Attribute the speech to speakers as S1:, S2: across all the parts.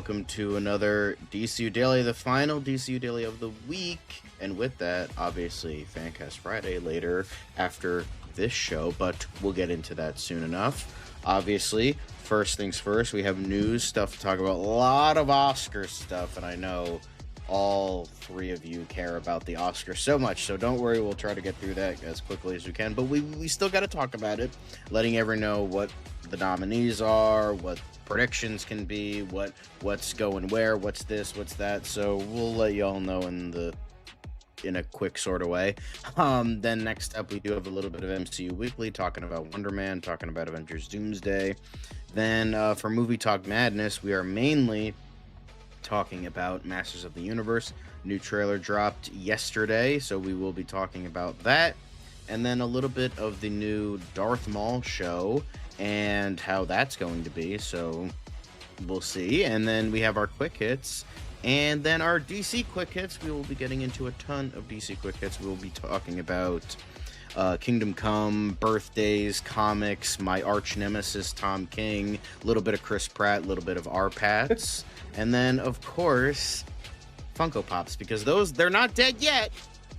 S1: welcome to another DCU Daily, the final DCU Daily of the week. And with that, obviously, Fancast Friday later after this show, but we'll get into that soon enough. Obviously, first things first, we have news stuff to talk about, a lot of Oscar stuff, and I know all three of you care about the Oscars so much, so don't worry, we'll try to get through that as quickly as we can, but we still got to talk about it, letting everyone know what the nominees are, what predictions can be, what's going where, what's this, what's that, so we'll let you all know in a quick sort of way. Then next up, we do have a little bit of MCU Weekly, talking about Wonder Man, talking about Avengers Doomsday. Then for Movie Talk Madness, we are mainly talking about Masters of the Universe. New trailer dropped yesterday, so we will be talking about that. And then a little bit of the new Darth Maul show and how that's going to be, so we'll see. And then we have our quick hits, and then our DC quick hits. We will be getting into a ton of DC quick hits. We will be talking about Kingdom Come, birthdays, comics, my arch nemesis Tom King, a little bit of Chris Pratt, a little bit of our Pats, and then of course Funko Pops, because they're not dead yet.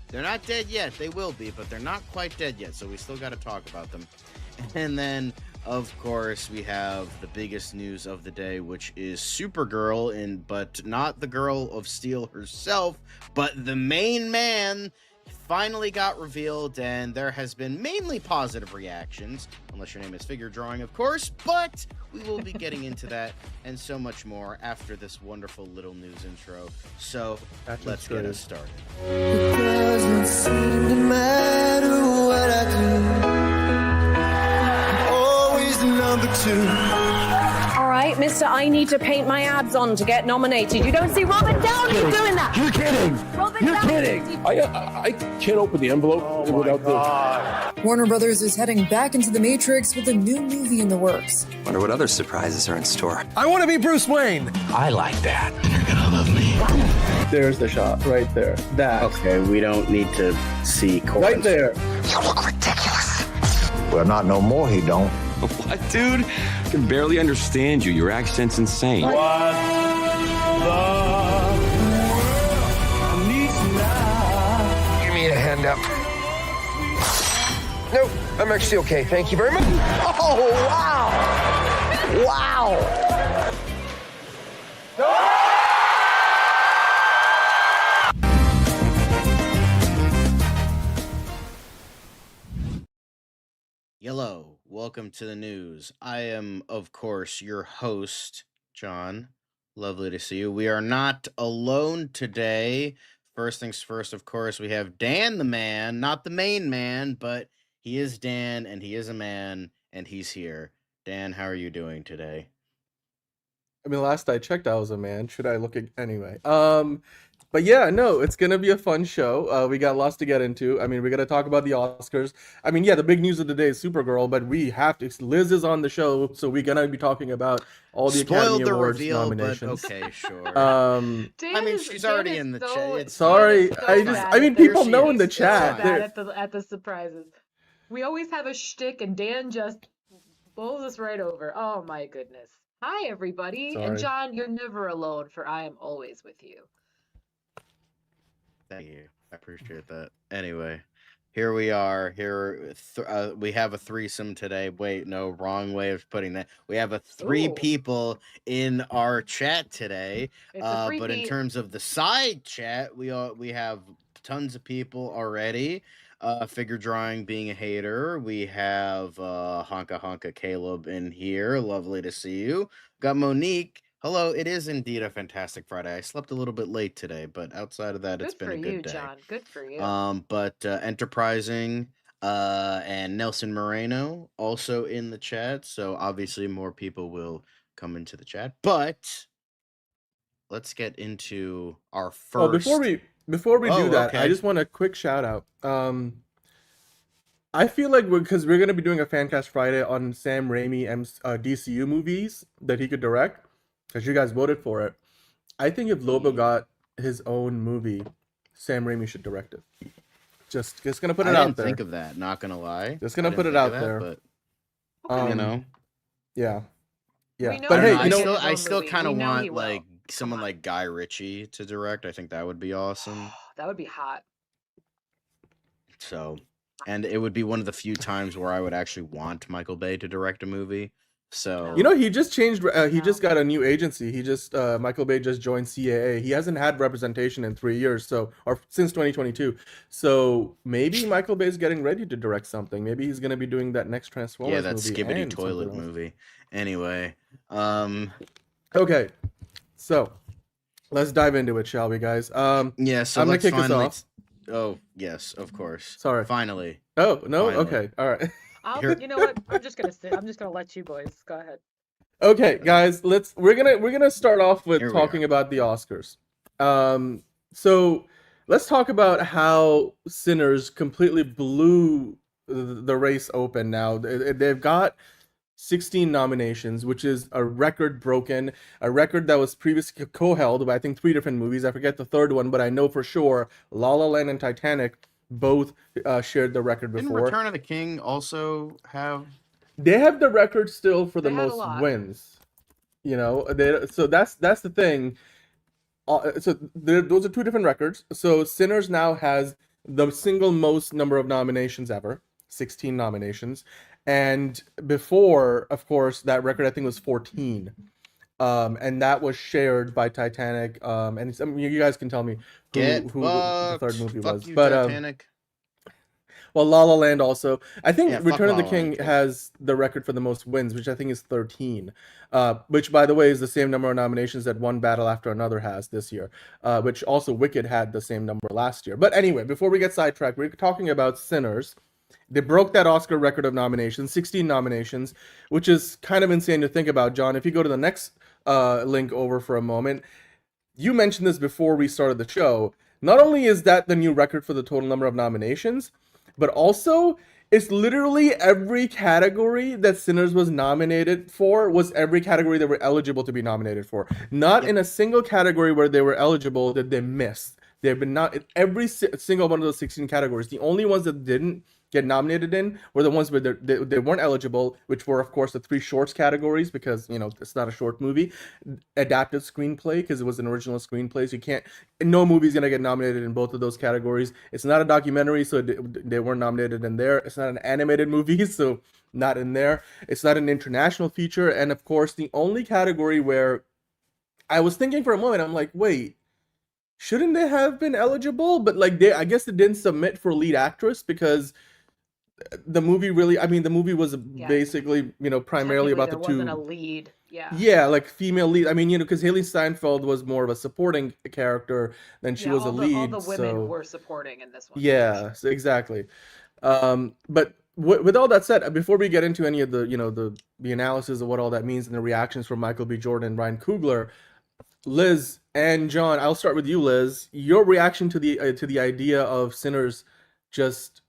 S1: They're not dead yet. They will be, but they're not quite dead yet, so we still got to talk about them. And then of course, we have the biggest news of the day, which is Supergirl, but not the Girl of Steel herself, but the main man finally got revealed, and there has been mainly positive reactions, unless your name is Figure Drawing, of course, but we will be getting into that and so much more after this wonderful little news intro. So let's get us started.
S2: It doesn't seem to matter what I do. Number two.
S3: All right, mister, I need to paint my abs on to get nominated. You don't see Robert Downey doing that.
S4: You're kidding.
S3: You're
S4: kidding. I can't open the envelope without the...
S5: Warner Brothers is heading back into the Matrix with a new movie in the works.
S6: Wonder what other surprises are in store.
S4: I want to be Bruce Wayne.
S6: I like that. You're gonna love me.
S7: There's the shot right there. That.
S1: Okay, we don't need to see
S7: right there.
S6: You look ridiculous.
S8: Well, not no more, he don't.
S9: What, dude? I can barely understand you. Your accent's insane.
S2: What the world needs now.
S6: Give me a hand up. Nope, I'm actually okay. Thank you very much. Oh, wow. Wow.
S1: Hello, welcome to the news. I am, of course, your host, John. Lovely to see you. We are not alone today. First things first, of course, we have Dan the man, not the main man, but he is Dan, and he is a man, and he's here. Dan, how are you doing today?
S7: I mean, last I checked, I was a man. Should I look anyway? But yeah, no, it's gonna be a fun show. We got lots to get into. I mean, we gotta talk about the Oscars. I mean, yeah, the big news of the day is Supergirl, but we have to. Liz is on the show, so we're gonna be talking about all the Academy Awards nominations.
S1: But okay, sure. I mean, she's already in the chat.
S7: Sorry, I mean, people know in the chat.
S10: At the surprises, we always have a shtick, and Dan just bowls us right over. Oh my goodness! Hi everybody, and John, you're never alone, for I am always with you.
S1: Thank you. I appreciate that. Anyway, here we are. Here we have a threesome today. Wait, no, wrong way of putting that. We have three people in our chat today. But in terms of the side chat, we have tons of people already. Figure Drawing being a hater. We have Honka Honka Caleb in here. Lovely to see you. Got Monique. Hello, it is indeed a fantastic Friday. I slept a little bit late today, but outside of that, it's been a good day.
S10: John. Good for you.
S1: But Enterprising and Nelson Moreno also in the chat, so obviously more people will come into the chat. But let's get into our first.
S7: Oh, before we do that,
S1: okay.
S7: I just want a quick shout out. I feel like because we're gonna be doing a Fancast Friday on Sam Raimi DCU movies that he could direct. Because you guys voted for it. I think if Lobo got his own movie, Sam Raimi should direct it. Just gonna put it out there.
S1: I didn't think of that, not gonna lie.
S7: Just gonna put it out there.
S1: But,
S7: you know. Yeah. Yeah.
S10: But
S7: hey,
S1: I still kind of want like someone like Guy Ritchie to direct. I think that would be awesome.
S10: That would be hot.
S1: So, and it would be one of the few times where I would actually want Michael Bay to direct a movie. So,
S7: you know, he just changed. He just got a new agency. He just Michael Bay just joined CAA. He hasn't had representation in 3 years, or since 2022. So maybe Michael Bay's getting ready to direct something. Maybe he's gonna be doing that next Transformers
S1: yeah, that
S7: movie.
S1: Skibbity
S7: and
S1: Toilet
S7: something else.
S1: movie. Anyway,
S7: Okay, so let's dive into it, shall we, guys?
S1: yeah. So
S7: I'm gonna
S1: let's
S7: kick us
S1: finally.
S7: off.
S1: Oh yes, of course.
S7: Sorry.
S1: Finally.
S7: Oh no.
S1: Finally.
S7: Okay. All right.
S10: You know what? I'm just gonna let you boys go ahead.
S7: Okay, guys, we're gonna start off with
S1: Here we
S7: talking
S1: are.
S7: about the Oscars. So let's talk about how Sinners completely blew the race open. Now they've got 16 nominations, which is a record broken, a record that was previously co-held by I think 3 different movies. I forget the third one, but I know for sure La La Land and Titanic both shared the record
S1: Didn't
S7: before.
S1: Return of the King also have?
S7: They have the record still for the
S10: They had a
S7: most
S10: lot.
S7: wins. You know, so that's the thing. Those are 2 different records. So Sinners now has the single most number of nominations ever, 16 nominations, and before, of course, that record I think was 14, and that was shared by Titanic. And you guys can tell me who the third movie
S1: Fuck
S7: was,
S1: you,
S7: but
S1: Titanic.
S7: well, La La Land also. I think
S1: Yeah, fuck
S7: Return of
S1: La
S7: the
S1: La
S7: King
S1: Land, too.
S7: has the record for the most wins, which I think is 13. Which, by the way, is the same number of nominations that One Battle After Another has this year. Which also Wicked had the same number last year. But anyway, before we get sidetracked, we're talking about Sinners. They broke that Oscar record of nominations, 16 nominations, which is kind of insane to think about, John. If you go to the next link over for a moment, you mentioned this before we started the show. Not only is that the new record for the total number of nominations, but also it's literally every category that Sinners was nominated for was every category they were eligible to be nominated for. Not in a single category where they were eligible that they missed. They've been not in every single one of those 16 categories. The only ones that didn't get nominated in were the ones where they weren't eligible, which were, of course, the 3 shorts categories, because, you know, it's not a short movie. Adapted screenplay, because it was an original screenplay, so you can't, no movie's gonna get nominated in both of those categories. It's not a documentary, so they weren't nominated in there. It's not an animated movie, so not in there. It's not an international feature, and of course, the only category where I was thinking for a moment, I'm like, wait, shouldn't they have been eligible? But like, I guess they didn't submit for lead actress because the movie really, I mean, the movie was basically, you know, primarily about the 2.
S10: There wasn't a lead.
S7: Yeah, like female lead. I mean, you know, because Haley Steinfeld was more of a supporting character than she was a lead.
S10: All the women were supporting in this one.
S7: Yeah, so exactly. But with all that said, before we get into any of the, you know, the analysis of what all that means and the reactions from Michael B. Jordan and Ryan Coogler, Liz and John, I'll start with you, Liz. Your reaction to the idea of Sinners,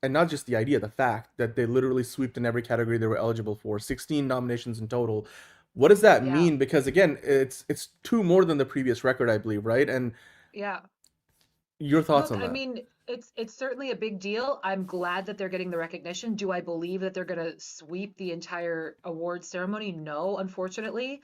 S7: and not just the idea, the fact that they literally swept in every category they were eligible for, 16 nominations in total. What does that mean? Because again, it's 2 more than the previous record, I believe, right? And your thoughts on that?
S10: I mean, it's certainly a big deal. I'm glad that they're getting the recognition. Do I believe that they're going to sweep the entire award ceremony? No, unfortunately.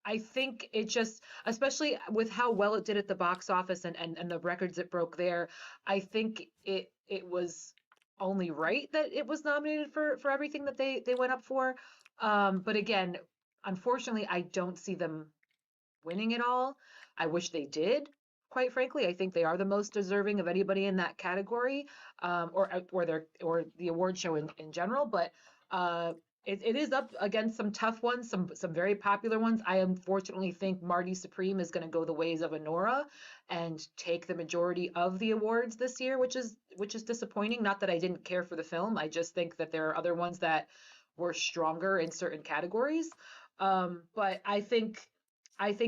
S10: I think it just, especially with how well it did at the box office and the records it broke there, I think it was only right that it was nominated for everything that they went up for. But again, unfortunately, I don't see them winning it all. I wish they did, quite frankly. I think they are the most deserving of anybody in that category, or the award show in general. But it is up against some tough ones, some very popular ones. I unfortunately think Marty Supreme is going to go the ways of Honora and take the majority of the awards this year, which is disappointing. Not that I didn't care for the film. I just think that there are other ones that were stronger in certain categories. But I think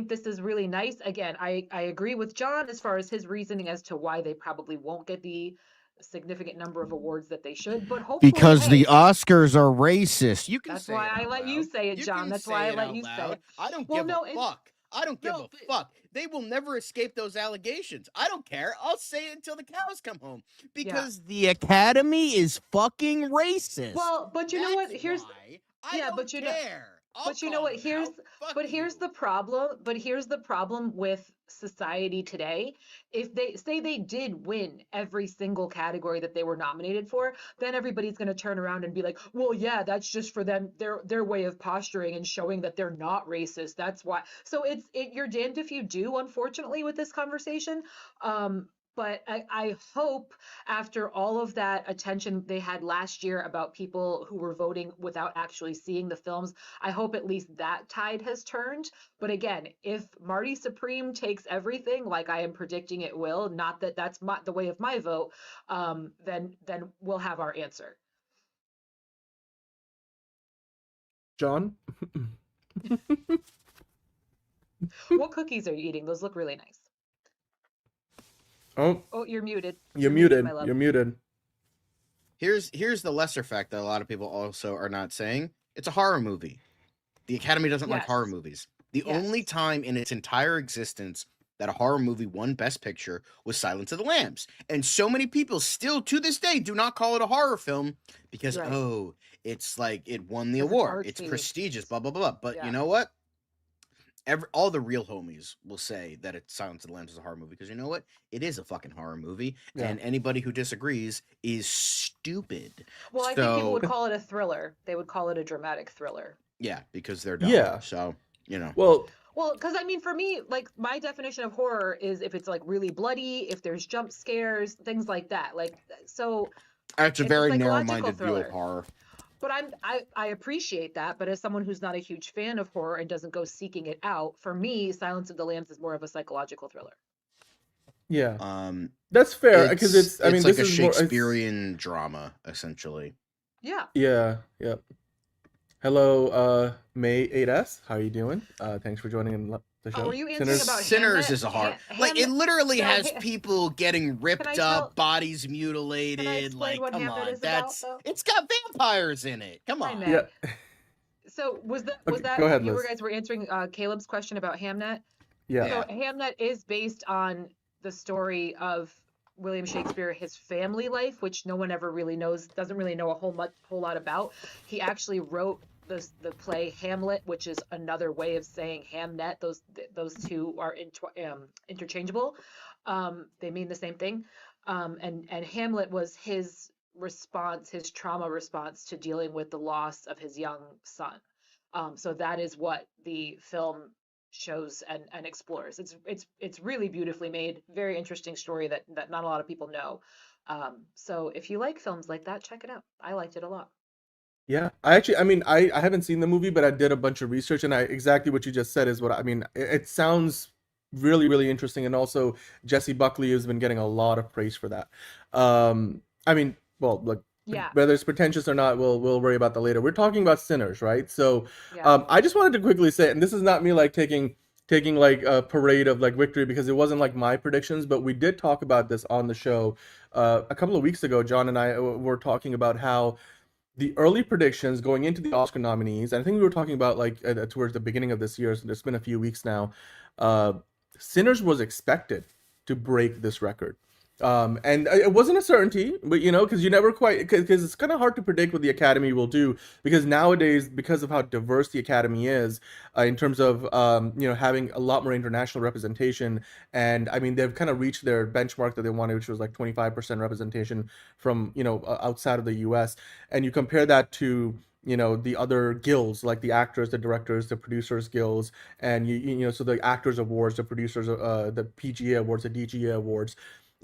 S10: this is really nice. Again, I agree with John as far as his reasoning as to why they probably won't get the significant number of awards that they should, but hopefully,
S1: because the Oscars are racist. You can.
S10: That's why I let you say it, John. That's why I let you say it.
S1: I don't give a fuck. I don't give a fuck. They will never escape those allegations. I don't care. I'll say it until the cows come home. Because the Academy is fucking racist.
S10: Well, but you know what? Here's
S1: I don't care.
S10: But you know what? Here's the problem. But here's the problem with society today. If they say they did win every single category that they were nominated for, then everybody's going to turn around and be like, "Well, yeah, that's just for them, their way of posturing and showing that they're not racist. That's why." So you're damned if you do, unfortunately, with this conversation. But I hope after all of that attention they had last year about people who were voting without actually seeing the films, I hope at least that tide has turned. But again, if Marty Supreme takes everything like I am predicting it will, not that that's the way of my vote, then we'll have our answer.
S7: John?
S10: What cookies are you eating? Those look really nice.
S7: Oh,
S10: you're muted.
S7: You're muted.
S10: My love.
S7: You're muted.
S1: Here's the lesser fact that a lot of people also are not saying. It's a horror movie. The Academy doesn't like horror movies. The only time in its entire existence that a horror movie won Best Picture was Silence of the Lambs. And so many people still to this day do not call it a horror film because, it's like it won the award. It's prestigious, blah, blah, blah. But you know what? All the real homies will say that it's Silence of the Lambs is a horror movie because you know what? It is a fucking horror movie, and anybody who disagrees is stupid.
S10: Well, I think people would call it a thriller. They would call it a dramatic thriller.
S1: Yeah, because they're dumb.
S7: Yeah.
S1: So, you know.
S7: Well,
S10: because I mean, for me, like my definition of horror is if it's like really bloody, if there's jump scares, things like that. Like, so.
S1: It's a very narrow-minded view of horror.
S10: But I appreciate that. But as someone who's not a huge fan of horror and doesn't go seeking it out, for me, Silence of the Lambs is more of a psychological thriller.
S7: Yeah. That's fair because it's
S1: like
S7: this
S1: a
S7: is
S1: Shakespearean drama, essentially.
S10: Yeah.
S7: Yeah. Yep. Hello, May 8S. How are you doing? Thanks for joining the show.
S10: Were you answering about
S1: Sinners
S10: Hamnet?
S1: is a horror. Like it literally has people getting ripped up, bodies mutilated. Like, come on, it's got vampires in it. Come on.
S7: Yeah.
S10: So was that
S7: go ahead,
S10: you
S7: Liz.
S10: guys were answering Caleb's question about Hamnet?
S7: Yeah.
S10: So Hamnet is based on the story of William Shakespeare, his family life, which no one ever really doesn't really know a whole lot about. He actually wrote the play Hamlet, which is another way of saying Hamnet. Those two are interchangeable. They mean the same thing. And Hamlet was his response, his trauma response to dealing with the loss of his young son. So that is what the film shows and explores. It's really beautifully made, very interesting story that not a lot of people know. So if you like films like that, check it out. I liked it a lot.
S7: Yeah, I haven't seen the movie, but I did a bunch of research, and exactly what you just said is what I mean. It sounds really, really interesting, and also Jesse Buckley has been getting a lot of praise for that. Look, whether it's pretentious or not, we'll worry about that later. We're talking about Sinners, right? So, I just wanted to quickly say, and this is not me like taking like a parade of like victory because it wasn't like my predictions, but we did talk about this on the show a couple of weeks ago. John and I were talking about how the early predictions going into the Oscar nominees, and I think we were talking about like towards the beginning of this year, so it's been a few weeks now, Sinners was expected to break this record. And it wasn't a certainty, but because you never quite, because it's kind of hard to predict what the Academy will do, because nowadays, because of how diverse the Academy is, in terms of having a lot more international representation, and I mean they've kind of reached their benchmark that they wanted, which was like 25% representation from outside of the U.S. And you compare that to the other guilds, like the actors, the directors, the producers guilds, and so the actors awards, the producers, the PGA awards, the DGA awards.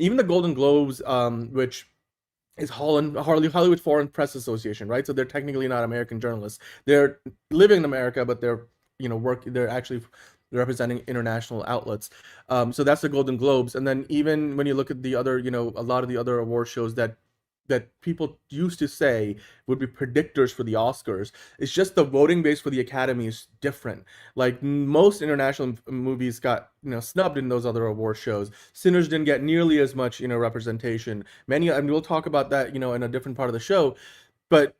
S7: Even the Golden Globes, which is Hollywood Foreign Press Association, right? So they're technically not American journalists. They're living in America, but they're they're actually representing international outlets. So that's the Golden Globes. And then even when you look at the other, a lot of the other award shows that people used to say would be predictors for the Oscars, it's just the voting base for the Academy is different. Like most international movies got snubbed in those other award shows. Sinners didn't get nearly as much representation. And we'll talk about that in a different part of the show. But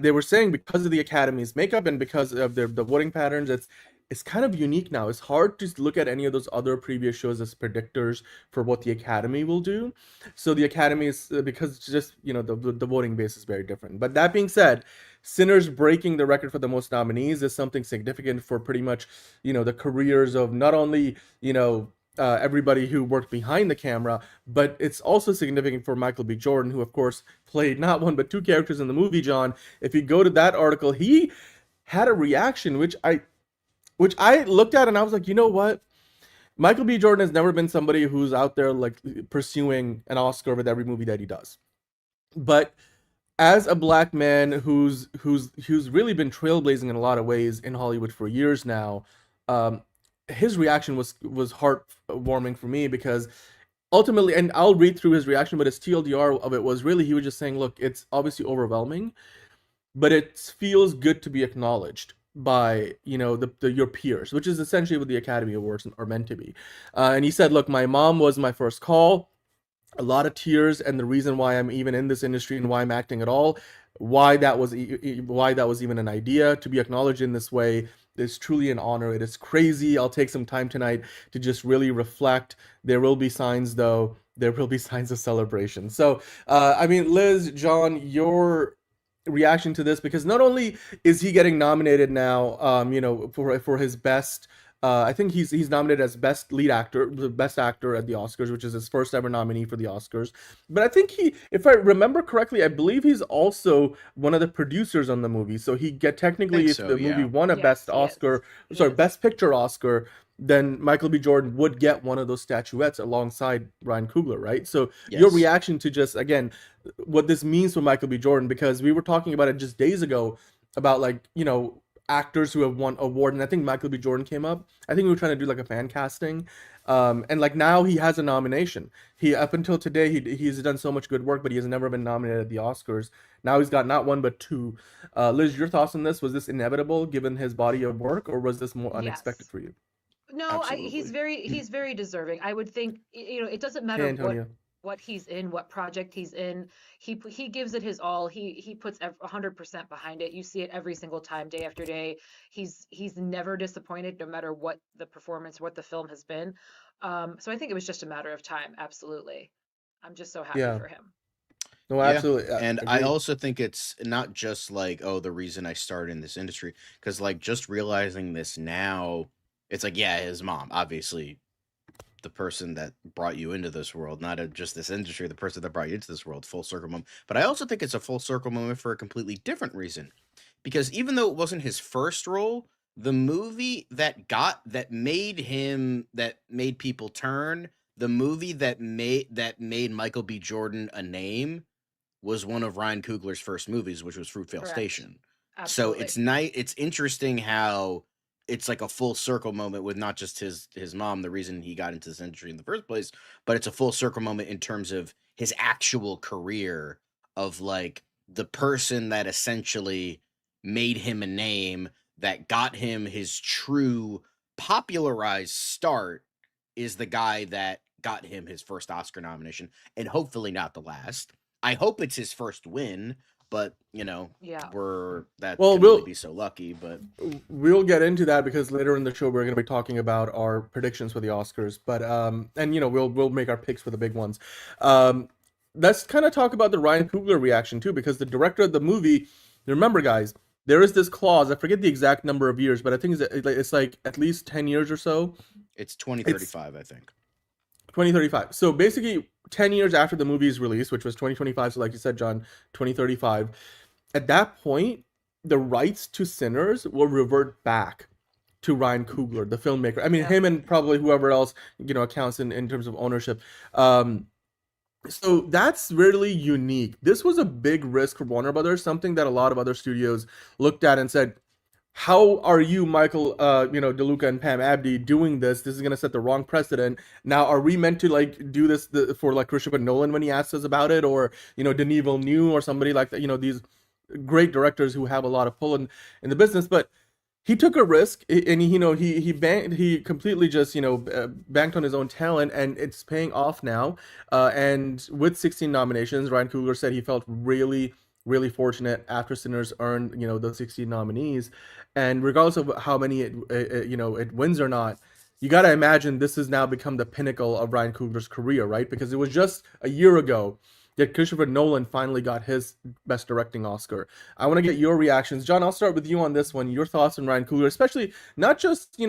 S7: they were saying because of the Academy's makeup and because of the voting patterns, is kind of unique now. It's hard to look at any of those other previous shows as predictors for what the Academy will do. So the Academy is because it's just, you know, the voting base is very different. But that being said, Sinners breaking the record for the most nominees is something significant for pretty much, you know, the careers of not only, you know, everybody who worked behind the camera, but it's also significant for Michael B. Jordan, who of course played not one but two characters in the movie. John, if you go to that article, he had a reaction which I looked at and I was like, you know what? Michael B. Jordan has never been somebody who's out there like pursuing an Oscar with every movie that he does. But as a black man who's really been trailblazing in a lot of ways in Hollywood for years now, his reaction was heartwarming for me, because ultimately, and I'll read through his reaction, but his TLDR of it was really, he was just saying, look, it's obviously overwhelming, but it feels good to be acknowledged by, you know, your peers, which is essentially what the Academy Awards are meant to be. And he said, look, my mom was my first call, a lot of tears, and the reason why I'm even in this industry and why I'm acting at all, why that was even an idea to be acknowledged in this way. It's truly an honor. It is crazy. I'll take some time tonight to just really reflect. There will be signs, though. There will be signs of celebration. So, I mean, Liz, John, your reaction to this, because not only is he getting nominated now, you know, for his best, I think he's nominated as best lead actor, the best actor at the Oscars, which is his first ever nominee for the Oscars. But I think if I remember correctly, I believe he's also one of the producers on the movie. So he technically, if the movie won a best Oscar, best picture Oscar, then Michael B. Jordan would get one of those statuettes alongside Ryan Coogler, right? So your reaction to just, again, what this means for Michael B. Jordan, because we were talking about it just days ago about, like, you know, actors who have won award, and I think Michael B. Jordan came up. I think we were trying to do like a fan casting, and like now he has a nomination. He, up until today, he's done so much good work, but he has never been nominated at the Oscars. Now he's got not one but two. Liz, your thoughts on this? Was this inevitable given his body of work, or was this more unexpected for you?
S10: No, he's very deserving. I would think, you know, it doesn't matter what he's in, what project he's in. He gives it his all. He puts 100% behind it. You see it every single time, day after day. He's never disappointed, no matter what the performance, what the film has been. So I think it was just a matter of time. Absolutely, I'm just so happy for him.
S7: No, absolutely.
S1: And I also think it's not just like, oh, the reason I started in this industry, because like just realizing this now, it's like, yeah, his mom, obviously the person that brought you into this world, not just this industry, the person that brought you into this world, full circle moment. But I also think it's a full circle moment for a completely different reason, because even though it wasn't his first role, the movie that made people turn, the movie that made Michael B. Jordan a name was one of Ryan Coogler's first movies, which was Fruitvale Station. Absolutely. So it's interesting how it's like a full circle moment with not just his mom, the reason he got into this industry in the first place, but it's a full circle moment in terms of his actual career, of like the person that essentially made him a name, that got him his true popularized start, is the guy that got him his first Oscar nomination, and hopefully not the last. I hope it's his first win, but you know, we'll be so lucky. But
S7: we'll get into that, because later in the show we're going to be talking about our predictions for the Oscars. But and you know, we'll make our picks for the big ones. Let's kind of talk about the Ryan Coogler reaction too, because the director of the movie, remember guys, there is this clause, I forget the exact number of years, but I think it's like at least 10 years or so.
S1: It's 2035, I think.
S7: 2035. So basically 10 years after the movie's release, which was 2025, so like you said, John, 2035, at that point, the rights to Sinners will revert back to Ryan Coogler, the filmmaker. I mean, him and probably whoever else, you know, accounts in terms of ownership. So that's really unique. This was a big risk for Warner Brothers, something that a lot of other studios looked at and said, how are you, Michael, DeLuca and Pam Abdi, doing this? This is going to set the wrong precedent. Now, are we meant to like do this for like Christopher Nolan when he asked us about it, or, you know, Denis Villeneuve or somebody like that, you know, these great directors who have a lot of pull in the business. But he took a risk, and he completely just, you know, banked on his own talent, and it's paying off now. And with 16 nominations, Ryan Coogler said he felt really, really fortunate after Sinners earned, those 16 nominees, and regardless of how many it wins or not, you got to imagine this has now become the pinnacle of Ryan Coogler's career, right? Because it was just a year ago that Christopher Nolan finally got his Best Directing Oscar. I want to get your reactions. John, I'll start with you on this one. Your thoughts on Ryan Coogler, especially not just,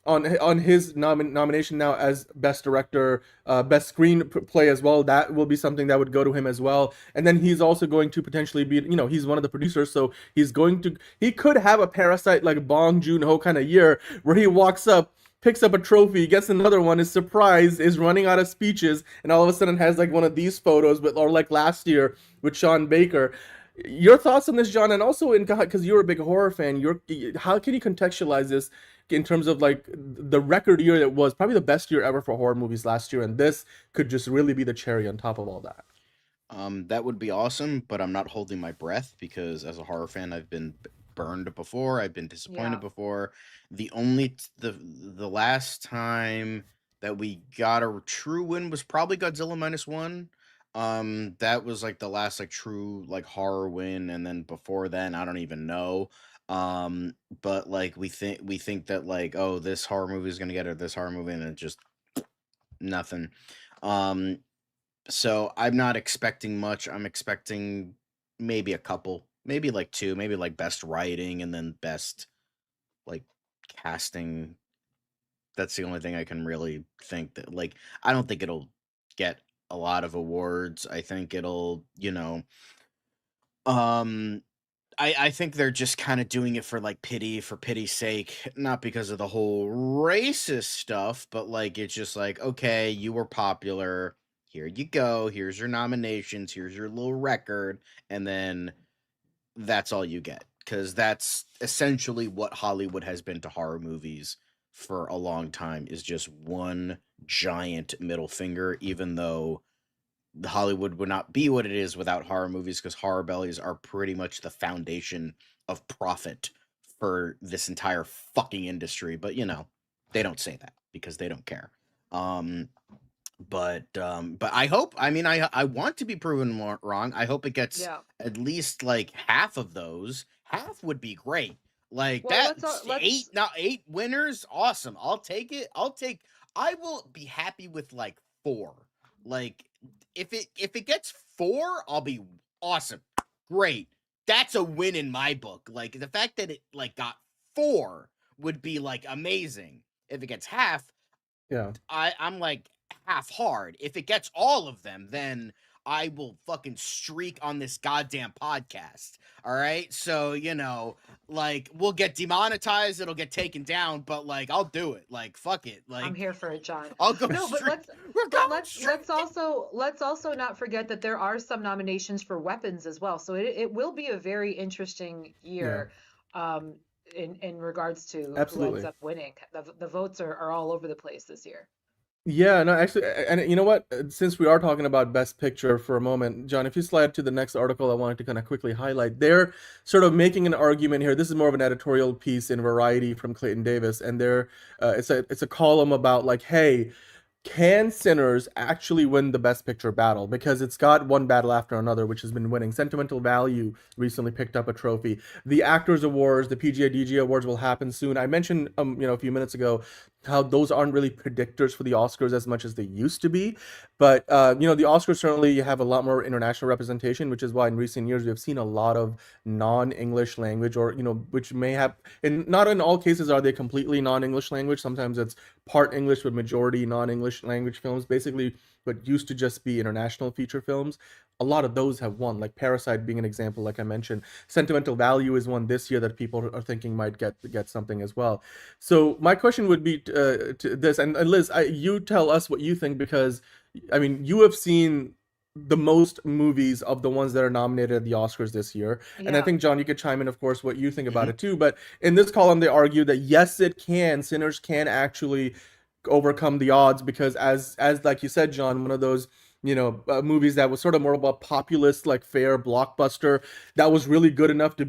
S7: on his nomination now as Best Director, Best Screenplay as well. That will be something that would go to him as well. And then he's also going to potentially be, he's one of the producers, so he could have a Parasite like Bong Joon-ho kind of year where he walks up, picks up a trophy, gets another one, is surprised, is running out of speeches, and all of a sudden has like one of these photos or like last year with Sean Baker. Your thoughts on this, John, and also because you're a big horror fan, how can you contextualize this in terms of like the record year that was probably the best year ever for horror movies last year, and this could just really be the cherry on top of all that?
S1: That would be awesome, but I'm not holding my breath because as a horror fan, I've been burned before. I've been disappointed before. The last time that we got a true win was probably Godzilla -1. That was like the last like true like horror win, and then before then, I don't even know. But like we think that like, oh, this horror movie is gonna get it, this horror movie, and it just nothing. So I'm not expecting much. I'm expecting maybe a couple, maybe like two, maybe like best writing and then best like casting. That's the only thing I can really think that like I don't think it'll get a lot of awards. I think it'll, I think they're just kind of doing it for like for pity's sake, not because of the whole racist stuff, but like it's just like, okay, you were popular. Here you go. Here's your nominations. Here's your little record. And then that's all you get. Because that's essentially what Hollywood has been to horror movies for a long time, is just one giant middle finger, even though Hollywood would not be what it is without horror movies, because horror bellies are pretty much the foundation of profit for this entire fucking industry. But, they don't say that because they don't care. But I hope, I want to be proven wrong. I hope it gets at least like half of those. Half would be great. Like eight winners, awesome. I'll take it. I will be happy with like 4. Like if it gets 4, I'll be awesome. Great. That's a win in my book. Like the fact that it like got 4 would be like amazing. If it gets half, I'm like half hard. If it gets all of them, then I will fucking streak on this goddamn podcast. All right. So, like we'll get demonetized. It'll get taken down, but like, I'll do it. Like, fuck it. Like
S10: I'm here for it, John.
S1: I'll go.
S10: No, but let's also not forget that there are some nominations for weapons as well. So it will be a very interesting year. In regards to who ends up winning. The votes are all over the place this year.
S7: Yeah, no, actually, and you know what? Since we are talking about Best Picture for a moment, John, if you slide to the next article I wanted to kind of quickly highlight, they're sort of making an argument here. This is more of an editorial piece in Variety from Clayton Davis, and it's a column about like, hey, can Sinners actually win the Best Picture battle? Because it's got one battle after another, which has been winning. Sentimental Value recently picked up a trophy. The Actors Awards, the PGA DG Awards will happen soon. I mentioned, a few minutes ago, how those aren't really predictors for the Oscars as much as they used to be. But, the Oscars certainly have a lot more international representation, which is why in recent years we have seen a lot of non-English language, or, which may have, and not in all cases are they completely non-English language. Sometimes it's part English with majority non-English language films, basically what used to just be international feature films. A lot of those have won, like Parasite being an example, like I mentioned. Sentimental Value is one this year that people are thinking might get something as well. So my question would be to this, and Liz, you tell us what you think, because you have seen the most movies of the ones that are nominated at the Oscars this year. And I think, John, you could chime in, of course, what you think about it too. But in this column, they argue that yes, Sinners can actually overcome the odds, because as like you said, John, one of those movies that was sort of more of a populist, like fair blockbuster that was really good enough to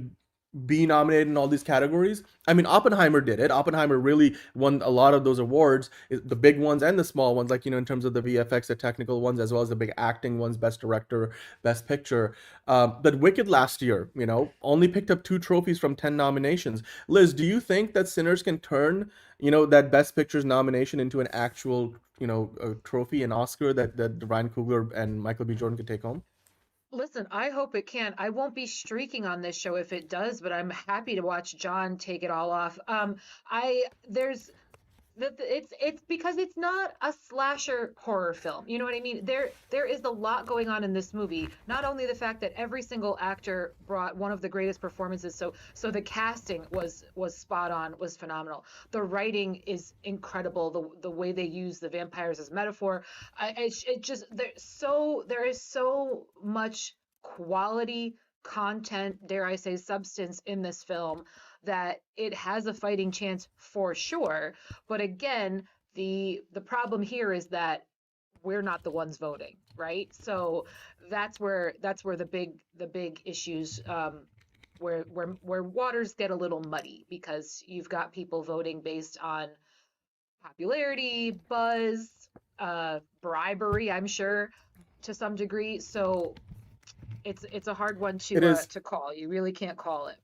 S7: be nominated in all these categories. I mean, Oppenheimer did it. Oppenheimer really won a lot of those awards, the big ones and the small ones, like, in terms of the VFX, the technical ones, as well as the big acting ones, Best Director, Best Picture. But Wicked last year, only picked up 2 trophies from 10 nominations. Liz, do you think that Sinners can turn, that Best Pictures nomination into an actual, a trophy, an Oscar that Ryan Coogler and Michael B. Jordan could take home?
S10: Listen, I hope it can. I won't be streaking on this show if it does, but I'm happy to watch John take it all off. I there's it's because it's not a slasher horror film. You know what I mean? There is a lot going on in this movie. Not only the fact that every single actor brought one of the greatest performances, so the casting was spot on, was phenomenal. The writing is incredible. The way they use the vampires as metaphor, it just there is so much quality content, dare I say, substance in this film that it has a fighting chance for sure. But again, the problem here is that we're not the ones voting, right? So that's where the big issues, where waters get a little muddy, because you've got people voting based on popularity, buzz, bribery, I'm sure, to some degree. So it's a hard one to call. You really can't call it.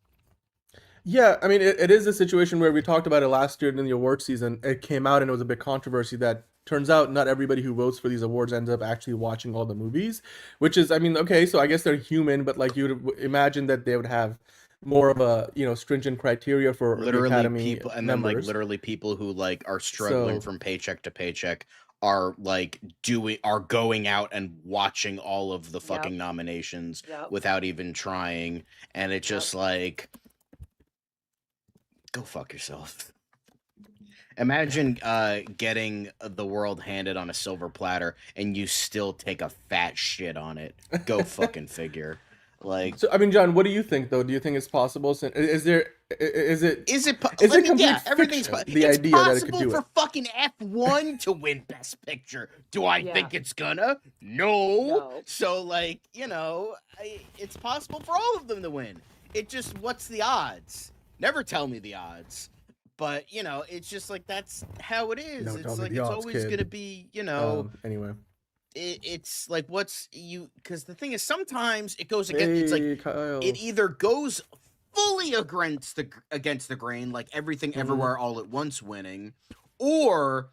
S7: Yeah, I mean, it is a situation where we talked about it last year in the award season. It came out and it was a big controversy that turns out not everybody who votes for these awards ends up actually watching all the movies, which is, I mean, okay, so I guess they're human, but like you would imagine that they would have more of a, stringent criteria for the Academy
S1: people, and
S7: members.
S1: then like literally people who like are struggling from paycheck to paycheck are like going out and watching all of the fucking nominations without even trying, and it just like, go fuck yourself. Imagine getting the world handed on a silver platter and you still take a fat shit on it. Go fucking figure. Like,
S7: so I mean, John, what do you think though? Do you think it's possible? Is it
S1: yeah, everything's
S7: the
S1: it's
S7: idea
S1: possible
S7: that it could do
S1: for
S7: it?
S1: fucking F1 to win Best Picture. Do I think it's gonna? No. So like, it's possible for all of them to win. It just, what's the odds? Never tell me the odds. But, it's just like, that's how it is.
S7: No,
S1: it's like,
S7: it's
S1: always going to be,
S7: anyway.
S1: It's like, because the thing is, sometimes it goes against, it's like,
S7: Kyle.
S1: it either goes fully against the grain, like Everything Everywhere All at Once winning, or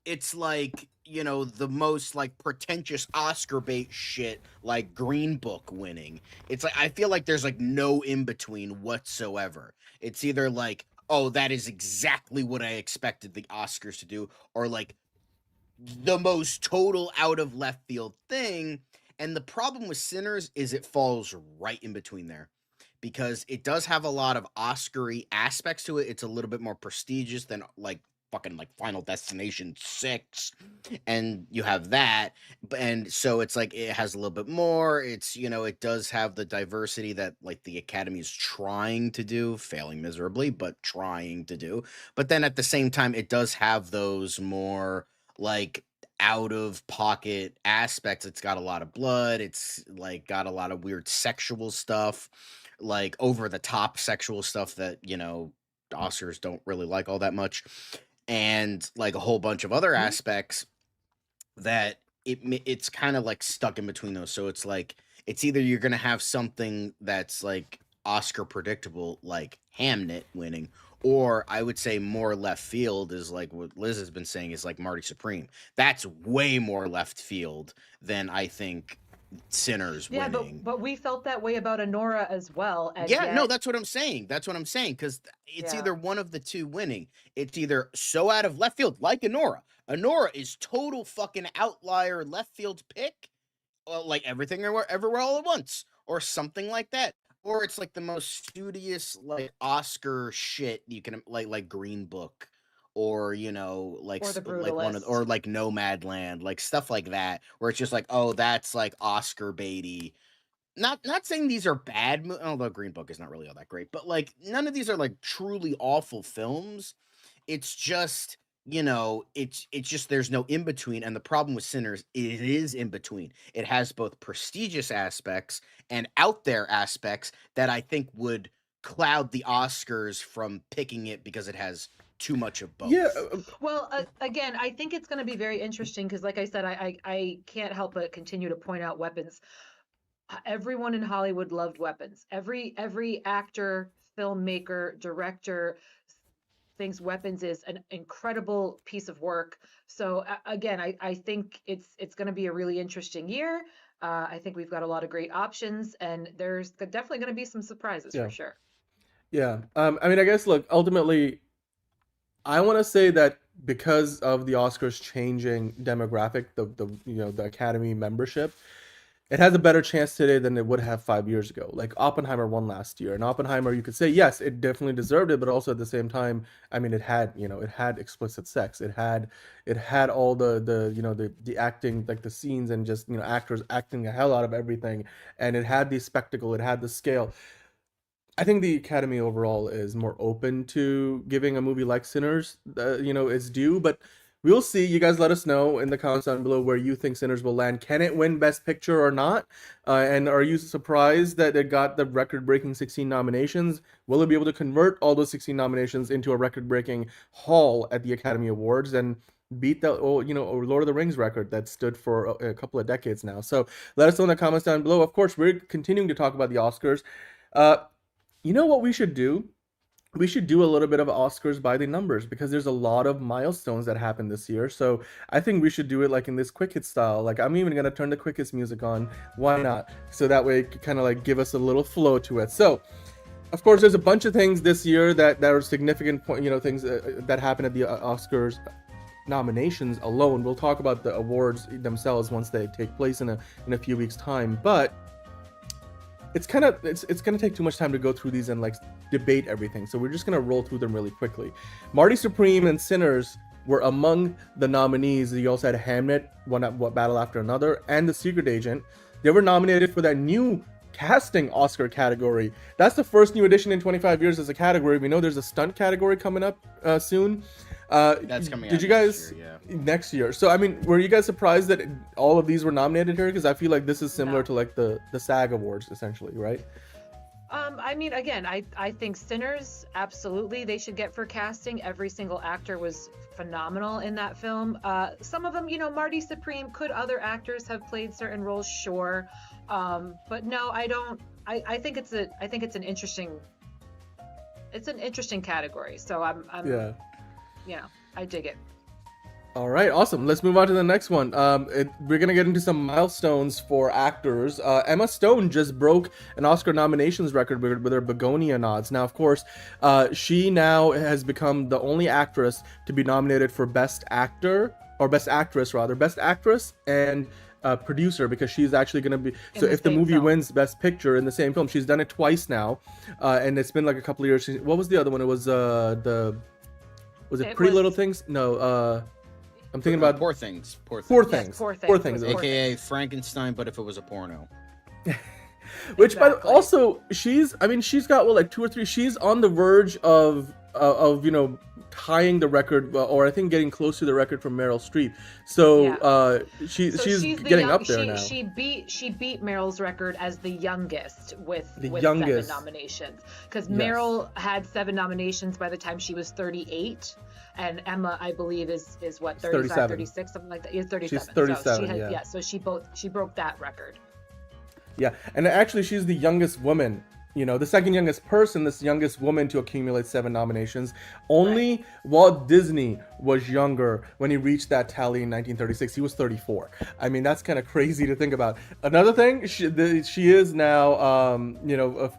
S1: it's like, the most like pretentious Oscar bait shit like Green Book winning. It's like, I feel like there's like no in between whatsoever. It's either like, oh, that is exactly what I expected the Oscars to do, or like the most total out of left field thing. And the problem with Sinners is it falls right in between there, because it does have a lot of Oscar-y aspects to it. It's a little bit more prestigious than like fucking like Final Destination 6, and you have that, and so it's like it has a little bit more. It's, it does have the diversity that like the Academy is trying to do, failing miserably, but trying to do. But then at the same time, it does have those more like out of pocket aspects. It's got a lot of blood. It's like got a lot of weird sexual stuff, like over the top sexual stuff that Oscars don't really like all that much, and like a whole bunch of other aspects that it's kind of like stuck in between those. So it's like, it's either you're gonna have something that's like Oscar predictable, like Hamnet winning, or I would say more left field is like what Liz has been saying, is like Marty Supreme. That's way more left field than I think Sinners winning.
S10: Yeah, but we felt that way about Anora as well. And
S1: no, that's what I'm saying. Because it's either one of the two winning. It's either so out of left field, like Anora. Anora is total fucking outlier left field pick, like Everything Everywhere All at Once, or something like that. Or it's like the most studious like Oscar shit you can, like Green Book, or like
S10: Or The
S1: like one of, or like Nomadland, like stuff like that, where it's just like, oh, that's like Oscar baity. Not saying these are bad, although Green Book is not really all that great, but like none of these are like truly awful films. It's just, it's just, there's no in between. And the problem with Sinners, it is in between. It has both prestigious aspects and out there aspects that I think would cloud the Oscars from picking it because it has too much of both.
S7: Yeah.
S10: Well, again, I think it's going to be very interesting because, like I said, I can't help but continue to point out weapons. Everyone in Hollywood loved weapons. Every actor, filmmaker, director thinks weapons is an incredible piece of work. So again, I think it's going to be a really interesting year. I think we've got a lot of great options, and there's definitely going to be some surprises for sure.
S7: Yeah. I mean, I guess, look, ultimately, I want to say that because of the Oscars changing demographic, the Academy membership, it has a better chance today than it would have 5 years ago. Like Oppenheimer won last year, and Oppenheimer, you could say, yes, it definitely deserved it, but also at the same time, I mean, it had explicit sex. It had all the acting, like the scenes and just, actors acting the hell out of everything. And it had the spectacle, it had the scale. I think the Academy overall is more open to giving a movie like Sinners, its due, but we'll see. You guys let us know in the comments down below where you think Sinners will land. Can it win Best Picture or not? And are you surprised that it got the record-breaking 16 nominations? Will it be able to convert all those 16 nominations into a record-breaking haul at the Academy Awards and beat the Lord of the Rings record that stood for a couple of decades now? So let us know in the comments down below. Of course, we're continuing to talk about the Oscars. You know what we should do? We should do a little bit of Oscars by the numbers because there's a lot of milestones that happened this year. So I think we should do it like in this quick hit style. Like I'm even gonna turn the quick hits music on. Why not? So that way it could kind of like give us a little flow to it. So of course there's a bunch of things this year that are significant things that happened at the Oscars nominations alone. We'll talk about the awards themselves once they take place in a few weeks time. But it's gonna take too much time to go through these and like debate everything, so we're just gonna roll through them really quickly. Marty Supreme and Sinners were among the nominees. You also had Hamnet, One Battle After Another, and The Secret Agent. They were nominated for that new casting Oscar category. That's the first new addition in 25 years as a category. We know there's a stunt category coming up soon.
S1: That's coming.
S7: Did you guys next year? So I mean, were you guys surprised that all of these were nominated here? Because I feel like this is similar to like the SAG Awards, essentially, right?
S10: I mean, again, I think Sinners, absolutely, they should get for casting. Every single actor was phenomenal in that film. Some of them, Marty Supreme, could other actors have played certain roles? Sure. But no, I don't. I think it's an interesting category. So I dig it.
S7: All right, awesome. Let's move on to the next one. We're going to get into some milestones for actors. Emma Stone just broke an Oscar nominations record with her Begonia nods. Now, of course, she now has become the only actress to be nominated for Best Actor, or Best Actress, rather. Best Actress and producer, because she's actually going to be... So if the movie wins Best Picture in the same film, she's done it twice now. And it's been like a couple of years. What was the other one? It was Was it Pretty Little Things? No, I'm thinking about
S1: Poor Things.
S7: Poor Things.
S1: AKA Frankenstein, but if it was a porno.
S7: Which, exactly. But also, she's got like 2 or 3. She's on the verge of tying the record, or I think getting close to the record from Meryl Streep. So she's getting up there now.
S10: She beat Meryl's record as the youngest with 7 nominations, because Meryl had 7 nominations by the time she was 38, and Emma, I believe, is what, 35, 36, something like that. Yeah, 37.
S7: She's 37.
S10: So she broke that record.
S7: Yeah, and actually she's the youngest woman, the second youngest person, this youngest woman to accumulate 7 nominations. Only Walt Disney was younger when he reached that tally in 1936. He was 34. I mean, that's kind of crazy to think about. Another thing, she is now,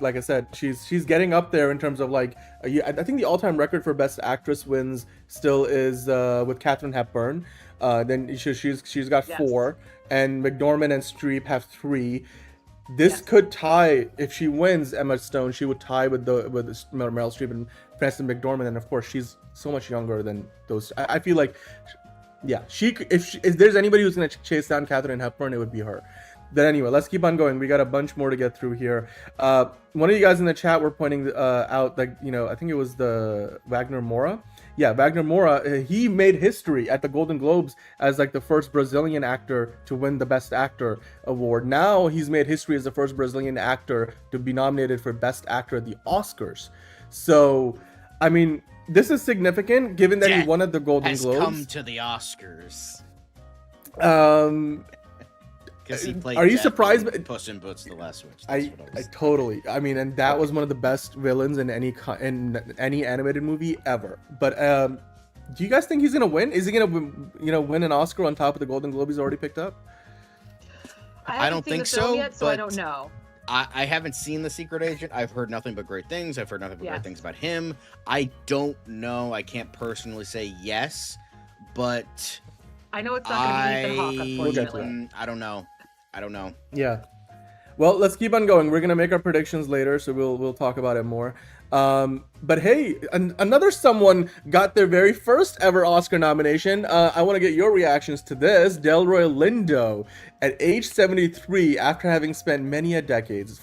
S7: like I said, she's getting up there in terms of like, I think the all-time record for Best Actress wins still is with Katharine Hepburn. Then she's got 4, and McDormand and Streep have 3. This could tie, if she wins Emma Stone, she would tie with Meryl Streep and Frances McDormand, and of course she's so much younger than those. I feel like, if there's anybody who's gonna chase down Katharine Hepburn, it would be her. But anyway, let's keep on going. We got a bunch more to get through here. One of you guys in the chat were pointing out that, I think it was the Wagner Moura. Yeah, Wagner Moura, he made history at the Golden Globes as like the first Brazilian actor to win the Best Actor award. Now he's made history as the first Brazilian actor to be nominated for Best Actor at the Oscars. So, I mean, this is significant given that he won at the Golden Globes.
S1: Come to the Oscars. He played
S7: are you surprised?
S1: Puss in Boots: The Last Wish.
S7: I totally. I mean, and that was one of the best villains in any animated movie ever. But do you guys think he's gonna win? Is he gonna win an Oscar on top of the Golden Globe he's already picked up?
S1: I don't think so.
S10: Yet, so I don't know.
S1: I haven't seen The Secret Agent. I've heard nothing but great things. I've heard nothing but great things about him. I don't know. I can't personally say yes, but
S10: I know it's not going to be Ethan Hawke, unfortunately.
S1: I don't know.
S7: Yeah. Well, let's keep on going. We're gonna make our predictions later, so we'll talk about it more. But hey, another someone got their very first ever Oscar nomination. I want to get your reactions to this. Delroy Lindo, at age 73, after having spent many a decades,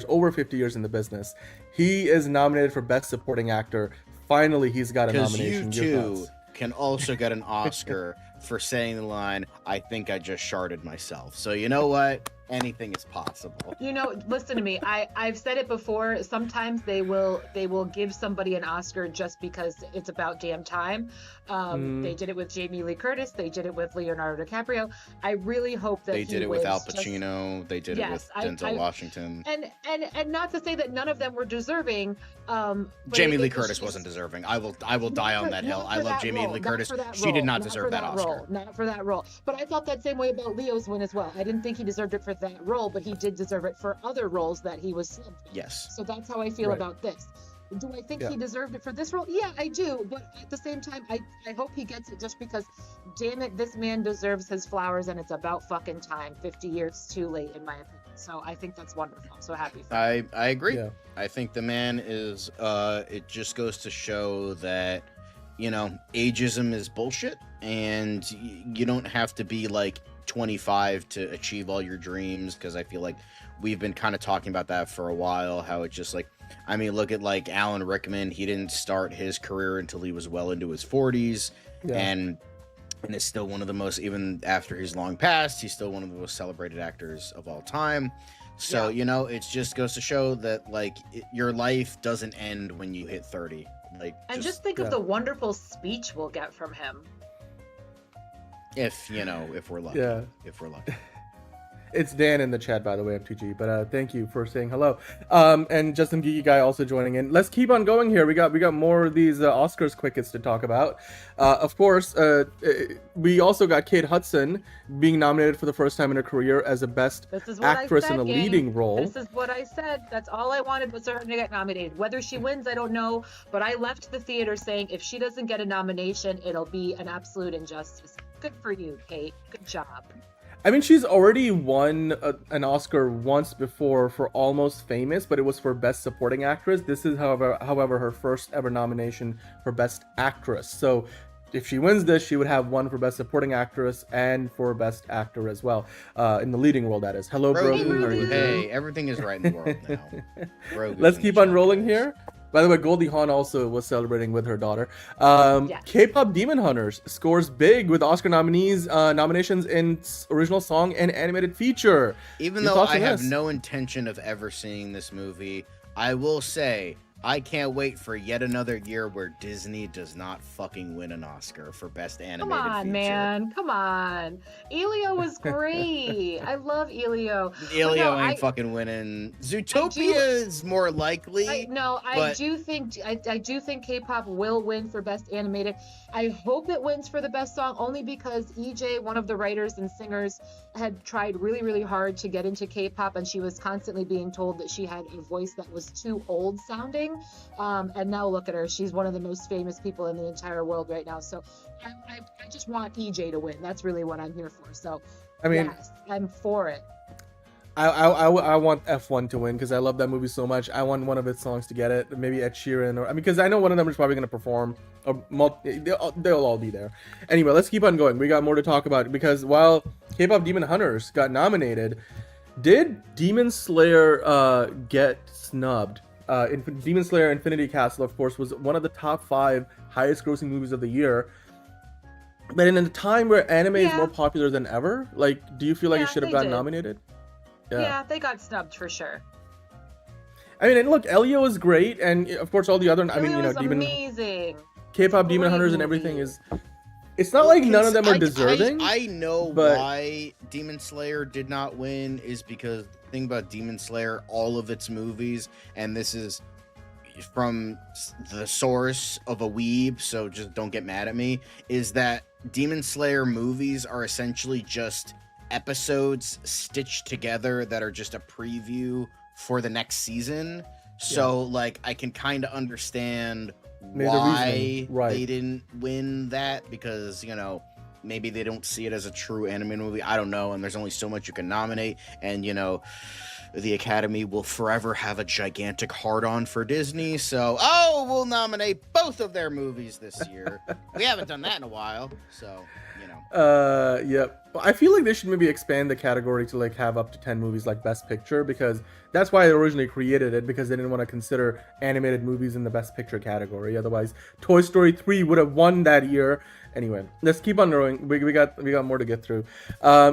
S7: over 50 years in the business, he is nominated for Best Supporting Actor. Finally, he's got a nomination.
S1: You too can also get an Oscar for saying the line, "I think I just sharded myself." So you know what? Anything is possible.
S10: Listen to me. I've said it before. Sometimes they will give somebody an Oscar just because it's about damn time. They did it with Jamie Lee Curtis. They did it with Leonardo DiCaprio. I really hope that
S1: they did it with Al Pacino. They did it with Denzel Washington.
S10: And not to say that none of them were deserving.
S1: Jamie Lee Curtis wasn't deserving. I will die on that hill. I love Jamie Lee Curtis. She did not deserve that Oscar.
S10: Not for that role. But I felt that same way about Leo's win as well. I didn't think he deserved it for that role, but he did deserve it for other roles that he was snubbed for.
S1: Yes.
S10: So that's how I feel about this. Do I think he deserved it for this role? Yeah, I do. But at the same time, I hope he gets it just because, damn it, this man deserves his flowers, and it's about fucking time. 50 years too late, in my opinion. So I think that's wonderful. I'm so happy for him.
S1: I agree. Yeah. I think the man is, it just goes to show that, ageism is bullshit, and you don't have to be like 25 to achieve all your dreams, because I feel like we've been kind of talking about that for a while, how it's just like, I mean, look at like Alan Rickman. He didn't start his career until he was well into his 40s, and is still one of the most, even after he's long passed, he's still one of the most celebrated actors of all time. So it just goes to show that like your life doesn't end when you hit 30. Like,
S10: and just think of the wonderful speech we'll get from him.
S1: If we're lucky.
S7: Yeah.
S1: If we're lucky.
S7: It's Dan in the chat, by the way, MTG. But thank you for saying hello. And Justin Geeky Guy also joining in. Let's keep on going here. We got more of these Oscars quickets to talk about. Of course, we also got Kate Hudson being nominated for the first time in her career as a Best Actress in a Leading Role.
S10: This is what I said. That's all I wanted was her to get nominated. Whether she wins, I don't know. But I left the theater saying if she doesn't get a nomination, it'll be an absolute injustice. Good for you, Kate. Good job.
S7: I mean, she's already won an Oscar once before for Almost Famous, but it was for Best Supporting Actress. This is, however, her first ever nomination for Best Actress. So if she wins this, she would have one for Best Supporting Actress and for Best Actor as well, in the leading role, that is. Hello, Brogan.
S1: Hey, everything is right in the world now.
S7: Let's keep on rolling here. By the way, Goldie Hawn also was celebrating with her daughter. K-pop Demon Hunters scores big with Oscar nominations in original song and animated feature.
S1: Even though I have no intention of ever seeing this movie, I will say I can't wait for yet another year where Disney does not fucking win an Oscar for Best Animated Feature.
S10: Come on, man. Come on. Elio was great. I love Elio.
S1: Elio ain't fucking winning. Zootopia is more likely.
S10: I do think K-pop will win for Best Animated. I hope it wins for the Best Song, only because EJ, one of the writers and singers, had tried really, really hard to get into K-pop, and she was constantly being told that she had a voice that was too old sounding. And now look at her. She's one of the most famous people in the entire world right now. So I just want EJ to win. That's really what I'm here for. So I mean, yes, I'm for it.
S7: I want F1 to win because I love that movie so much. I want one of its songs to get it. Maybe Ed Sheeran or because I know one of them is probably going to perform. Or they'll all be there. Anyway, let's keep on going. We got more to talk about because while K-pop Demon Hunters got nominated, did Demon Slayer get snubbed? Demon Slayer Infinity Castle, of course, was one of the top 5 highest grossing movies of the year. But in a time where anime is more popular than ever, like, do you feel like it should have gotten nominated?
S10: Yeah, they got snubbed for sure.
S7: I mean, and look, Elio is great, and of course all the other. I mean, you know,
S10: amazing.
S7: K-pop Demon Hunters and everything is. It's not like none of them are deserving.
S1: I know why Demon Slayer did not win is because the thing about Demon Slayer, all of its movies, and this is from the source of a weeb, so just don't get mad at me, is that Demon Slayer movies are essentially just episodes stitched together that are just a preview for the next season. So like I can kind of understand why they didn't win that, because you know maybe they don't see it as a true anime movie. I don't know, and there's only so much you can nominate, and you know the Academy will forever have a gigantic hard-on for Disney, so we'll nominate both of their movies this year. We haven't done that in a while, so you know.
S7: Yep. Well, I feel like they should maybe expand the category to like have up to 10 movies like Best Picture, because that's why they originally created it, because they didn't want to consider animated movies in the Best Picture category. Otherwise, Toy Story 3 would have won that year. Anyway, let's keep on going. We got more to get through.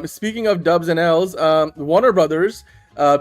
S7: Speaking of dubs and L's, Warner Brothers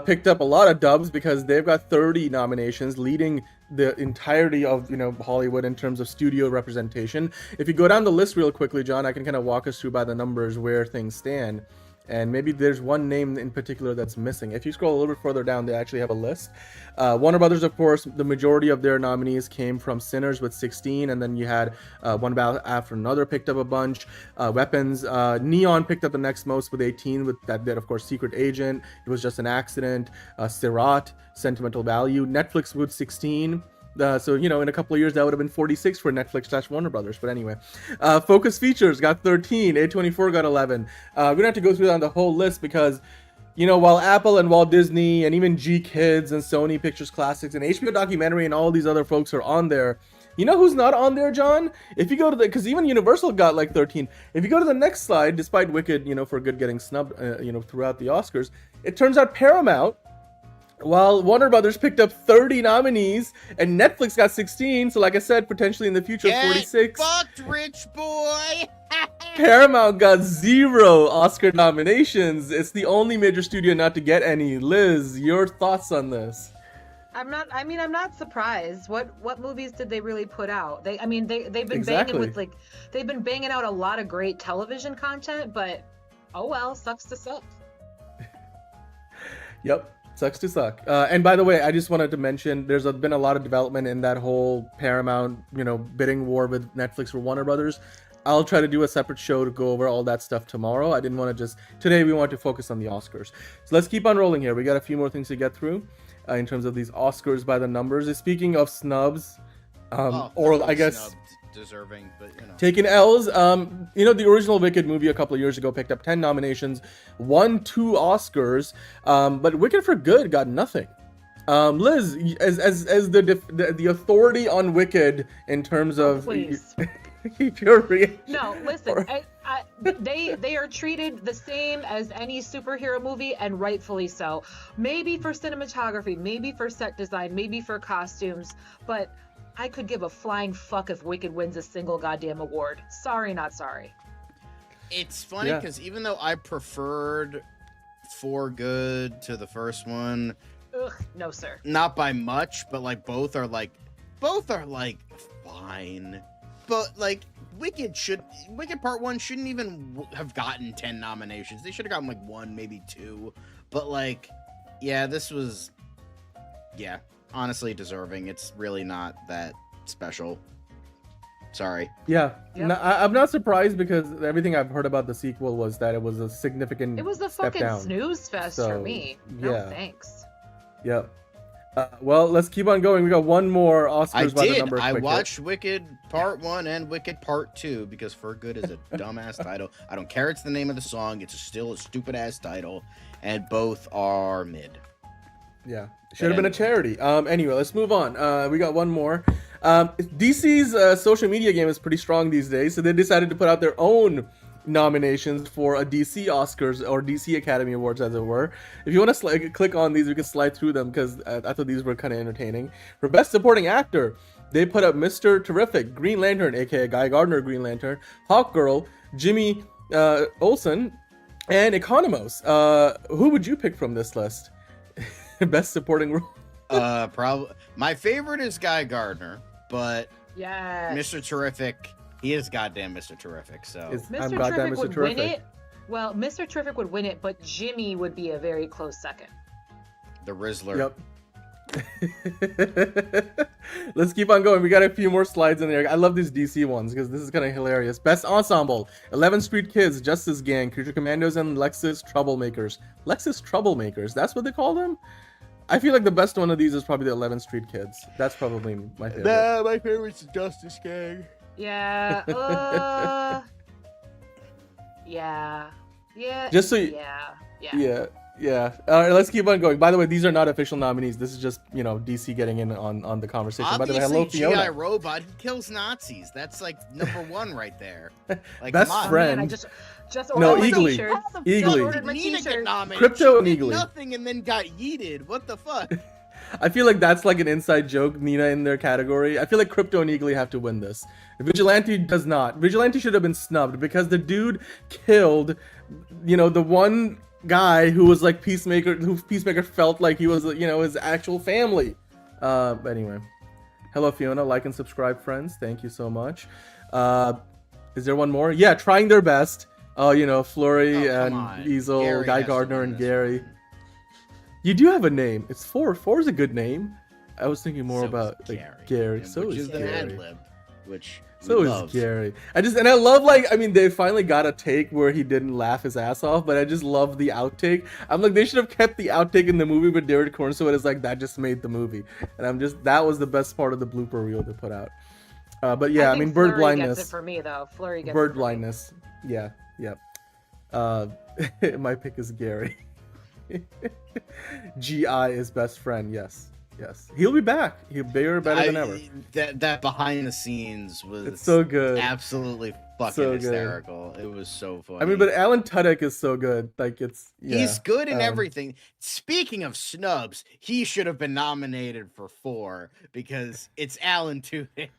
S7: picked up a lot of dubs because they've got 30 nominations, leading the entirety of Hollywood in terms of studio representation. If you go down the list real quickly, John, I can kind of walk us through by the numbers where things stand. And maybe there's one name in particular that's missing. If you scroll a little bit further down, they actually have a list. Warner Brothers, of course, the majority of their nominees came from Sinners with 16, and then you had One Battle After Another picked up a bunch. Weapons, Neon picked up the next most with 18, with that, of course, Secret Agent, It Was Just an Accident, Sirat, Sentimental Value, Netflix with 16. So, in a couple of years, that would have been 46 for Netflix/Warner Brothers. But anyway, Focus Features got 13, A24 got 11. We're going to have to go through down the whole list because, while Apple and Walt Disney and even G Kids and Sony Pictures Classics and HBO Documentary and all these other folks are on there, you know who's not on there, John? If you go to because even Universal got like 13. If you go to the next slide, despite Wicked, for good getting snubbed, throughout the Oscars, it turns out Paramount, while Warner Brothers picked up 30 nominees and Netflix got 16, so like I said, potentially in the future, 46.
S1: Fucked, rich boy!
S7: Paramount got 0 Oscar nominations. It's the only major studio not to get any. Liz, your thoughts on this?
S10: I'm not surprised. What movies did they really put out? They've been they've been banging out a lot of great television content, but oh well, sucks to suck.
S7: Yep. Sucks to suck. And by the way, I just wanted to mention there's been a lot of development in that whole Paramount, bidding war with Netflix for Warner Brothers. I'll try to do a separate show to go over all that stuff tomorrow. I didn't want to today we want to focus on the Oscars. So let's keep on rolling here. We got a few more things to get through in terms of these Oscars by the numbers. Speaking of snubs, or I guess
S1: snubbed, deserving, but
S7: taking L's, the original Wicked movie a couple of years ago picked up 10 nominations, won 2 Oscars, but Wicked for Good got nothing. Liz, as the authority on Wicked in terms of your reaction.
S10: No, listen, they are treated the same as any superhero movie, and rightfully so. Maybe for cinematography, maybe for set design, maybe for costumes, but I could give a flying fuck if Wicked wins a single goddamn award. Sorry, not sorry.
S1: It's funny because even though I preferred For Good to the first one,
S10: no sir.
S1: Not by much, but both are fine. But Wicked Part 1 shouldn't even have gotten 10 nominations. They should have gotten 1, maybe 2. But this was honestly deserving. It's really not that special. Sorry.
S7: Yeah. Yep. No, I'm not surprised because everything I've heard about the sequel was that it was a significant
S10: It was a
S7: step
S10: fucking
S7: down.
S10: snooze fest for me. No thanks.
S7: Yep. Well, let's keep on going. We got one more Oscars
S1: I
S7: by the
S1: did.
S7: number.
S1: I
S7: quick hit.
S1: watched Wicked Part 1 and Wicked Part 2 because For Good is a dumbass title. I don't care it's the name of the song. It's still a stupid-ass title. And both are mid.
S7: Yeah. Should have been a charity. Anyway, let's move on. We got one more. DC's social media game is pretty strong these days, so they decided to put out their own nominations for a DC Oscars or DC Academy Awards, as it were. If you want to click on these, we can slide through them because I thought these were kind of entertaining. For Best Supporting Actor, they put up Mr. Terrific, Green Lantern, aka Guy Gardner, Green Lantern, Hawkgirl, Jimmy Olsen, and Economos. Who would you pick from this list? Best Supporting Role.
S1: Probably my favorite is Guy Gardner, but
S10: Yes.
S1: Mr. Terrific, he is goddamn Mr. Terrific. So
S10: Mr. Terrific would win it. Well, Mr. Terrific would win it, but Jimmy would be a very close second.
S1: the Rizzler.
S7: Yep. Let's keep on going. We got a few more slides in there. I love these DC ones because this is kind of hilarious. Best Ensemble: 11th Street Kids, Justice Gang, Creature Commandos, and Lexus Troublemakers. Lexus Troublemakers, that's what they call them? I feel like the best one of these is probably the 11th Street Kids. That's probably my favorite.
S1: Nah, my favorite's the Justice Gang.
S10: Yeah. Yeah.
S7: Just so you, yeah. All right, let's keep on going. By the way, these are not official nominees. This is just, DC getting in on the conversation.
S1: Obviously,
S7: by the way, hello, Fiona.
S1: G.I. Robot, he kills Nazis. That's like number one right there. Like,
S7: Best
S1: come on.
S7: friend.
S10: Man, I just ordered my
S7: Eagly.
S10: t-shirts.
S7: Eagly.
S10: Just ordered my
S1: Nina
S10: t-shirts.
S1: get nominated.
S7: Crypto and
S1: She did
S7: Eagly.
S1: nothing and then got yeeted. What the fuck?
S7: I feel like that's like an inside joke, Nina in their category. I feel like Crypto and Eagly have to win this. Vigilante does not. Vigilante should have been snubbed because the dude killed, the one guy who was like Peacemaker, who Peacemaker felt like he was, his actual family. But anyway. Hello, Fiona. Like and subscribe, friends. Thank you so much. Is there one more? Yeah, Trying Their Best. Flurry and Easel,
S1: Gary
S7: Guy
S1: has to
S7: Gardner,
S1: win
S7: and
S1: this
S7: Gary.
S1: one.
S7: You do have a name. It's Four. Four is a good name. I was thinking more
S1: So
S7: about
S1: is
S7: like Gary.
S1: and
S7: So
S1: which
S7: is
S1: the
S7: Gary.
S1: Ad Lib, which
S7: So
S1: we
S7: is
S1: love.
S7: Gary. I love they finally got a take where he didn't laugh his ass off, but I just love the outtake. I'm like, they should have kept the outtake in the movie, but David Corn, so it is like that just made the movie. And that was the best part of the blooper reel they put out. But yeah, I mean, bird
S10: Flurry
S7: blindness.
S10: Gets it for me though. Flurry gets
S7: Bird
S10: it for me.
S7: blindness. Yeah, yep. My pick is Gary. GI is best friend. Yes. He'll be back. He'll be better than ever.
S1: That behind the scenes was
S7: It's so good.
S1: absolutely fucking
S7: So good.
S1: hysterical. It was so funny.
S7: I mean, but Alan Tudyk is so good. Like
S1: he's good in everything. Speaking of snubs, he should have been nominated for 4 because it's Alan Tudyk.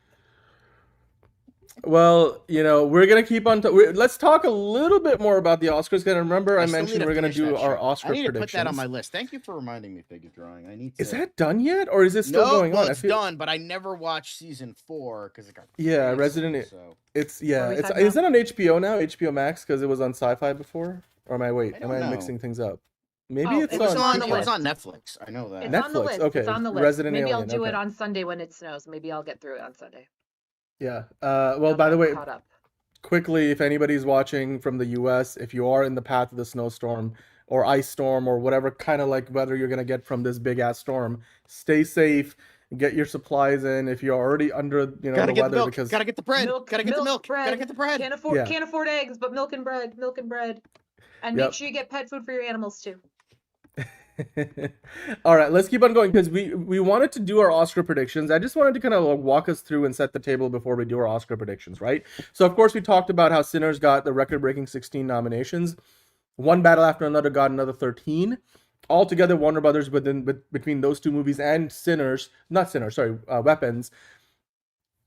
S7: Well, we're gonna keep on. Let's talk a little bit more about the Oscars. Because remember, I
S1: still
S7: mentioned
S1: need to
S7: we're gonna
S1: finish
S7: do
S1: that
S7: our
S1: show.
S7: Oscar
S1: I need
S7: predictions.
S1: to put that on my list. Thank you for reminding me, Figure Drawing. I need to.
S7: Is that done yet, or is it still going on?
S1: It's done, but I never watched season 4 because it got canceled,
S7: Resident.
S1: So.
S7: It's
S10: What are we talking
S7: Is it on HBO now? HBO Max because it was on Sci-Fi before. Or am I
S1: don't know.
S7: mixing things up? Maybe
S10: Oh,
S7: it's
S1: It was
S7: on.
S1: on. It was on Netflix. I know that.
S10: It's on the
S7: Netflix,
S10: list.
S7: okay.
S10: It's on the list.
S7: Resident
S10: Maybe I'll
S7: Alien,
S10: do it
S7: okay.
S10: on Sunday when it snows. Maybe I'll get through it on Sunday.
S7: Yeah. Well,
S10: I'll
S7: by the
S10: get
S7: way,
S10: caught up.
S7: quickly, if anybody's watching from the US, if you are in the path of the snowstorm or ice storm or whatever kind of like weather you're gonna get from this big ass storm, stay safe, get your supplies in. If you're already under
S1: Gotta
S7: the
S1: get the
S7: weather,
S1: milk.
S7: because
S1: Gotta get the bread. Gotta get the milk.
S10: bread.
S1: Gotta get the bread.
S10: Can't afford eggs, but milk and bread. And
S7: Yep.
S10: make sure you get pet food for your animals too.
S7: all right, let's keep on going because we wanted to do our Oscar predictions. I just wanted to kind of walk us through and set the table before we do our Oscar predictions, right? So of course we talked about how Sinners got the record-breaking 16 nominations. One Battle After Another got another 13. Altogether, Warner Brothers between those two movies and Weapons,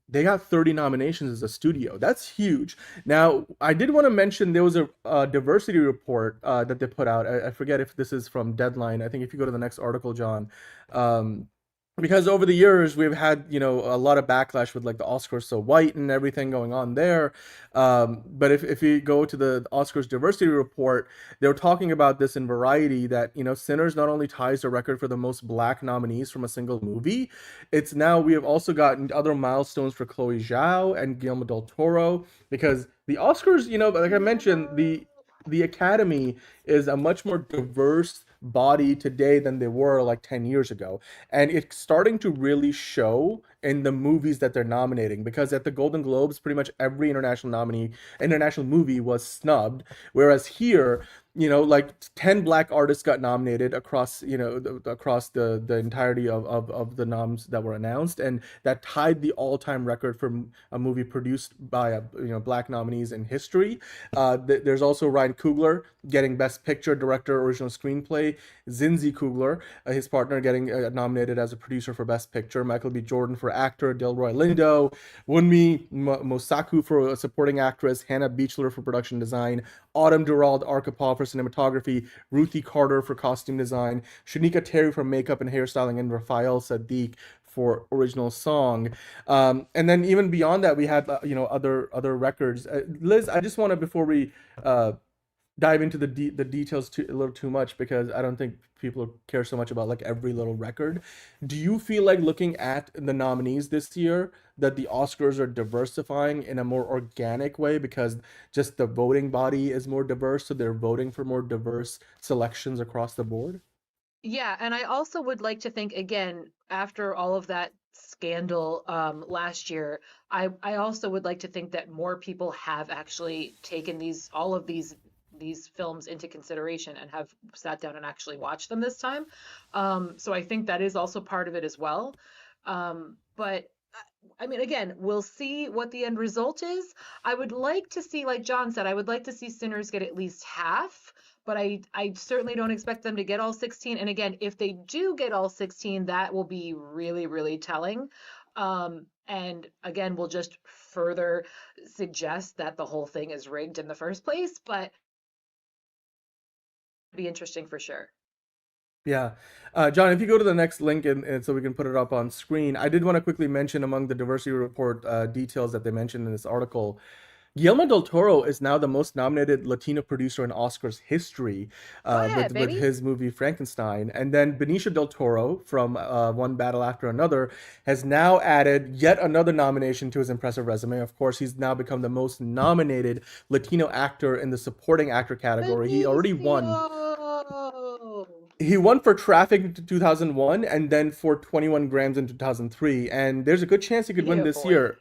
S7: they got 30 nominations as a studio. That's huge. Now, I did want to mention there was a diversity report that they put out. I forget if this is from Deadline. I think if you go to the next article, John, because over the years we've had a lot of backlash with like the Oscars so white and everything going on there. But if you go to the Oscars diversity report, they were talking about this in Variety that Sinners not only ties the record for the most black nominees from a single movie, it's now we have also gotten other milestones for Chloe Zhao and Guillermo del Toro, because the Oscars, like I mentioned, the Academy is a much more diverse body today than they were like 10 years ago. And it's starting to really show in the movies that they're nominating, because at the Golden Globes, pretty much every international movie was snubbed. Whereas here, like 10 black artists got nominated across, across the entirety of the noms that were announced, and that tied the all-time record for a movie produced by black nominees in history. There's also Ryan Coogler getting Best Picture, Director, Original Screenplay. Zinzi Coogler, his partner, getting nominated as a producer for Best Picture. Michael B. Jordan for Actor. Delroy Lindo. Wunmi Mosaku for a Supporting Actress. Hannah Beachler for Production Design. Autumn Durald Arkapaw for Cinematography. Ruthie Carter for Costume Design. Shanika Terry for Makeup and Hairstyling. And Rafael Sadiq for Original Song. And then even beyond that, we had other records. Liz, I just want to, before we dive into the details a little too much, because I don't think people care so much about like every little record. Do you feel like, looking at the nominees this year, that the Oscars are diversifying in a more organic way because just the voting body is more diverse, so they're voting for more diverse selections across the board?
S10: Yeah, and I also would like to think, again, after all of that scandal last year, I also would like to think that more people have actually taken all of these films into consideration and have sat down and actually watched them this time. So I think that is also part of it as well. But I mean, again, we'll see what the end result is. I would like to see, like John said, I would like to see Sinners get at least half, but I certainly don't expect them to get all 16. And again, if they do get all 16, that will be really, really telling. And again, will just further suggest that the whole thing is rigged in the first place, but be interesting for sure.
S7: Yeah. John, if you go to the next link, and so we can put it up on screen, I did want to quickly mention among the diversity report details that they mentioned in this article, Guillermo del Toro is now the most nominated Latino producer in Oscars history with his movie Frankenstein. And then Benicio del Toro from One Battle After Another has now added yet another nomination to his impressive resume. Of course, he's now become the most nominated Latino actor in the supporting actor category. He already won. He won for Traffic in 2001 and then for 21 Grams in 2003. And there's a good chance he could win this year.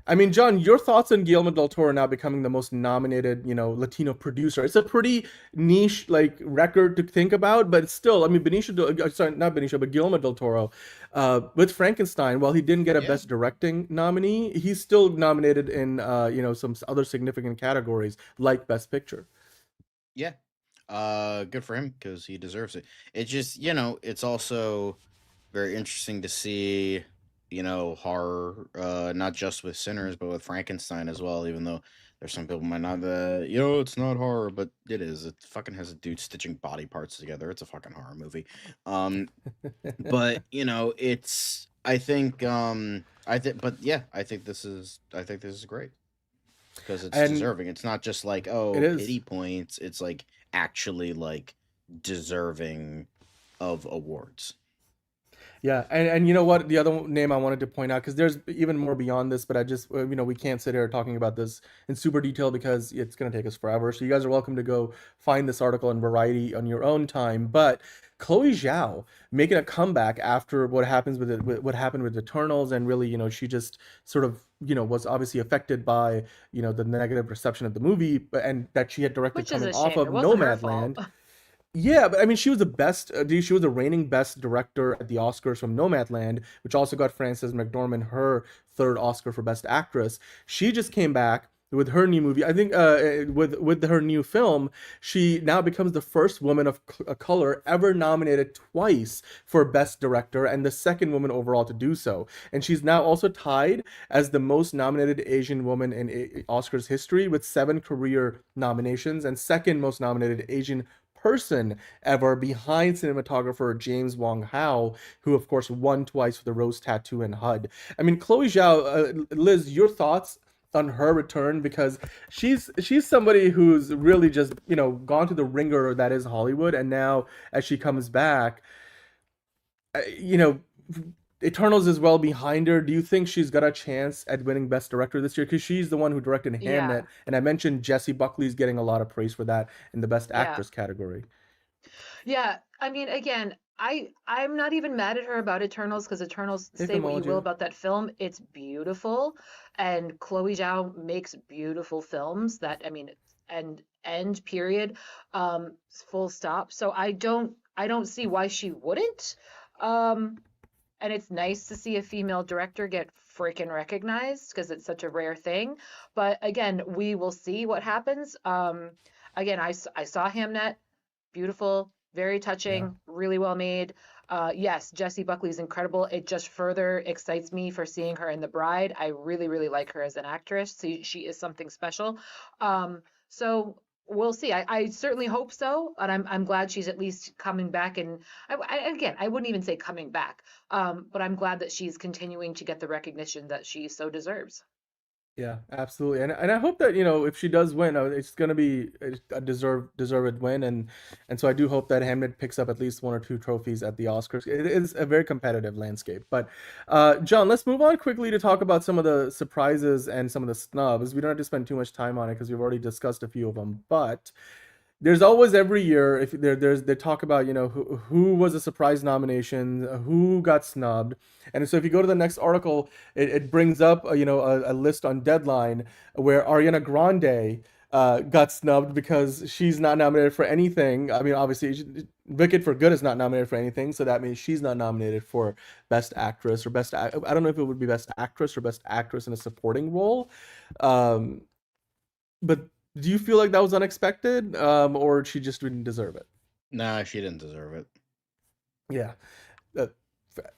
S7: I mean, John, your thoughts on Guillermo del Toro now becoming the most nominated, Latino producer? It's a pretty niche, record to think about, but still, I mean, Guillermo del Toro, with Frankenstein, while he didn't get a Best Directing nominee, he's still nominated in, some other significant categories, like Best Picture.
S1: Yeah. Good for him, because he deserves it. It's just, it's also very interesting to see, horror, not just with Sinners, but with Frankenstein as well, even though there's some people might not, it's not horror, but it is. It fucking has a dude stitching body parts together. It's a fucking horror movie. But, it's, I think this is great. Because it's deserving. It's not just like, pity points. It's like actually deserving of awards.
S7: Yeah, and you know what? The other name I wanted to point out, because there's even more beyond this, but I just, we can't sit here talking about this in super detail because it's going to take us forever. So you guys are welcome to go find this article in Variety on your own time. But Chloe Zhao making a comeback after what happened with Eternals, and really, she just sort of, was obviously affected by, the negative reception of the movie, and that she had directed coming off of Nomadland. Yeah, but I mean, she was the reigning best director at the Oscars from Nomadland, which also got Frances McDormand her third Oscar for Best Actress. She just came back with her new movie. I think with her new film, she now becomes the first woman of color ever nominated twice for Best Director, and the second woman overall to do so. And she's now also tied as the most nominated Asian woman in Oscars history with 7 career nominations, and second most nominated Asian person ever, behind cinematographer James Wong Howe, who of course won twice for The Rose Tattoo and HUD. I mean, Chloe Zhao, Liz, your thoughts on her return, because she's somebody who's really just gone to the ringer that is Hollywood, and now as she comes back, Eternals is well behind her. Do you think she's got a chance at winning Best Director this year? Because she's the one who directed Hamnet, and I mentioned Jessie Buckley's getting a lot of praise for that in the Best Actress category.
S10: Yeah, I mean, again, I'm not even mad at her about Eternals because Eternals,
S7: Hey,
S10: say what you will
S7: Famalia.
S10: about that film, it's beautiful, and Chloe Zhao makes beautiful films that, I mean, and period, full stop. So I don't see why she wouldn't. Um, and it's nice to see a female director get freaking recognized because it's such a rare thing. But again, we will see what happens. Again, I saw Hamnet, beautiful, very
S7: Yeah.
S10: touching, really well made. Yes, Jessie Buckley's incredible. It just further excites me for seeing her in The Bride. I really, really like her as an actress. She is something special. So we'll see. I certainly hope so, and I'm glad she's at least coming back. And again, I wouldn't even say coming back, but I'm glad that she's continuing to get the recognition that she so deserves.
S7: Yeah, absolutely, and I hope that if she does win, it's gonna be a deserved win, and so I do hope that Hamnet picks up at least one or two trophies at the Oscars. It is a very competitive landscape, but John, let's move on quickly to talk about some of the surprises and some of the snubs. We don't have to spend too much time on it because we've already discussed a few of them, but there's always every year if they talk about who was a surprise nomination, who got snubbed, and so if you go to the next article, it brings up a list on Deadline where Ariana Grande got snubbed because she's not nominated for anything. I mean, obviously, Wicked for Good is not nominated for anything, so that means she's not nominated for Best Actress or I don't know if it would be Best Actress or Best Actress in a Supporting Role. Um, but do you feel like that was unexpected, or she just didn't deserve it?
S1: Nah, she didn't deserve it.
S7: Yeah. Uh,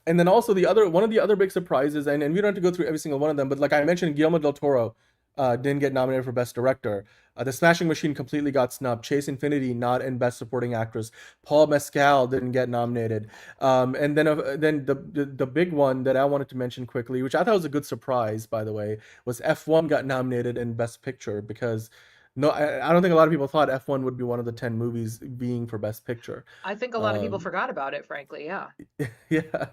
S7: and then also one of the other big surprises, and we don't have to go through every single one of them, but like I mentioned, Guillermo del Toro didn't get nominated for Best Director. The Smashing Machine completely got snubbed. Chase Infinity not in Best Supporting Actress. Paul Mescal didn't get nominated. And then the big one that I wanted to mention quickly, which I thought was a good surprise, by the way, was F1 got nominated in Best Picture because no, I don't think a lot of people thought F1 would be one of the 10 movies being for Best Picture.
S10: I think a lot of people forgot about it, frankly. Yeah.
S7: Yeah, I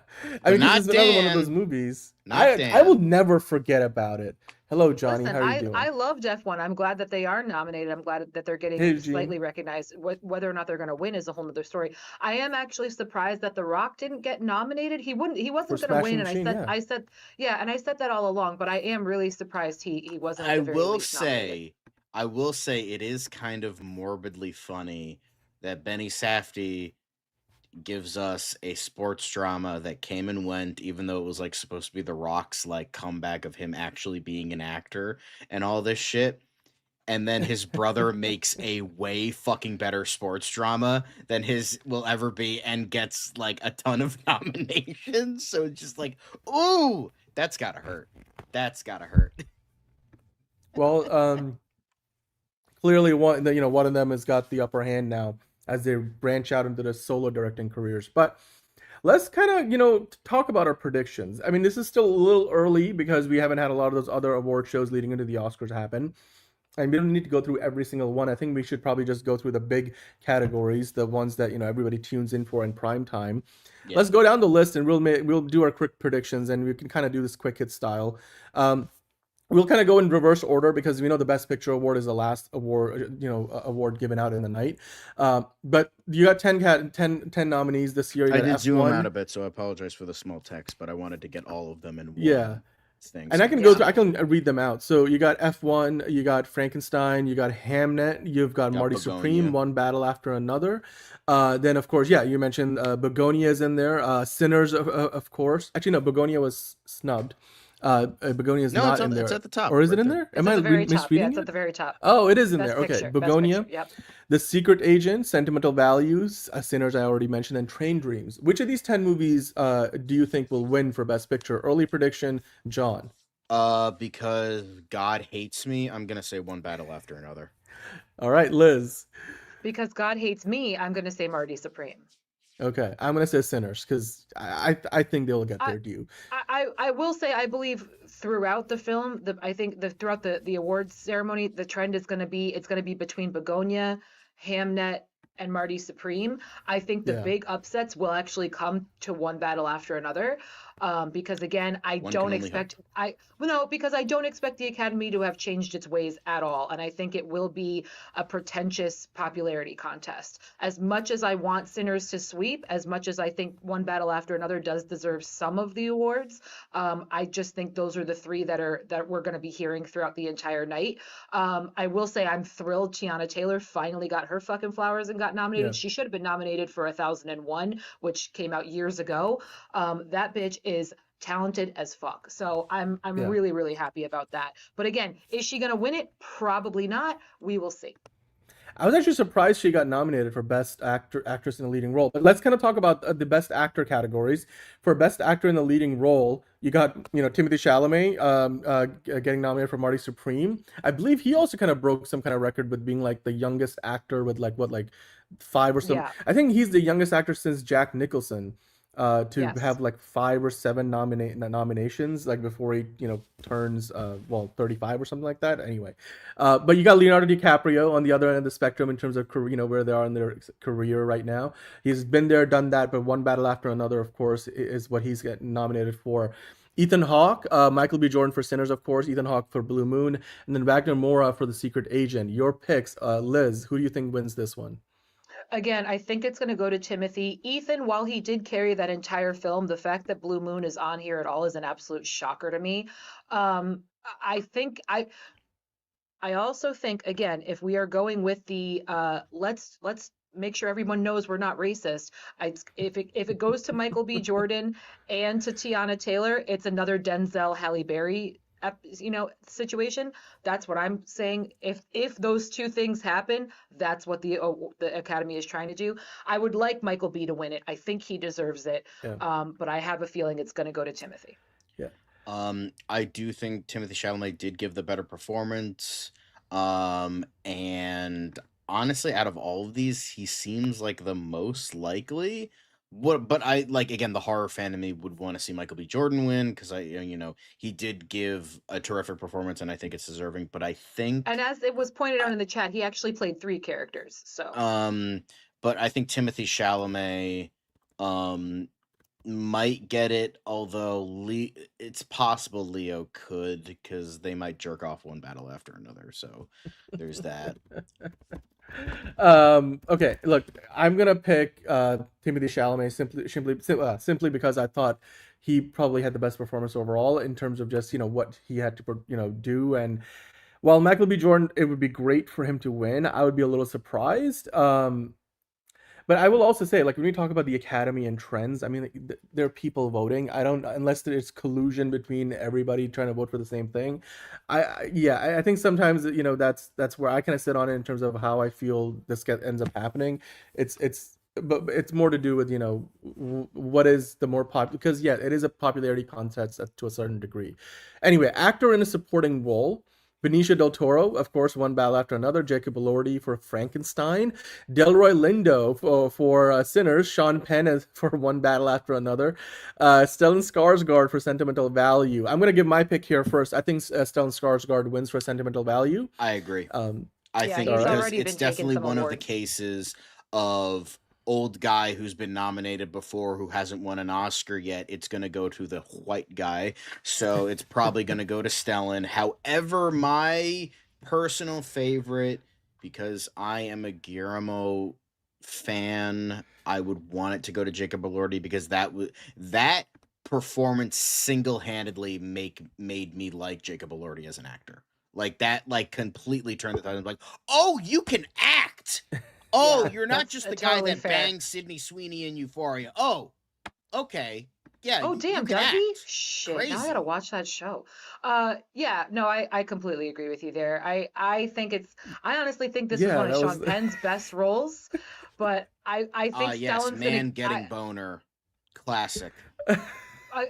S1: But
S7: mean,
S1: not
S7: this is another one of
S1: Dan.
S7: those movies.
S1: Not
S7: I
S1: Dan.
S7: will never forget about it. Hello, Johnny.
S10: Listen,
S7: How are you doing?
S10: I loved F1. I'm glad that they are nominated. I'm glad that they're
S7: Hey,
S10: getting
S7: Eugene.
S10: slightly recognized. Whether or not they're going to win is a whole nother story. I am actually surprised that The Rock didn't get nominated. He
S7: For
S10: wasn't going to win,
S7: Smashing
S10: and
S7: Machine, yeah.
S10: I said that all along. But I am really surprised he wasn't at
S1: I
S10: the very
S1: will
S10: least nominated.
S1: say it is kind of morbidly funny that Benny Safdie gives us a sports drama that came and went, even though it was like supposed to be The Rock's like comeback of him actually being an actor and all this shit. And then his brother makes a way fucking better sports drama than his will ever be and gets like a ton of nominations. So it's just like, ooh, that's gotta hurt. That's gotta hurt.
S7: Well, clearly one of them has got the upper hand now as they branch out into their solo directing careers. But let's kind of talk about our predictions. I mean, this is still a little early because we haven't had a lot of those other award shows leading into the Oscars happen. And we don't need to go through every single one. I think we should probably just go through the big categories, the ones that everybody tunes in for in prime time.
S1: Yeah.
S7: Let's go down the list and we'll do our quick predictions, and we can kind of do this quick hit style. We'll kind of go in reverse order because we know the Best Picture award is the last award, award given out in the night. But you got 10 nominees this year. You
S1: I
S7: got
S1: did zoom
S7: F1.
S1: out a bit, so I apologize for the small text, but I wanted to get all of them in one thing.
S7: And I can go through, I can read them out. So you got F1, you got Frankenstein, you got Hamnet, you've got Marty
S1: Begonia.
S7: Supreme, One Battle After Another. Then, of course, you mentioned Begonia is in there. Sinners, of course. Actually, no, Begonia was snubbed. Begonia is not in there.
S1: It's at the top.
S7: Or is it
S1: right
S7: in
S1: there.
S7: there? Am
S10: It's
S7: I
S10: at the very top. Yeah,
S7: misreading
S10: it's
S7: it?
S10: at the very top.
S7: Oh, it is in
S10: Best
S7: there. Okay,
S10: Picture, Best
S7: Begonia.
S10: Picture, yep.
S7: The Secret Agent, Sentimental Values, Sinners I already mentioned, and Train Dreams. Which of these 10 movies do you think will win for Best Picture? Early prediction, John.
S1: Because God hates me, I'm gonna say One Battle After Another.
S7: All right, Liz.
S10: Because God hates me, I'm going to say Marty Supreme.
S7: Okay, I'm gonna say Sinners because I think they'll get their due.
S10: I will say I believe throughout the film, throughout the awards ceremony, the trend is going to be between Begonia, Hamnet, and Marty Supreme. I think the big upsets will actually come to One Battle After Another, because again, because I don't expect the Academy to have changed its ways at all, and I think it will be a pretentious popularity contest. As much as I want Sinners to sweep, as much as I think One Battle After Another does deserve some of the awards, I just think those are the three that we're going to be hearing throughout the entire night. I will say I'm thrilled Tiana Taylor finally got her fucking flowers and got nominated. She should have been nominated for 1001, which came out years ago. That bitch is talented as fuck. So I'm really, really happy about that. But again, is she going to win it? Probably not. We will see.
S7: I was actually surprised she got nominated for Best Actress in a Leading Role. But let's kind of talk about the Best Actor categories. For Best Actor in a Leading Role, you got Timothée Chalamet getting nominated for Marty Supreme. I believe he also kind of broke some kind of record with being like the youngest actor with like 5 or something. Yeah. I think he's the youngest actor since Jack Nicholson. To have like 5 or 7 nominations, like before he turns 35 or something like that. Anyway, but you got Leonardo DiCaprio on the other end of the spectrum in terms of where they are in their career right now. He's been there, done that, but One Battle After Another, of course, is what he's getting nominated for. Ethan Hawke, Michael B. Jordan for Sinners, of course, Ethan Hawke for Blue Moon, and then Wagner Moura for The Secret Agent. Your picks, Liz, who do you think wins this one?
S10: Again, I think it's going to go to Timothy. Ethan, while he did carry that entire film, the fact that Blue Moon is on here at all is an absolute shocker to me. I also think, again, if we are going with the let's make sure everyone knows we're not racist. If it goes to Michael B. Jordan and to Tiana Taylor, it's another Denzel Halle Berry situation. That's what I'm saying. If those two things happen, that's what the Academy is trying to do. I would like Michael B. to win it. I think he deserves it. But I have a feeling it's going to go to Timothy.
S7: Yeah.
S1: I do think Timothée Chalamet did give the better performance. And honestly, out of all of these, he seems like the most likely. But I again, the horror fan in me would want to see Michael B. Jordan win because he did give a terrific performance and I think it's deserving. But I think,
S10: and as it was pointed out in the chat, he actually played 3 characters. So
S1: but I think Timothée Chalamet might get it, although it's possible Leo could because they might jerk off One Battle After Another. So there's that.
S7: Okay, look, I'm gonna pick Timothée Chalamet simply because I thought he probably had the best performance overall in terms of just what he had to do. And while Michael B. Jordan, it would be great for him to win, I would be a little surprised. But I will also say, when we talk about the Academy and trends, I mean, there are people voting. Unless there's collusion between everybody trying to vote for the same thing. I think sometimes that's where I kind of sit on it in terms of how I feel this ends up happening. But it's more to do with what is the more popular, because it is a popularity contest to a certain degree. Anyway, actor in a supporting role. Benicio del Toro, of course, One Battle After Another. Jacob Elordi for Frankenstein. Delroy Lindo for Sinners. Sean Penn for One Battle After Another. Stellan Skarsgård for Sentimental Value. I'm going to give my pick here first. I think Stellan Skarsgård wins for Sentimental Value.
S1: I agree. I think because it's definitely one of the cases of old guy who's been nominated before who hasn't won an Oscar yet. It's going to go to the white guy. So it's probably going to go to Stellan. However, my personal favorite, because I am a Guillermo fan, I would want it to go to Jacob Elordi because that performance single-handedly made me like Jacob Elordi as an actor. Completely turned the thought. Like, oh, you can act! Oh, you're not just the guy that banged Sydney Sweeney in Euphoria. Oh, okay. Yeah.
S10: Oh, damn, does he? Shit, now I gotta watch that show. I completely agree with you there. I honestly think this is one of Sean Penn's best roles, but I think Stellan's
S1: getting boner. Classic.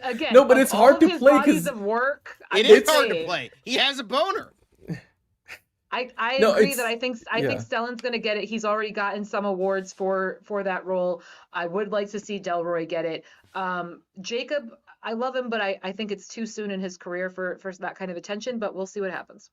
S10: Again,
S7: no, but it's hard to play
S10: because of work.
S1: It is hard to play. He has a boner.
S10: I agree that I think Stellan's going to get it. He's already gotten some awards for that role. I would like to see Delroy get it. Jacob, I love him, but I think it's too soon in his career for that kind of attention, but we'll see what happens.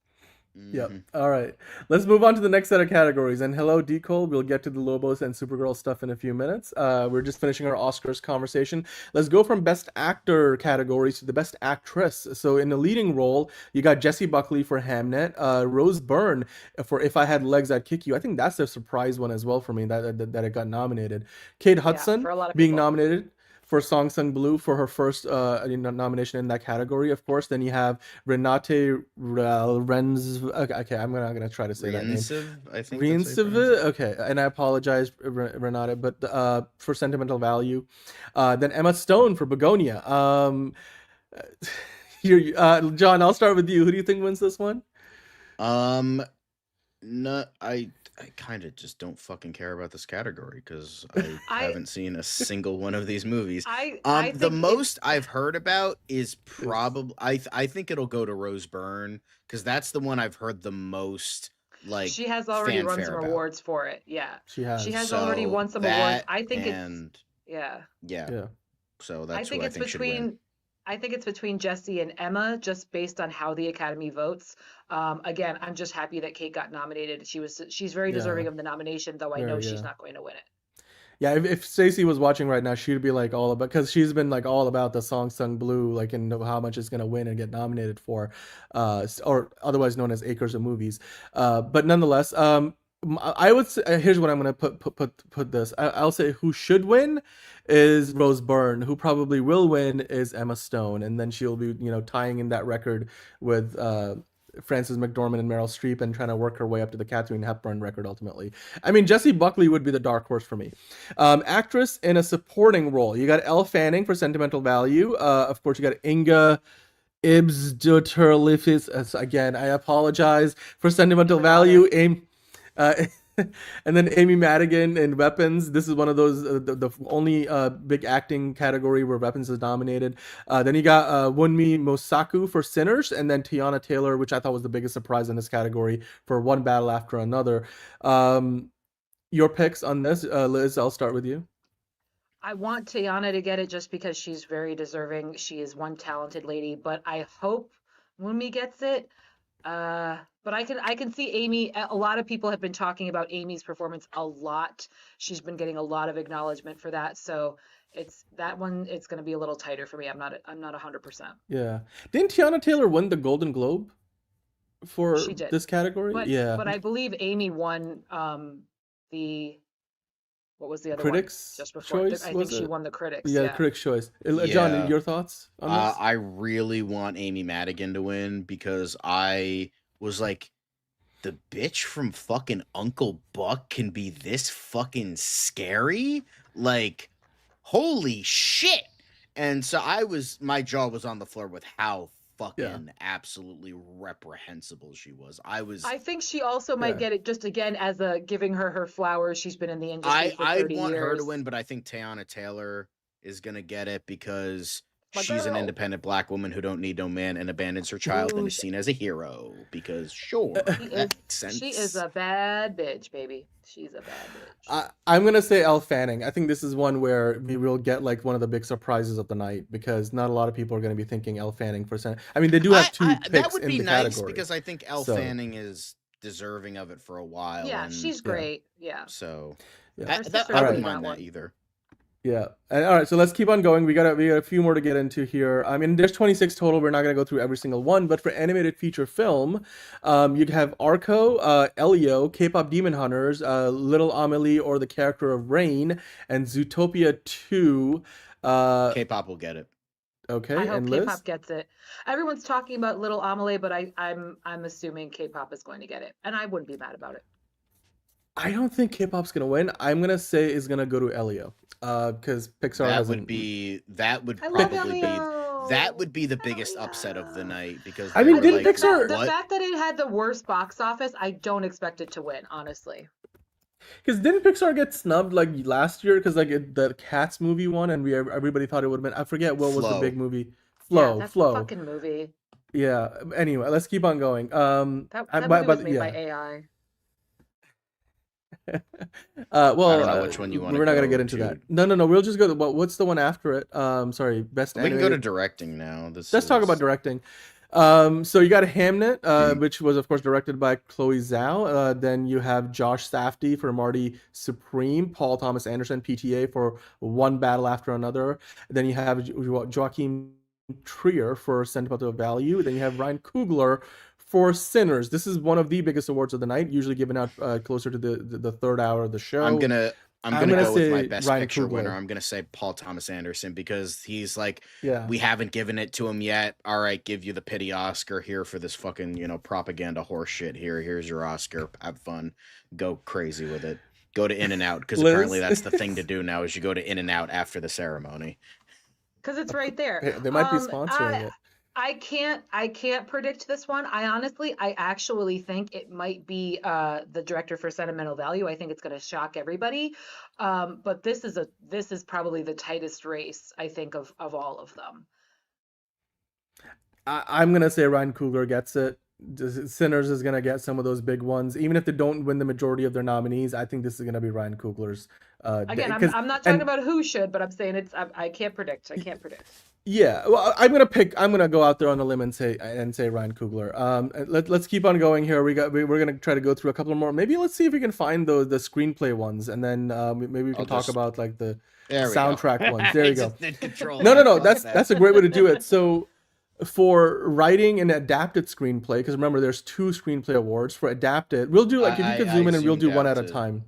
S7: Yep.
S1: Mhm.
S7: All right. Let's move on to the next set of categories. And hello, D. Cole. We'll get to the Lobos and Supergirl stuff in a few minutes. We're just finishing our Oscars conversation. Let's go from Best Actor categories to the Best Actress. So in the leading role, you got Jessie Buckley for Hamnet, Rose Byrne for If I Had Legs, I'd Kick You. I think that's a surprise one as well for me that it got nominated. Kate Hudson
S10: for a lot of
S7: being
S10: people.
S7: nominated for Song Sung Blue for her first nomination in that category, of course. Then you have Renate Renz. Okay, I'm gonna try to say that name.
S1: I think that's how you pronounce it.
S7: Okay, and I apologize, Renate, but for Sentimental Value. Then Emma Stone for Begonia. John, I'll start with you. Who do you think wins this one?
S1: No, I kind of just don't fucking care about this category because I haven't seen a single one of these movies.
S10: I
S1: The
S10: think
S1: most I've heard about is probably I think it'll go to Rose Byrne because that's the one I've heard the most. Like
S10: she has already won
S1: fanfare
S10: some
S1: about.
S10: awards for it. Yeah,
S7: She has.
S10: she has already
S1: So
S10: won some awards.
S1: that
S10: I think it's
S1: and
S10: yeah.
S1: yeah, so that's
S10: I think
S1: who
S10: it's
S1: I think should win.
S10: between I think it's between Jesse and Emma, just based on how the Academy votes. Again, I'm just happy that Kate got nominated. She's very deserving
S7: Yeah.
S10: of the nomination, though I know she's not going to win it.
S7: Yeah, if Stacey was watching right now, she'd be like all about, because she's been like all about the Song Sung Blue, like, and how much it's gonna win and get nominated for, or otherwise known as Acres of Movies. But nonetheless, I would say, here's what I'm gonna put this. I'll say who should win is Rose Byrne. Who probably will win is Emma Stone, and then she'll be tying in that record with Frances McDormand and Meryl Streep and trying to work her way up to the Katharine Hepburn record ultimately. I mean, Jessie Buckley would be the dark horse for me. Actress in a supporting role. You got Elle Fanning for Sentimental Value. Of course, you got Inga Ibsdotterlifis. Again, I apologize for Sentimental Value. And then Amy Madigan in Weapons. This is one of those the only big acting category where Weapons is nominated. Then you got Wunmi Mosaku for Sinners, and then Tiana Taylor, which I thought was the biggest surprise in this category, for One Battle After Another. Your picks on this, Liz? I'll start with you.
S10: I want Tiana to get it just because she's very deserving. She is one talented lady, but I hope Wunmi gets it. But I can see Amy. A lot of people have been talking about Amy's performance a lot. She's been getting a lot of acknowledgement for that. So it's that one. It's going to be a little tighter for me. I'm not 100%.
S7: Yeah. Didn't Tiana Taylor win the Golden Globe for
S10: She did.
S7: this category?
S10: But,
S7: Yeah.
S10: But I believe Amy won the. What was the other
S7: Critics'
S10: one? Just before.
S7: Choice,
S10: I
S7: was
S10: think she
S7: it?
S10: won the critics.
S7: Yeah, the Critics' Choice. John,
S1: Yeah.
S7: your thoughts on this?
S1: I really want Amy Madigan to win because I was like, the bitch from fucking Uncle Buck can be this fucking scary? Like, holy shit. And so my jaw was on the floor with how fucking absolutely reprehensible she was.
S10: I think she also might get it just again as a giving her flowers. She's been in the industry for
S1: I
S10: 30
S1: want
S10: years.
S1: her to win, but I think Tiana Taylor is gonna get it because
S10: My
S1: she's an
S10: girl.
S1: independent black woman who don't need no man and abandons her child and is seen as a hero because sure, that makes sense.
S10: She is a bad bitch, baby. She's a bad bitch.
S7: I'm gonna say Elle Fanning. I think this is one where we will get like one of the big surprises of the night because not a lot of people are gonna be thinking Elle Fanning for Senate. I mean, they do have two picks
S1: that would
S7: in
S1: be
S7: the
S1: nice
S7: category.
S1: because I think Elle
S7: So-
S1: Fanning is deserving of it for a while.
S10: Yeah,
S1: and
S10: she's great. Yeah.
S1: So
S7: Yeah.
S10: Our
S1: that,
S10: sister
S1: I
S10: really
S1: wouldn't
S10: got
S1: mind that
S10: one.
S1: either.
S7: Yeah. And all right, so let's keep on going. We got a few more to get into here. I mean, there's 26 total. We're not gonna go through every single one, but for animated feature film, you have Arco, Elio, K-pop Demon Hunters, Little Amelie or the Character of Rain, and Zootopia 2.
S1: K-pop will get it.
S7: Okay,
S10: I hope
S7: and Liz?
S10: K-pop gets it. Everyone's talking about Little Amelie, but I'm assuming K-pop is going to get it, and I wouldn't be mad about it.
S7: I don't think K-pop's gonna win. I'm gonna say it's gonna go to Elio, because Pixar
S1: That
S7: hasn't.
S1: would
S10: I love
S1: probably be
S10: Elio.
S1: that would be the biggest upset of the night because
S7: I mean,
S1: they were
S7: didn't
S1: like,
S7: Pixar-
S10: The
S1: what?
S10: fact that it had the worst box office, I don't expect it to win, honestly.
S7: Because didn't Pixar get snubbed like last year? Because like the Cats movie won, and everybody thought it would have been. I forget what was the
S1: Flow.
S7: big movie.
S10: Yeah, that
S7: Flow.
S10: fucking movie.
S7: Yeah. Anyway, let's keep on going.
S10: That movie was made by AI.
S7: Well,
S1: I don't know which one you wanna
S7: we're not gonna
S1: go
S7: get into
S1: to.
S7: that. No. We'll just go to what's the one after it? Sorry, best
S1: We can
S7: animated.
S1: go to directing now.
S7: Let's talk about directing. So you got Hamnet, which was of course directed by Chloe Zhao. Then you have Josh Safdie for Marty Supreme, Paul Thomas Anderson PTA for One Battle After Another. Then you have Joachim Trier for Sentimental Value. Then you have Ryan Coogler for Sinners. This is one of the biggest awards of the night, usually given out closer to the third hour of the show.
S1: I'm gonna go with my best
S7: Ryan
S1: picture
S7: Coogler.
S1: winner. I'm gonna say Paul Thomas Anderson because he's like,
S7: Yeah.
S1: we haven't given it to him yet. All right, give you the pity Oscar here for this fucking propaganda horse shit. Here's your Oscar. Have fun. Go crazy with it. Go to In-N-Out because
S7: Liz?
S1: apparently that's the thing to do now is you go to In-N-Out after the ceremony.
S10: Because it's right there.
S7: They might be sponsoring it.
S10: I can't predict this one. I actually think it might be the director for Sentimental Value. I think it's going to shock everybody. But this is probably the tightest race, I think, of all of them.
S7: I'm gonna say Ryan Coogler gets it. Sinners is gonna get some of those big ones, even if they don't win the majority of their nominees. I think this is gonna be Ryan Coogler's.
S10: Again, I'm not talking about who should, but I'm saying I can't predict. I can't predict.
S7: Yeah, well, I'm gonna go out there on a limb and say Ryan Coogler. Let's keep on going here. We're gonna try to go through a couple more. Maybe let's see if we can find the screenplay ones, and then maybe we can talk about like the soundtrack ones. There you go. No. That's a great way to do it. So for writing an adapted screenplay, because remember there's 2 screenplay awards for adapted. We'll do like if you could zoom in and we'll do one at a time.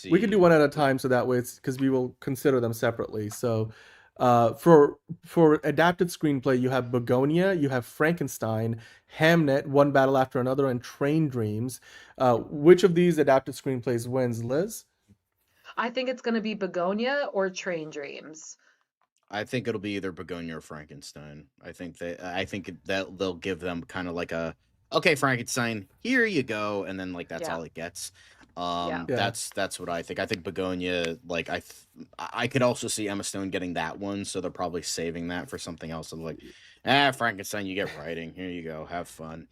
S7: We can do one at a time so that way it's because we will consider them separately. So. For adapted screenplay, you have Begonia, you have Frankenstein, Hamnet, One Battle After Another, and Train Dreams. Which of these adapted screenplays wins, Liz?
S10: I think it's going to be Begonia or Train Dreams.
S1: I think it'll be either Begonia or Frankenstein. I think that they'll give them kind of like a, okay, Frankenstein, here you go, and then like that's all it gets. That's what I think. I think Begonia, like I could also see Emma Stone getting that one, so they're probably saving that for something else. I'm like, Frankenstein, you get writing. Here you go, have fun.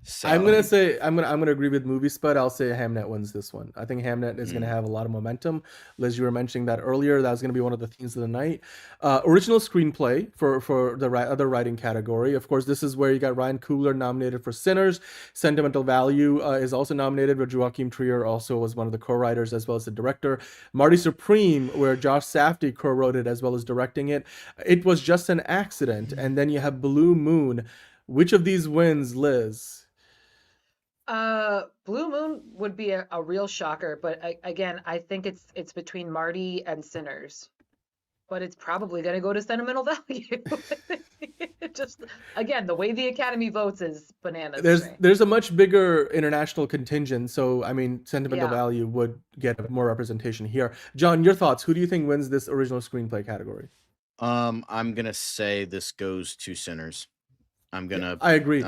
S1: So,
S7: I'm gonna agree with Movie Spud. I'll say Hamnet wins this one. I think Hamnet is gonna have a lot of momentum. Liz, you were mentioning that earlier. That was gonna be one of the themes of the night. Original screenplay for the other writing category. Of course, this is where you got Ryan Coogler nominated for Sinners. Sentimental Value is also nominated, where Joachim Trier also was one of the co-writers as well as the director. Marty Supreme, where Josh Safdie co-wrote it as well as directing it. It Was Just an Accident. And then you have Blue Moon. Which of these wins, Liz?
S10: Blue Moon would be a real shocker, but again, I think it's between Marty and Sinners, but it's probably going to go to Sentimental Value. Just again, the way the Academy votes is bananas.
S7: There's a much bigger international contingent, so I mean, Sentimental Value would get more representation here. John, your thoughts? Who do you think wins this original screenplay category?
S1: I'm gonna say this goes to Sinners.
S7: I agree.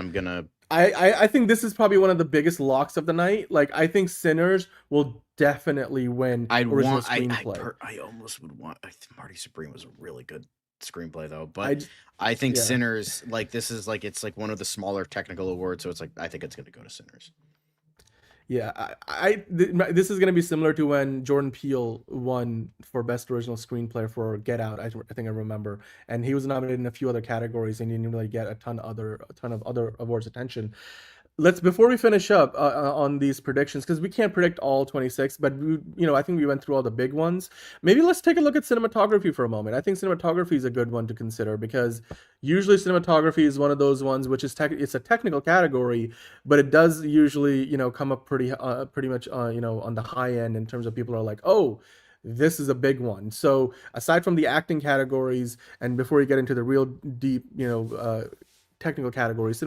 S7: I think this is probably one of the biggest locks of the night. Like, I think Sinners will definitely win original screenplay.
S1: I almost would want. Marty Supreme was a really good screenplay though, but I think Sinners, like, this is like, it's like one of the smaller technical awards, so it's like I think it's gonna go to Sinners.
S7: Yeah, this is going to be similar to when Jordan Peele won for Best Original Screenplay for Get Out. I think I remember, and he was nominated in a few other categories, and he didn't really get a ton of other awards attention. Before we finish up on these predictions, because we can't predict all 26, but I think we went through all the big ones. Maybe let's take a look at cinematography for a moment. I think cinematography is a good one to consider, because usually cinematography is one of those ones which is it's a technical category, but it does usually come up pretty much on the high end in terms of people are like, oh, this is a big one. So aside from the acting categories, and before you get into the real deep technical categories,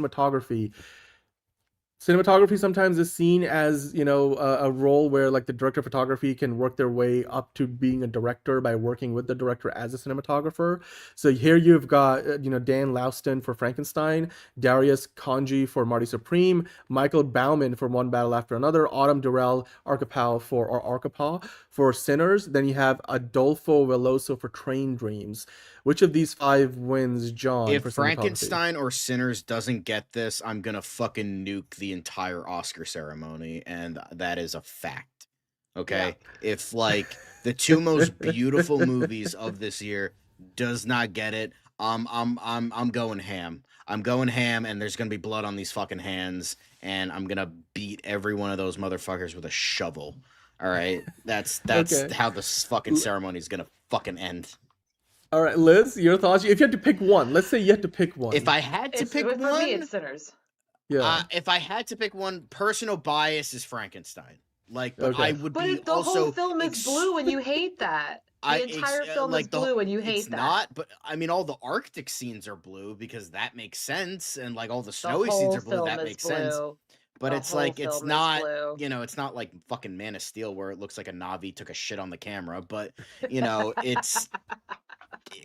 S7: Cinematography sometimes is seen as, a role where like the director of photography can work their way up to being a director by working with the director as a cinematographer. So here you've got, Dan Lauston for Frankenstein, Darius Kanji for Marty Supreme, Michael Bauman for One Battle After Another, Autumn Durrell Arkapaw for Sinners. Then you have Adolfo Veloso for Train Dreams. Which of these 5 wins, John?
S1: If Frankenstein or Sinners doesn't get this, I'm gonna fucking nuke the entire Oscar ceremony, and that is a fact. Okay? Yeah. If like the 2 most beautiful movies of this year does not get it, I'm going ham. I'm going ham, and there's gonna be blood on these fucking hands, and I'm gonna beat every one of those motherfuckers with a shovel. All right, that's
S7: Okay.
S1: how this fucking ceremony is gonna fucking end.
S7: All right, Liz, your thoughts? If you had to pick one, let's say you had to pick one.
S1: If I had to pick
S10: for me,
S1: one,
S10: it's Sinners.
S7: yeah.
S1: if I had to pick one, personal bias is Frankenstein. Like, but
S7: Okay.
S1: I would be
S10: But the
S1: also
S10: whole film is blue, and you hate that. The entire film is blue, and you hate
S1: it's
S10: that.
S1: not, but I mean, all the Arctic scenes are blue because that makes sense, and like all the
S10: The
S1: snowy
S10: whole
S1: scenes are blue.
S10: film
S1: That
S10: is
S1: makes sense.
S10: blue.
S1: But
S10: The
S1: it's
S10: whole
S1: like it's
S10: film is
S1: not,
S10: blue.
S1: you know, it's not like fucking Man of Steel where it looks like a Navi took a shit on the camera. But you know, it's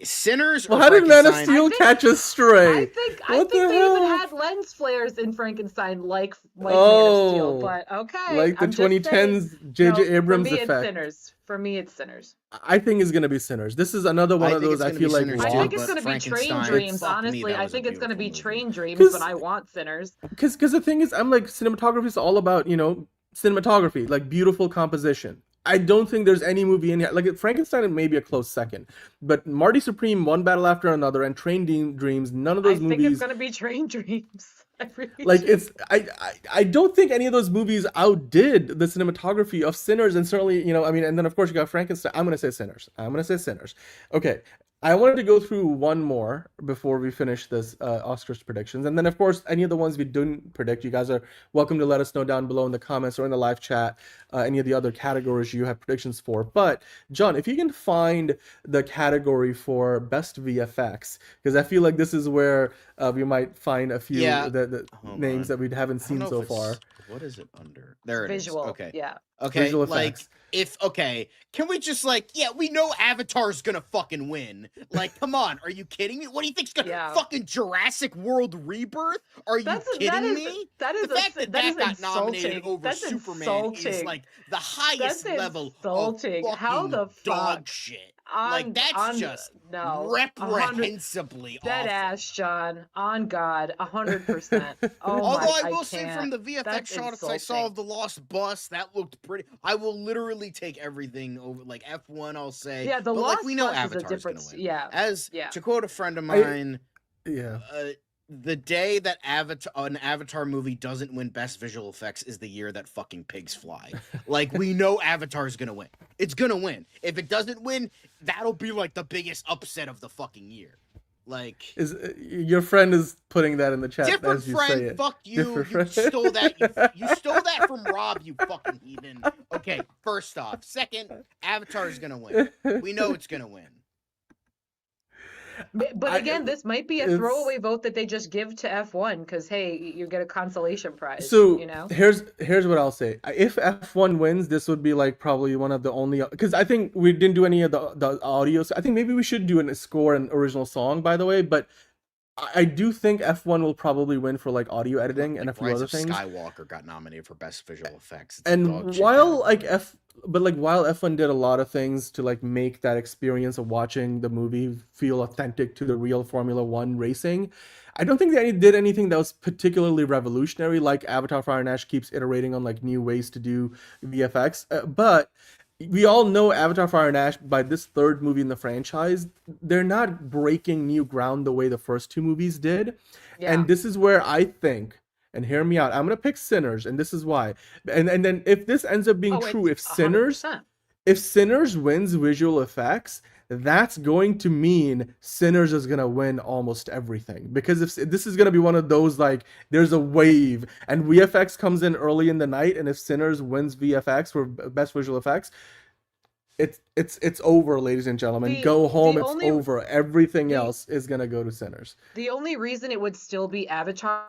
S1: Sinners.
S7: Well,
S1: or
S7: how did Man of
S1: Frankenstein-
S7: Steel catch us stray?
S10: I
S7: What
S10: think
S7: the
S10: they even
S7: hell?
S10: had lens flares in Frankenstein, like Man of Steel. But okay,
S7: like the
S10: I'm just saying.
S7: 2010s J.J. Abrams
S10: for me,
S7: effect.
S10: It's Sinners. For me, it's Sinners.
S7: I think it's gonna be Sinners. This is another one
S1: I
S7: of
S1: think
S7: those
S1: it's
S7: I
S1: gonna
S7: feel
S1: be
S7: like
S1: Sinners
S10: I
S1: too,
S10: think it's
S1: but
S10: going to be Train
S1: Frankenstein,
S10: Dreams.
S1: fuck me,
S10: Honestly,
S1: that
S10: I
S1: was a
S10: think it's going to be
S1: beautiful
S10: Train
S1: movie.
S10: Dreams,
S7: 'Cause-
S10: but I want Sinners.
S7: because the thing is, I'm like cinematography is all about cinematography, like beautiful composition. I don't think there's any movie in here like Frankenstein may be a close second, but Marty Supreme, One Battle After Another, and Train Dreams, none of those
S10: I think
S7: movies.
S10: it's going to be Train Dreams. I really
S7: Like
S10: do.
S7: it's I don't think any of those movies outdid the cinematography of Sinners, and certainly I mean, and then of course you got Frankenstein. I'm gonna say Sinners. Okay, I wanted to go through one more before we finish this Oscars predictions, and then of course any of the ones we didn't predict, you guys are welcome to let us know down below in the comments or in the live chat any of the other categories you have predictions for. But John, if you can find the category for best VFX, because I feel like this is where we might find a few
S1: Yeah.
S7: the
S1: Hold
S7: names
S1: on.
S7: that we haven't
S1: I don't
S7: seen
S1: know
S7: so
S1: if it's-
S7: far.
S1: What is it under? There it is.
S10: Visual.
S1: Okay.
S10: Yeah.
S1: Okay.
S7: Visual
S1: Like
S7: effects.
S1: can we just we know Avatar's gonna fucking win. Like, come on, are you kidding me? What do you think's gonna
S10: Yeah.
S1: fucking Jurassic World Rebirth? Are you kidding me?
S10: That is
S1: The fact that
S10: that is
S1: got nominated
S10: insulting.
S1: over
S10: That's
S1: Superman is
S10: insulting.
S1: like the highest
S10: That's
S1: level
S10: insulting.
S1: of
S10: How
S1: fucking
S10: the
S1: dog
S10: fuck?
S1: shit.
S10: On,
S1: Like that's
S10: on,
S1: just
S10: no,
S1: reprehensibly
S10: dead
S1: awful.
S10: ass, John. On God, 100%. Oh
S1: Although
S10: my,
S1: I will say from the VFX
S10: That's
S1: shots I saw
S10: insulting.
S1: of the Lost Bus, that looked pretty. I will literally take everything over, like F1. I'll say,
S10: Yeah, the
S1: but
S10: Lost
S1: we know
S10: Bus is a
S1: Avatar's
S10: different.
S1: gonna win.
S10: Yeah.
S1: As
S10: Yeah.
S1: to quote a friend of mine,
S7: Yeah.
S1: the day that an Avatar movie doesn't win Best Visual Effects is the year that fucking pigs fly. Like, we know Avatar's gonna win. It's gonna win. If it doesn't win, that'll be like the biggest upset of the fucking year. Like,
S7: Is your friend is putting that in the chat
S1: different
S7: as you
S1: friend,
S7: say it.
S1: fuck you.
S7: Different
S1: You
S7: friend.
S1: stole that. You stole that from Rob, you fucking heathen. Okay, first off. Second, Avatar's gonna win. We know it's gonna win.
S10: But again, this might be a
S7: it's-
S10: throwaway vote that they just give to F1 because hey, you get a consolation prize.
S7: So
S10: you know.
S7: here's what I'll say. If F1 wins, this would be like probably one of the only, because I think we didn't do any of the audio. So I think maybe we should do a score and original song, by the way. But I do think F1 will probably win for like audio editing and a few
S1: Rise
S7: other
S1: of
S7: things.
S1: Skywalker got nominated for Best Visual Effects. It's a
S7: And
S1: dog shit
S7: while
S1: category.
S7: like while F1 did a lot of things to like make that experience of watching the movie feel authentic to the real Formula One racing, I don't think they did anything that was particularly revolutionary. Like Avatar: Fire and Ash keeps iterating on like new ways to do VFX, but we all know Avatar: Fire and Ash, by this third movie in the franchise, they're not breaking new ground the way the first two movies did.
S10: Yeah.
S7: And this is where I think, and hear me out, I'm gonna pick Sinners, and this is why. And then if this ends up being
S10: Oh,
S7: true, if
S10: it's
S7: Sinners
S10: 100%.
S7: if Sinners wins visual effects, that's going to mean Sinners is going to win almost everything. Because if this is going to be one of those, like, there's a wave and VFX comes in early in the night, and if Sinners wins VFX for best visual effects, it's over, ladies and gentlemen. Go home, it's over. Everything else is going to go to Sinners.
S10: The only reason it would still be Avatar,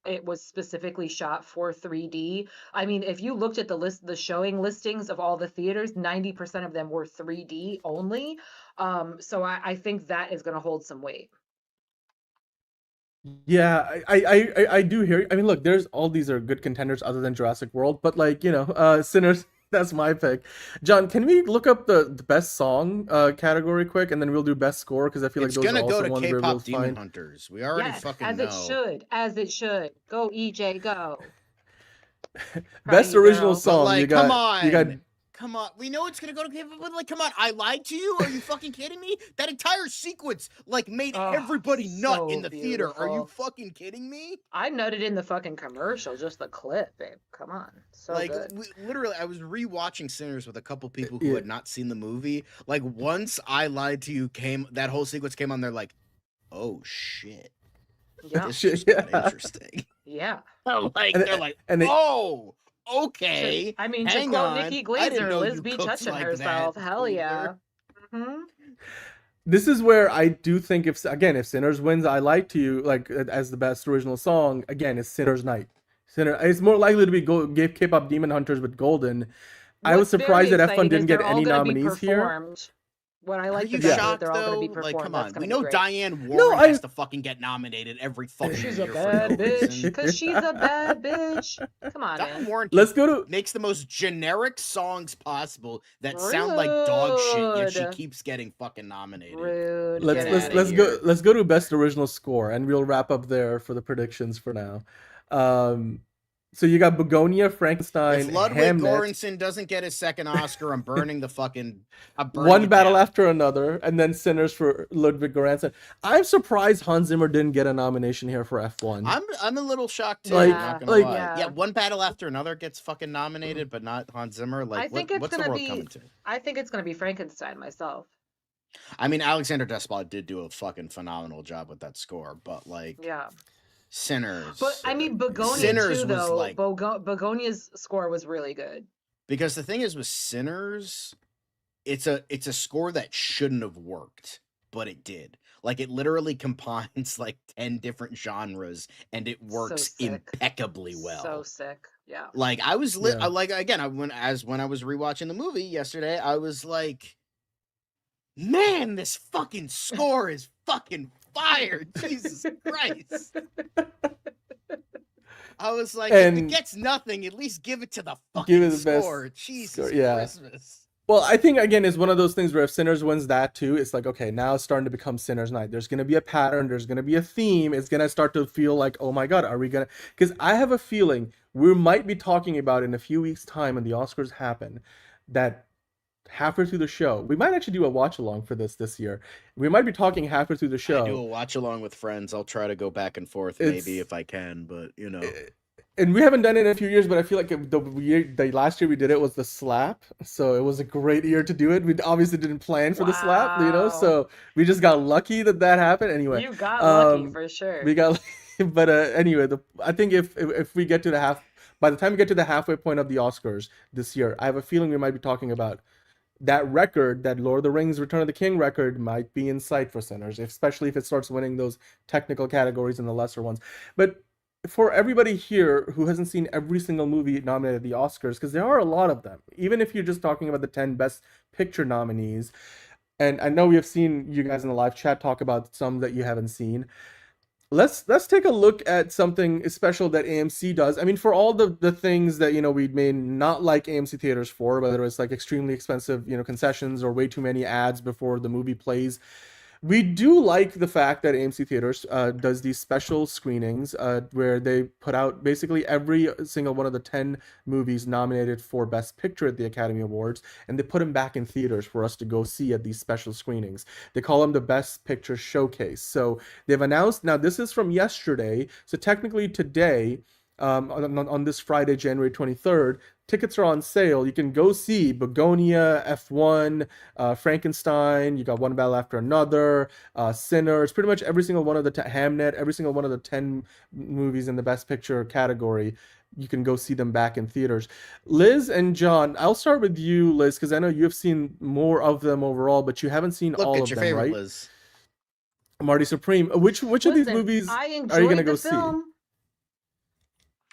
S10: it was specifically shot for 3D. I mean, if you looked at the showing listings of all the theaters, 90% of them were 3D only. So I think that is going to hold some weight.
S7: Yeah, I do hear you. I mean, look, there's all these are good contenders other than Jurassic World, but like, Sinners, that's my pick. John, can we look up the best song category quick, and then we'll do best score, because I feel like
S1: It's
S7: those are
S1: gonna go
S7: also
S1: to
S7: ones where we'll
S1: K-pop Demon
S7: find.
S1: Hunters. We already
S10: Yes,
S1: fucking
S10: as
S1: know.
S10: it should, as it should. Go EJ, go.
S7: Best
S10: you,
S7: original
S10: girl.
S7: song.
S1: But, like,
S7: you got
S1: come
S7: you got
S1: on. come on. We know it's gonna go to K-pop, but like, come on. I lied to you? Are you fucking kidding me? That entire sequence like made everybody nut
S10: so
S1: in the theater. Are you
S10: beautiful.
S1: fucking kidding me?
S10: I nutted in the fucking commercial, just the clip, babe. Come on, so
S1: Like,
S10: good.
S1: literally, I was rewatching Sinners with a couple people who had not seen the movie. Like, once I lied to you that whole sequence came on, they're like, "Oh shit,
S10: Yeah,
S1: this just got interesting."
S10: yeah.
S1: They're like, "Oh, okay."
S10: I mean, to
S1: hang
S10: quote
S1: on.
S10: Nikki
S1: I didn't
S10: Glazer,
S1: know
S10: Lizz
S1: you
S10: be
S1: cooked
S10: touching
S1: like
S10: herself.
S1: that,
S10: Hell yeah.
S1: Glazer.
S10: hmm
S7: This is where I do think if Sinners wins, I Lied to You like as the best original song. Again, it's Sinners Night. It's more likely to be K-pop Demon Hunters with Golden. I was
S10: What's very
S7: surprised that F1
S10: exciting is
S7: didn't get
S10: they're all
S7: any
S10: gonna be
S7: nominees here.
S10: performed. What I
S1: Are
S10: like
S1: you
S10: the best is
S1: shocked
S10: they're all gonna be
S1: though?
S10: performed.
S1: Like, come
S10: That's
S1: on.
S10: gonna
S1: We
S10: be
S1: know
S10: great.
S1: Diane Warren has to fucking get nominated every fucking
S10: She's
S1: year
S10: a
S1: for
S10: bad
S1: no
S10: bitch,
S1: reason.
S10: because she's a bad bitch. Come on,
S1: Diane
S10: man.
S1: Warren
S7: Let's go to
S1: makes the most generic songs possible that sound like dog shit, yet she
S10: Rude.
S1: keeps getting fucking nominated.
S10: Rude.
S1: Get outta here.
S7: let's go to best original score, and we'll wrap up there for the predictions for now. So you got Begonia, Frankenstein,
S1: If Ludwig
S7: Hamnet,
S1: Göransson doesn't get his second Oscar, I'm burning the fucking. I'm burning
S7: One
S1: it
S7: Battle
S1: down.
S7: After Another, and then Sinners for Ludwig Göransson. I'm surprised Hans Zimmer didn't get a nomination here for F1.
S1: I'm a little shocked too.
S7: Like-
S1: not gonna
S7: like-
S1: lie. Yeah, One Battle After Another gets fucking nominated, but not Hans Zimmer. Like,
S10: I think it's
S1: what's the
S10: gonna
S1: world
S10: be.
S1: coming to?
S10: I think it's gonna be Frankenstein myself.
S1: I mean, Alexander Desplat did do a fucking phenomenal job with that score, but like,
S10: Yeah.
S1: Sinners.
S10: But I mean, Begonia
S1: Sinners
S10: too,
S1: was
S10: though.
S1: like-
S10: Begonia's score was really good.
S1: Because the thing is with Sinners, it's a score that shouldn't have worked, but it did. Like, it literally combines like 10 different genres and it works
S10: sick.
S1: impeccably well.
S10: So sick. Yeah.
S1: Like, I was
S7: Yeah.
S1: like, again, when I was rewatching the movie yesterday, I was like, man, this fucking score is fucking fire. Jesus Christ. I was like, if
S7: And-
S1: it gets nothing, at least give it to the
S7: Give
S1: fucking
S7: it the best
S1: score. Jesus
S7: score, yeah.
S1: Christmas.
S7: Well, I think again it's one of those things where if Sinners wins that too, it's like, okay, now it's starting to become Sinners Night. There's gonna be a pattern, there's gonna be a theme. It's gonna start to feel like, oh my god, are we gonna? Because I have a feeling we might be talking about in a few weeks' time when the Oscars happen, that halfway through the show, we might actually do a watch along for this year. We might be talking halfway through the show.
S1: I do a watch along with friends. I'll try to go back and forth,
S7: It's-
S1: maybe if I can, but you know.
S7: And we haven't done it in a few years, but I feel like the last year we did it was the slap, so it was a great year to do it. We obviously didn't plan for the slap, you know,
S10: Wow.
S7: so we just got lucky that happened. Anyway,
S10: You got lucky
S7: um,
S10: for sure.
S7: we got, but anyway, I think if we get to by the time we get to the halfway point of the Oscars this year, I have a feeling we might be talking about that record, that Lord of the Rings Return of the King record, might be in sight for Sinners, especially if it starts winning those technical categories and the lesser ones. But for everybody here who hasn't seen every single movie nominated at the Oscars, because there are a lot of them, even if you're just talking about the 10 Best Picture nominees, and I know we have seen you guys in the live chat talk about some that you haven't seen. Let's take a look at something special that AMC does. I mean, for all the things that, you know, we may not like AMC theaters for, whether it's like extremely expensive, you know, concessions or way too many ads before the movie plays, we do like the fact that AMC Theaters does these special screenings where they put out basically every single one of the 10 movies nominated for Best Picture at the Academy Awards, and they put them back in theaters for us to go see at these special screenings. They call them the Best Picture Showcase. So they've announced, now this is from yesterday, so technically today, on this Friday, January 23rd, tickets are on sale. You can go see Begonia, F1, Frankenstein. You got One Battle After Another, Sinners. Pretty much every single one of the Hamnet, every single one of the 10 movies in the Best Picture category. You can go see them back in theaters. Liz and John, I'll start with you, Liz, because I know you have seen more of them overall, but you haven't seen all of
S1: your
S7: them,
S1: favorite,
S7: right?
S1: Liz.
S7: Marty Supreme. Which of these
S10: Listen,
S7: movies
S10: I
S7: are you
S10: enjoyed
S7: gonna
S10: the
S7: go see?
S10: film.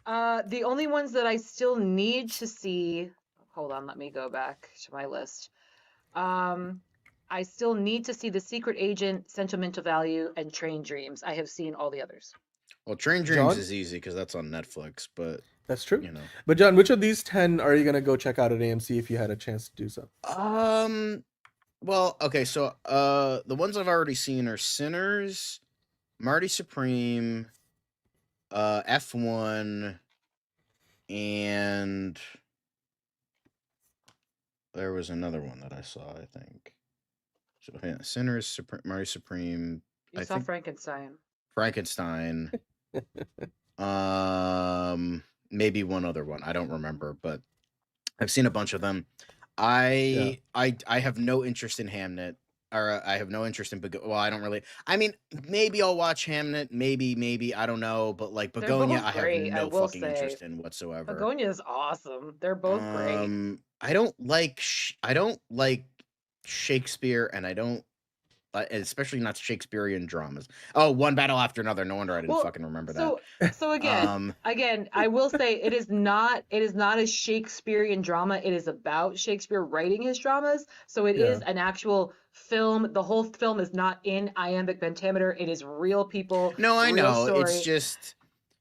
S10: The only ones that I still need to see, hold on, let me go back to my list. I still need to see The Secret Agent, Sentimental Value, and Train Dreams. I have seen all the others.
S1: Well, Train Dreams
S7: John?
S1: is easy because that's on Netflix, but
S7: That's true.
S1: you know.
S7: But John, which of these 10 are you gonna go check out at AMC if you had a chance to do so?
S1: Well, okay, so the ones I've already seen are Sinners, Marty Supreme, F1, and there was another one that I saw. I think. So, yeah, Sinners, Mary Supreme.
S10: You saw Frankenstein.
S1: Frankenstein. Maybe one other one. I don't remember, but I've seen a bunch of them. I have no interest in Hamnet, or I have no interest in Well, I don't really. I mean, maybe I'll watch Hamnet. Maybe I don't know. But like Begonia, I have no fucking interest in whatsoever.
S10: Begonia is awesome. They're both great.
S1: I don't like Shakespeare, and I don't. Especially not Shakespearean dramas. Oh, One Battle After Another. No wonder I didn't fucking remember that.
S10: So again, I will say it is not a Shakespearean drama. It is about Shakespeare writing his dramas. So it is an actual film. The whole film is not in iambic pentameter. It is real people.
S1: No, I know.
S10: Story.
S1: It's just.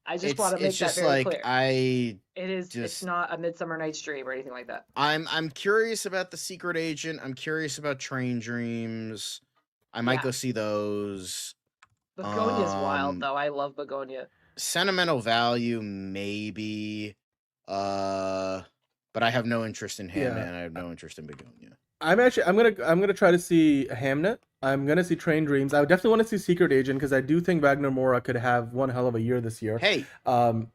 S10: I just want to make that very clear.
S1: It's
S10: it's not a Midsummer Night's Dream or anything like that.
S1: I'm curious about The Secret Agent. I'm curious about Train Dreams. I might go see those.
S10: Begonia's wild though. I love Begonia.
S1: Sentimental value, maybe. But I have no interest in Hamnet, and I have no interest in Begonia.
S7: I'm gonna try to see Hamnet. I'm gonna see Train Dreams. I definitely want to see Secret Agent because I do think Wagner Moura could have one hell of a year this year.
S1: Hey.
S7: And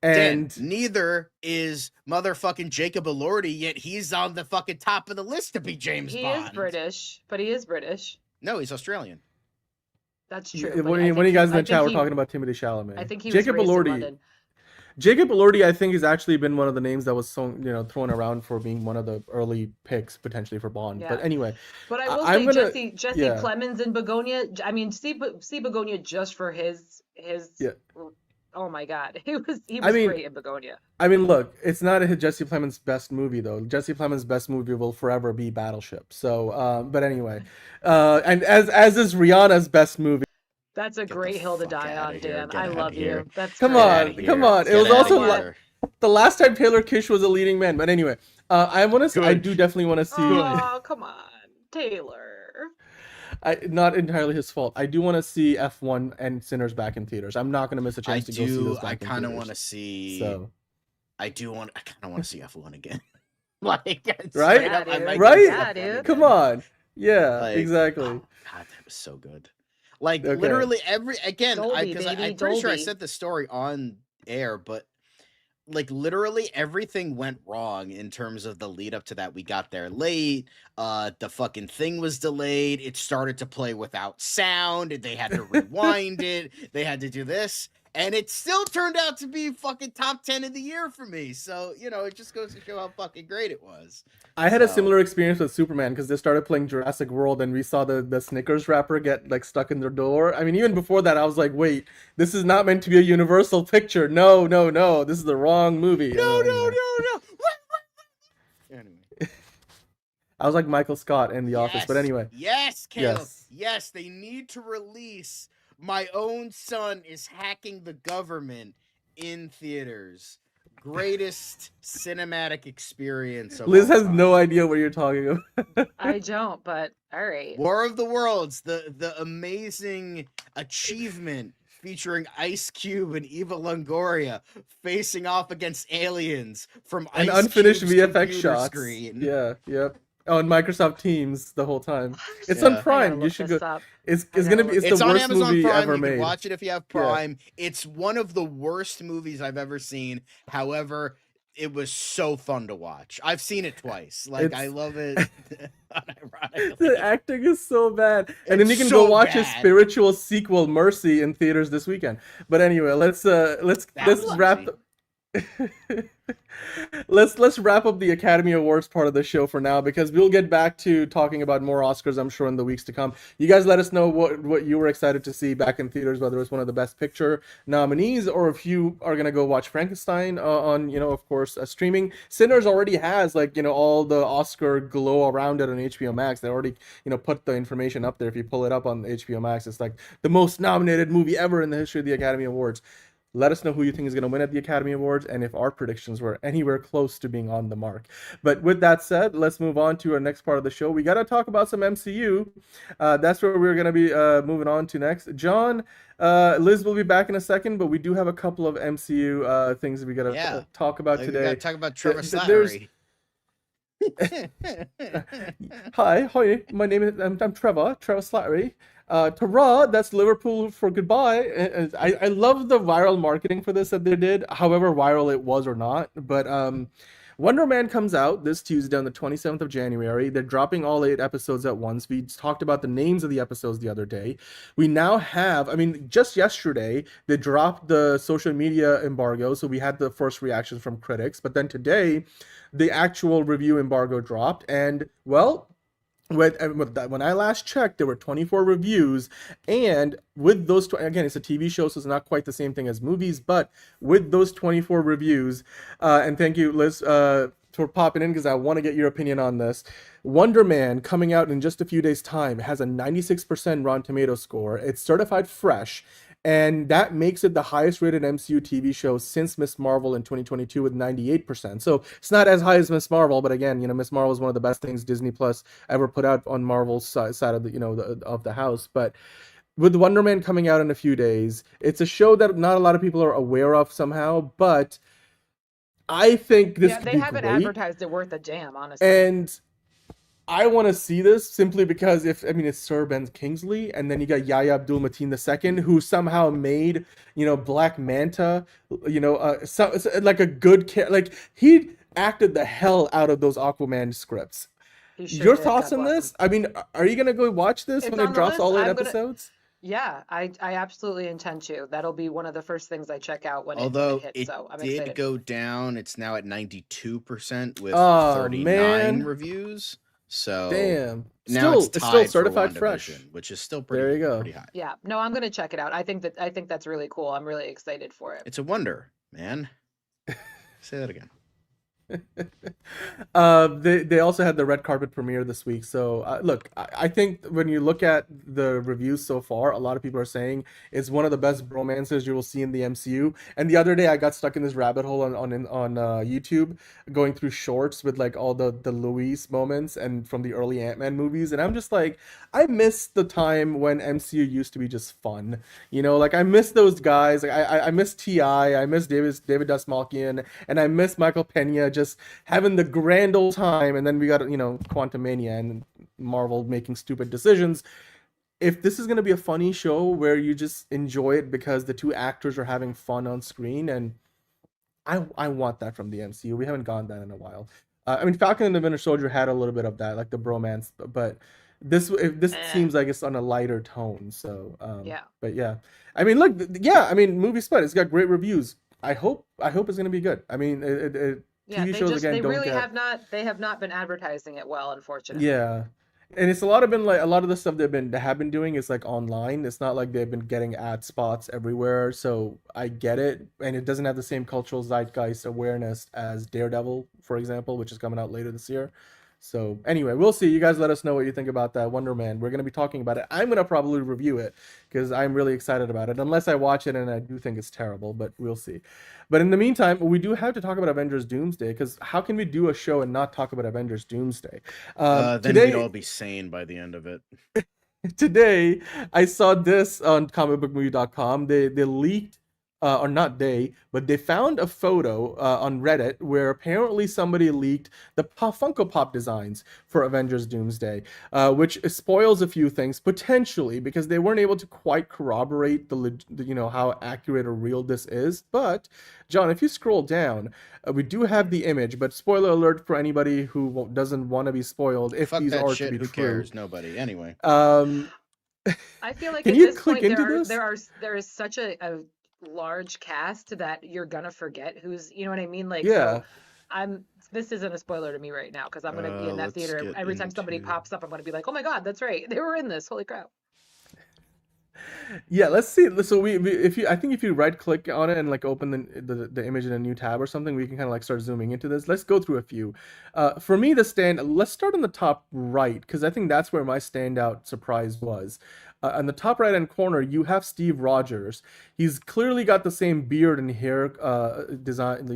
S1: Dan, neither is motherfucking Jacob Elordi, yet he's on the fucking top of the list to be James Bond.
S10: He is British, but he is British.
S1: No, he's Australian.
S10: That's true.
S7: One of you guys in the chat were talking about Timothy Chalamet.
S10: I think he was raised in London.
S7: Jacob Elordi, I think, has actually been one of the names that was thrown around for being one of the early picks potentially for Bond. Yeah. But anyway,
S10: but I will say Jesse Plemons in Begonia. I mean, see Begonia just for his. Oh my God, he was great in Begonia.
S7: I mean, look, it's not Jesse Plemons' best movie though. Jesse Plemons' best movie will forever be Battleship. So, but anyway, and as is Rihanna's best movie.
S10: That's a great hill to die on, Dan. I love you. That's
S7: come on. It was also the last time Taylor Kitsch was a leading man. But anyway, I do definitely want to see.
S10: Oh, come on, Taylor.
S7: Not entirely his fault. I do want to see F1 and Sinners back in theaters. I'm not going to miss a chance to go see those back in theaters.
S1: I kind of want to see. So, I kind of want to see F1 again. Right?
S7: Come on. Yeah, exactly.
S1: Oh, God, that was so good. Literally I'm pretty sure I said the story on air, but literally everything went wrong in terms of the lead up to that. We got there late. The fucking thing was delayed. It started to play without sound. They had to rewind it. They had to do this. And it still turned out to be fucking top 10 of the year for me. So, it just goes to show how fucking great it was.
S7: I had a similar experience with Superman because they started playing Jurassic World and we saw the Snickers wrapper get stuck in their door. I mean, even before that, I was like, wait, this is not meant to be a Universal picture. No. This is the wrong movie.
S1: No.
S7: Anyway. I was like Michael Scott in The Office, but anyway.
S1: Yes, Caleb. Yes, they need to release My Own Son is Hacking the Government in theaters. Greatest cinematic experience of
S7: Liz has no idea what you're talking about.
S10: I don't, but all right.
S1: War of the Worlds, the amazing achievement featuring Ice Cube and Eva Longoria facing off against aliens from
S7: an
S1: Ice
S7: unfinished
S1: Cube's
S7: VFX shots.
S1: Screen.
S7: Yeah, yep. Oh, and Microsoft Teams the whole time. It's on Prime. You should go. It's the worst
S1: on Amazon
S7: movie
S1: Prime.
S7: ever
S1: you
S7: made.
S1: Can watch it if you have Prime. Yeah. It's one of the worst movies I've ever seen. However, it was so fun to watch. I've seen it twice. I love it.
S7: The acting is so bad. And then you can go watch his spiritual sequel, Mercy, in theaters this weekend. But anyway, let's wrap. Let's wrap up the Academy Awards part of the show for now because we'll get back to talking about more Oscars, I'm sure, in the weeks to come. You guys let us know what you were excited to see back in theaters, whether it's one of the Best Picture nominees or if you are going to go watch Frankenstein on, of course, streaming. Sinners already has, all the Oscar glow around it on HBO Max. They already, put the information up there. If you pull it up on HBO Max, it's the most nominated movie ever in the history of the Academy Awards. Let us know who you think is going to win at the Academy Awards and if our predictions were anywhere close to being on the mark. But with that said, let's move on to our next part of the show. We got to talk about some MCU. That's where we're going to be moving on to next. John, Liz will be back in a second, but we do have a couple of MCU things we got to talk about today.
S1: We got to talk about Trevor Slattery.
S7: Hi, my name is I'm Trevor Slattery. Tara, that's Liverpool for goodbye. And I love the viral marketing for this that they did, however viral it was or not. But Wonder Man comes out this Tuesday on the 27th of January. They're dropping all 8 episodes at once. We talked about the names of the episodes the other day. We now have, I mean, just yesterday, they dropped the social media embargo, so we had the first reactions from critics. But then today, the actual review embargo dropped, and well, when I last checked, there were 24 reviews, and with those, again, it's a TV show, so it's not quite the same thing as movies, but with those 24 reviews, and thank you, Liz, for popping in, because I want to get your opinion on this. Wonder Man, coming out in just a few days' time, has a 96% Rotten Tomato score. It's certified fresh, and that makes it the highest rated MCU TV show since Miss Marvel in 2022 with 98%. So it's not as high as Miss Marvel, but again, Miss Marvel is one of the best things Disney Plus ever put out on Marvel's side of the, of the house. But with Wonder Man coming out in a few days, it's a show that not a lot of people are aware of somehow, but I think this could
S10: they
S7: be
S10: haven't
S7: great.
S10: advertised it worth a damn, honestly.
S7: And I want to see this simply because it's Sir Ben Kingsley, and then you got Yahya Abdul-Mateen II, who somehow made, Black Manta, like a good like he acted the hell out of those Aquaman scripts. Your thoughts on this? I mean, are you gonna go watch this when it drops all 8 episodes?
S10: Yeah, I absolutely intend to. That'll be one of the first things I check out when
S1: Although
S10: it hits. So I'm
S1: did
S10: excited.
S1: go down, it's now at 92% with
S7: Oh,
S1: 39
S7: man.
S1: reviews. So
S7: Damn.
S1: now
S7: Still,
S1: it's
S7: it's
S1: tied
S7: still
S1: for
S7: certified fresh.
S1: WandaVision, which is still
S7: There you go.
S1: pretty high.
S10: Yeah, no, I'm gonna check it out. I think that's really cool. I'm really excited for it.
S1: It's a wonder, man. Say that again.
S7: They also had the red carpet premiere this week. So look, I think when you look at the reviews so far, a lot of people are saying it's one of the best bromances you will see in the MCU. And the other day, I got stuck in this rabbit hole on YouTube, going through shorts with like all the Louise moments and from the early Ant-Man movies, and I'm just like, I miss the time when MCU used to be just fun. Like I miss those guys. Like I miss T.I., I miss David Dastmalchian, and I miss Michael Pena just having the grand old time. And then we got Quantumania and Marvel making stupid decisions. If this is going to be a funny show where you just enjoy it because the two actors are having fun on screen, and I want that from the MCU. We haven't gotten that in a while. Falcon and the Winter Soldier had a little bit of that, like the bromance, but this seems like it's on a lighter tone. So
S10: yeah.
S7: But yeah, look, yeah, movie split. It's got great reviews. I hope it's going to be good.
S10: Yeah,
S7: TV shows again
S10: they
S7: don't
S10: really
S7: get...
S10: have not been advertising it well, unfortunately.
S7: Yeah. And it's a lot of the stuff they have been doing is like online. It's not like they've been getting ad spots everywhere. So I get it, and it doesn't have the same cultural zeitgeist awareness as Daredevil, for example, which is coming out later this year. So anyway, we'll see. You guys let us know what you think about that Wonder Man. We're going to be talking about it. I'm going to probably review it because I'm really excited about it, unless I watch it and I do think it's terrible, but we'll see. But in the meantime, we do have to talk about Avengers Doomsday, because how can we do a show and not talk about Avengers Doomsday?
S1: Then
S7: today,
S1: we'd all be sane by the end of it.
S7: Today, I saw this on comicbookmovie.com. They leaked, or not but they found a photo on Reddit where apparently somebody leaked the Funko Pop designs for Avengers Doomsday, which spoils a few things potentially because they weren't able to quite corroborate the how accurate or real this is. But John, if you scroll down, we do have the image, but spoiler alert for anybody who doesn't want to be spoiled if
S1: Fuck
S7: these
S1: that
S7: are
S1: shit.
S7: to be
S1: Who
S7: true.
S1: cares? Nobody. Anyway.
S10: I feel like
S7: Can
S10: at
S7: you
S10: this
S7: click
S10: point
S7: into this?
S10: there is such a large cast that you're gonna forget who's, you know what I mean? Like,
S7: Yeah.
S10: so this isn't a spoiler to me right now because I'm gonna be in that
S1: Let's
S10: theater
S1: get
S10: every time somebody
S1: into-
S10: pops up. I'm gonna be like, oh my god, that's right, they were in this. Holy crap!
S7: Yeah, let's see. So if you right click on it and like open the image in a new tab or something, we can kind of like start zooming into this. Let's go through a few. For me, let's start on the top right, because I think that's where my standout surprise was. On the top right hand corner, you have Steve Rogers. He's clearly got the same beard and hair design,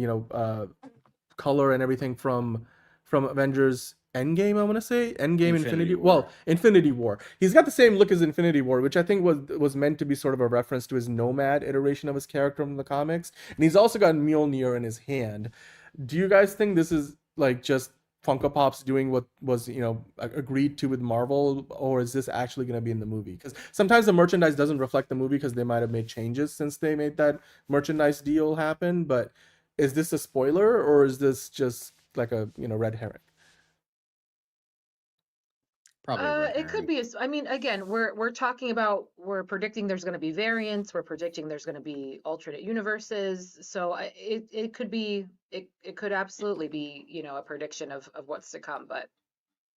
S7: color and everything from Avengers Endgame, I want to say Endgame, Infinity War. Well, Infinity War. He's got the same look as Infinity War, which I think was meant to be sort of a reference to his Nomad iteration of his character from the comics. And he's also got Mjolnir in his hand. Do you guys think this is like just Funko Pop's doing what was, agreed to with Marvel, or is this actually going to be in the movie? Because sometimes the merchandise doesn't reflect the movie because they might have made changes since they made that merchandise deal happen. But is this a spoiler, or is this just like a red herring?
S1: Probably a red
S10: It could
S1: herring.
S10: be. I mean, again, we're talking about, we're predicting there's going to be variants. We're predicting there's going to be alternate universes. So it could be, it could absolutely be, a prediction of what's to come. But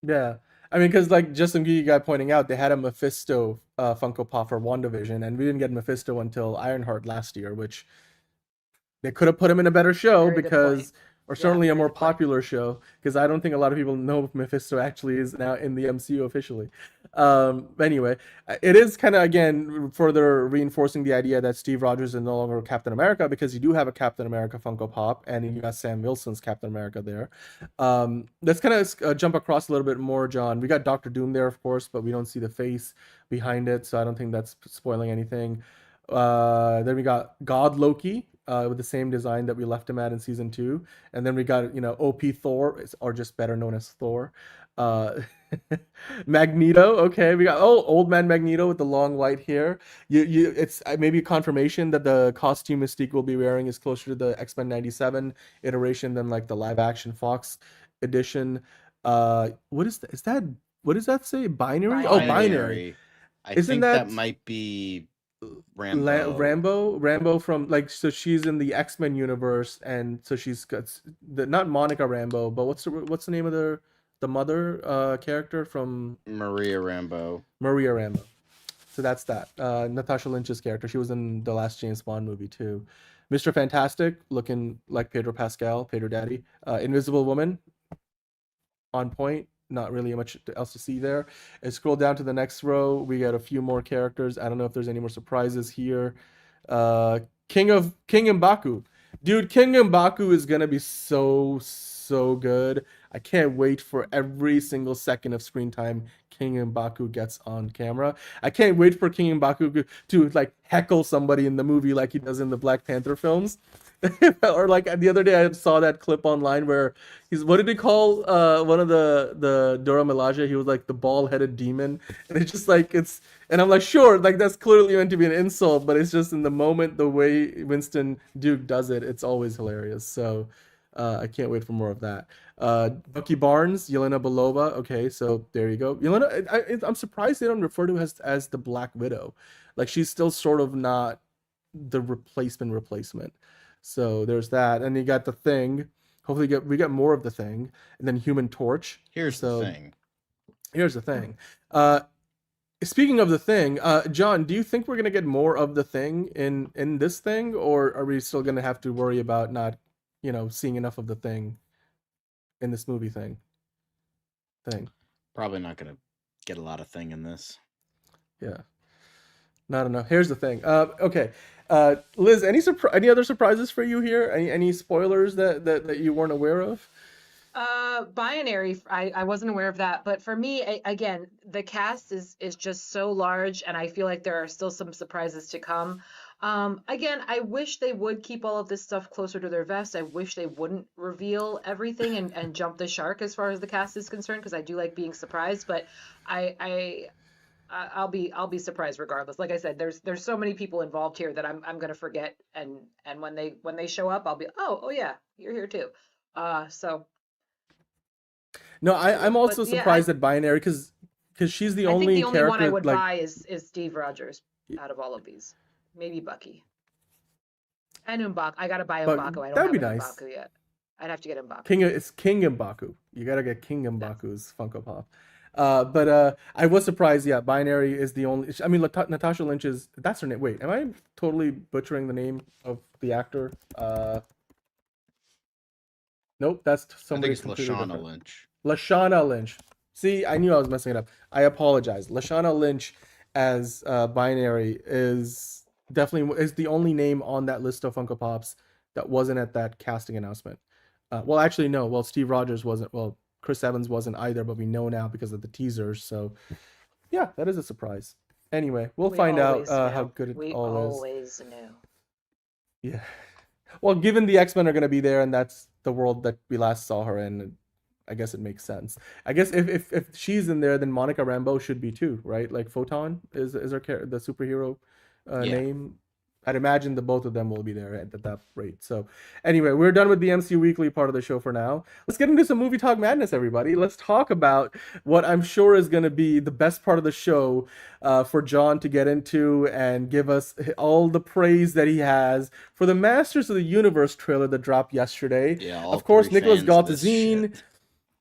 S7: Yeah. I mean, because like just some guy pointing out, they had a Mephisto Funko Pop for WandaVision, and we didn't get Mephisto until Ironheart last year, which they could have put him in a better show
S10: Very good
S7: because, or
S10: Yeah,
S7: certainly a
S10: very
S7: more
S10: good point.
S7: popular show, because I don't think a lot of people know if Mephisto actually is now in the MCU officially. Anyway, it is kind of again further reinforcing the idea that Steve Rogers is no longer Captain America, because you do have a Captain America Funko Pop, and you got Sam Wilson's Captain America there. Let's kind of jump across a little bit more, John. We got Doctor Doom there, of course, but we don't see the face behind it, so I don't think that's spoiling anything. Then we got God Loki with the same design that we left him at in season 2, and then we got OP Thor, or just better known as Thor. Uh, Magneto. Okay, we got old man Magneto with the long white hair. It's maybe a confirmation that the costume Mystique will be wearing is closer to the X-Men '97 iteration than like the live action Fox edition. What is that? What does that say? Binary? Oh, binary.
S1: I
S7: Isn't
S1: think
S7: that-
S1: that might be Rambo.
S7: Rambo from like, so she's in the X-Men universe, and so she's got not Monica Rambo, but what's the name of the mother character from
S1: Maria Rambo.
S7: Maria Rambo. So that's that. Natasha Lynch's character. She was in the last James Bond movie too. Mr. Fantastic, looking like Pedro Pascal, Pedro Daddy. Invisible Woman, on point. Not really much else to see there. And scroll down to the next row. We got a few more characters. I don't know if there's any more surprises here. King M'Baku. Dude, King M'Baku is gonna be so good. I can't wait for every single second of screen time King M'Baku gets on camera. I can't wait for King M'Baku to like heckle somebody in the movie like he does in the Black Panther films. Or like the other day I saw that clip online where what did he call one of the Dora Milaje? He was like the bald-headed demon, and it's just like and I'm like, sure, like that's clearly meant to be an insult, but it's just in the moment the way Winston Duke does it, it's always hilarious. So I can't wait for more of that. Bucky Barnes, Yelena Belova. Okay, so there you go. Yelena, I'm surprised they don't refer to her as the Black Widow. Like she's still sort of not the replacement. So there's that, and you got the Thing. Hopefully, we get more of the Thing, and then Human Torch.
S1: Here's the thing.
S7: Here's the thing. Speaking of the Thing, John, do you think we're gonna get more of the Thing in this thing, or are we still gonna have to worry about not, seeing enough of the Thing in this movie thing?
S1: Probably not gonna get a lot of Thing in this.
S7: Yeah. I don't know. Here's the thing. Okay. Liz, any other surprises for you here? Any spoilers that you weren't aware of?
S10: Binary, I wasn't aware of that, but for me, again, the cast is just so large, and I feel like there are still some surprises to come. Again, I wish they would keep all of this stuff closer to their vest. I wish they wouldn't reveal everything and jump the shark as far as the cast is concerned, because I do like being surprised, but I'll be surprised regardless. Like I said, there's so many people involved here that I'm gonna forget, and when they show up, I'll be oh yeah, you're here too. So
S7: no, I'm also surprised at Binary because she's the only
S10: character. I think the only one I would buy is Steve Rogers out of all of these. Maybe Bucky and M'Baku. I gotta buy M'Baku. I don't have M'Baku yet. I'd have to get M'Baku.
S7: It's King M'Baku. You gotta get King M'Baku's Funko Pop. But I was surprised. Yeah, Binary is the only. I mean, Natasha Lynch is. That's her name. Wait, am I totally butchering the name of the actor? Nope, that's somebody.
S1: I think it's Lashana Lynch.
S7: Lashana Lynch. See, I knew I was messing it up. I apologize. Lashana Lynch as Binary is definitely the only name on that list of Funko Pops that wasn't at that casting announcement. Well, actually, no. Well, Steve Rogers wasn't. Well, Chris Evans wasn't either, but we know now because of the teasers. So, yeah, that is a surprise. Anyway, we'll find out how good it all is.
S10: We always knew.
S7: Yeah. Well, given the X-Men are going to be there, and that's the world that we last saw her in, I guess it makes sense. I guess if she's in there, then Monica Rambeau should be too, right? Like Photon is the superhero
S1: Yeah.
S7: name. I'd imagine the both of them will be there at that rate. So anyway, we're done with the MCU Weekly part of the show for now. Let's get into some movie talk madness, everybody. Let's talk about what I'm sure is going to be the best part of the show for John to get into and give us all the praise that he has for the Masters of the Universe trailer that dropped yesterday.
S1: Yeah, all
S7: of course,
S1: three
S7: Nicholas
S1: fans of this
S7: Galtazine,
S1: shit.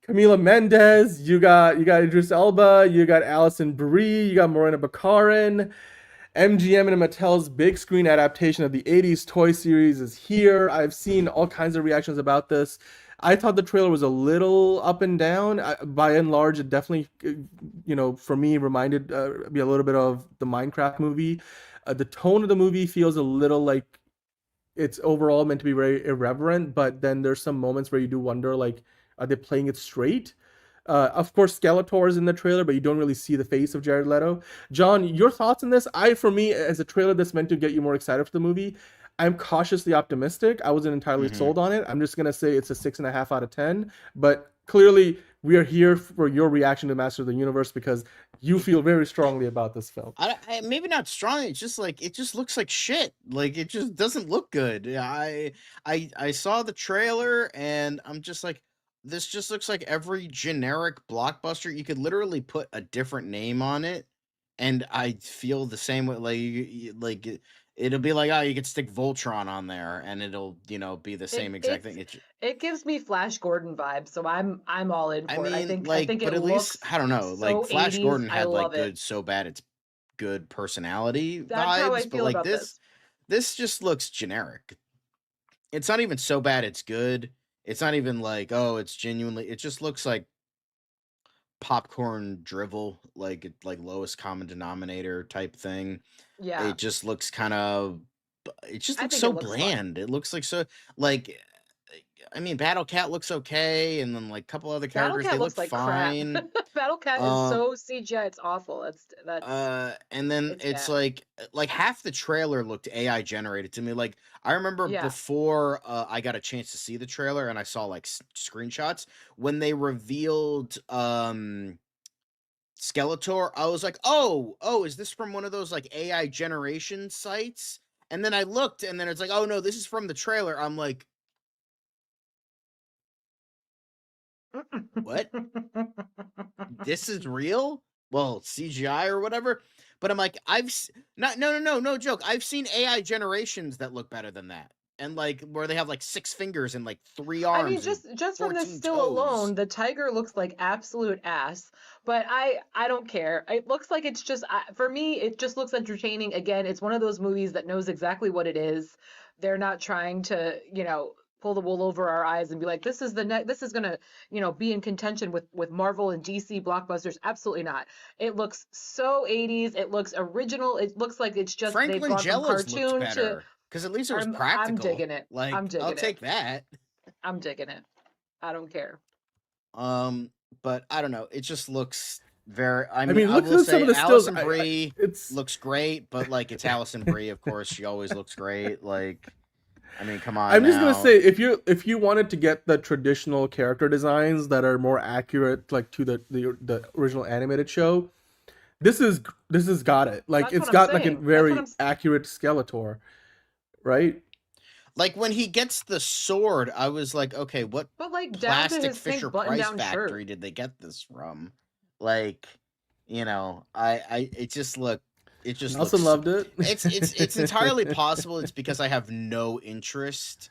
S7: Camila Mendes, you got Idris Elba, you got Alison Brie, you got Morena Baccarin. MGM and Mattel's big screen adaptation of the 80s Toy Series is here. I've seen all kinds of reactions about this. I thought the trailer was a little up and down. By and large, it definitely, for me, reminded me a little bit of the Minecraft movie. The tone of the movie feels a little like it's overall meant to be very irreverent, but then there's some moments where you do wonder, like, are they playing it straight? Of course, Skeletor is in the trailer, but you don't really see the face of Jared Leto. John, your thoughts on this? For me, as a trailer that's meant to get you more excited for the movie, I'm cautiously optimistic. I wasn't entirely sold on it. I'm just going to say it's a 6.5 out of 10. But clearly, we are here for your reaction to Master of the Universe because you feel very strongly about this film.
S1: Maybe not strongly. It's just like it just looks like shit. Like it just doesn't look good. I saw the trailer and I'm just like, this just looks like every generic blockbuster. You could literally put a different name on it, and I feel the same way. It'll be like, oh, you could stick Voltron on there, and it'll be the same exact thing.
S10: It gives me Flash Gordon vibes, so I'm all in for it. I think
S1: but at least I don't know.
S10: So
S1: like Flash
S10: 80s,
S1: Gordon
S10: I
S1: had like
S10: love
S1: good,
S10: it.
S1: so bad it's good personality
S10: That's
S1: vibes,
S10: how I
S1: but
S10: feel
S1: like
S10: about this.
S1: this just looks generic. It's not even so bad it's good. It's not even like, oh, it's genuinely. It just looks like popcorn drivel, like lowest common denominator type thing.
S10: Yeah,
S1: It just looks kind of. It just
S10: I
S1: looks
S10: think
S1: so
S10: it looks fun.
S1: bland. It looks like so like. I mean, Battle Cat looks okay, and then like a couple other characters,
S10: Battlecat
S1: they
S10: looks
S1: look
S10: like
S1: fine.
S10: crap. Battlecat is so CGI, it's awful.
S1: And then it's
S10: bad.
S1: like half the trailer looked AI generated to me. Like I remember
S10: Yeah.
S1: before I got a chance to see the trailer and I saw like screenshots when they revealed Skeletor. I was like, oh, is this from one of those like AI generation sites? And then I looked, and then it's like, oh no, this is from the trailer. I'm like, what? This is real? Well, CGI or whatever. But I'm like, no joke. I've seen AI generations that look better than that, and like where they have like 6 fingers and like 3 arms.
S10: I mean,
S1: and
S10: just from this
S1: 14
S10: still
S1: toes.
S10: alone, the tiger looks like absolute ass. But I don't care. It looks like it's just for me, it just looks entertaining. Again, it's one of those movies that knows exactly what it is. They're not trying to pull the wool over our eyes and be like, this is this is gonna be in contention with Marvel and DC blockbusters. Absolutely not. It looks so 80s. It looks original. It looks like it's just they've
S1: Franklin
S10: gone from
S1: Jello's
S10: cartoon
S1: looked better because at least it was practical.
S10: I'm digging it.
S1: Like
S10: I'm digging
S1: I'll
S10: it.
S1: take that.
S10: I'm digging it. I don't care.
S1: But I don't know. It just looks very. I
S7: mean,
S1: I
S7: look
S1: will
S7: at some
S1: say
S7: of the stills.
S1: Alison Brie
S7: It's
S1: looks great, but like it's Alison Brie, of course. She always looks great. Like, I mean, come on.
S7: I'm just gonna
S1: now.
S7: say if you wanted to get the traditional character designs that are more accurate, like to the original animated show, this is got it. Like
S10: That's
S7: it's
S10: what I'm
S7: got like a
S10: saying. That's
S7: very
S10: what I'm
S7: accurate Skeletor, right?
S1: Like when he gets the sword, I was like, okay, what
S10: But like down to
S1: plastic
S10: his
S1: Fisher
S10: pink button
S1: Price
S10: down
S1: factory
S10: shirt.
S1: did they get this from? Like, it just looked. It just
S7: Nelson
S1: looks.
S7: loved it.
S1: It's entirely possible. It's because I have no interest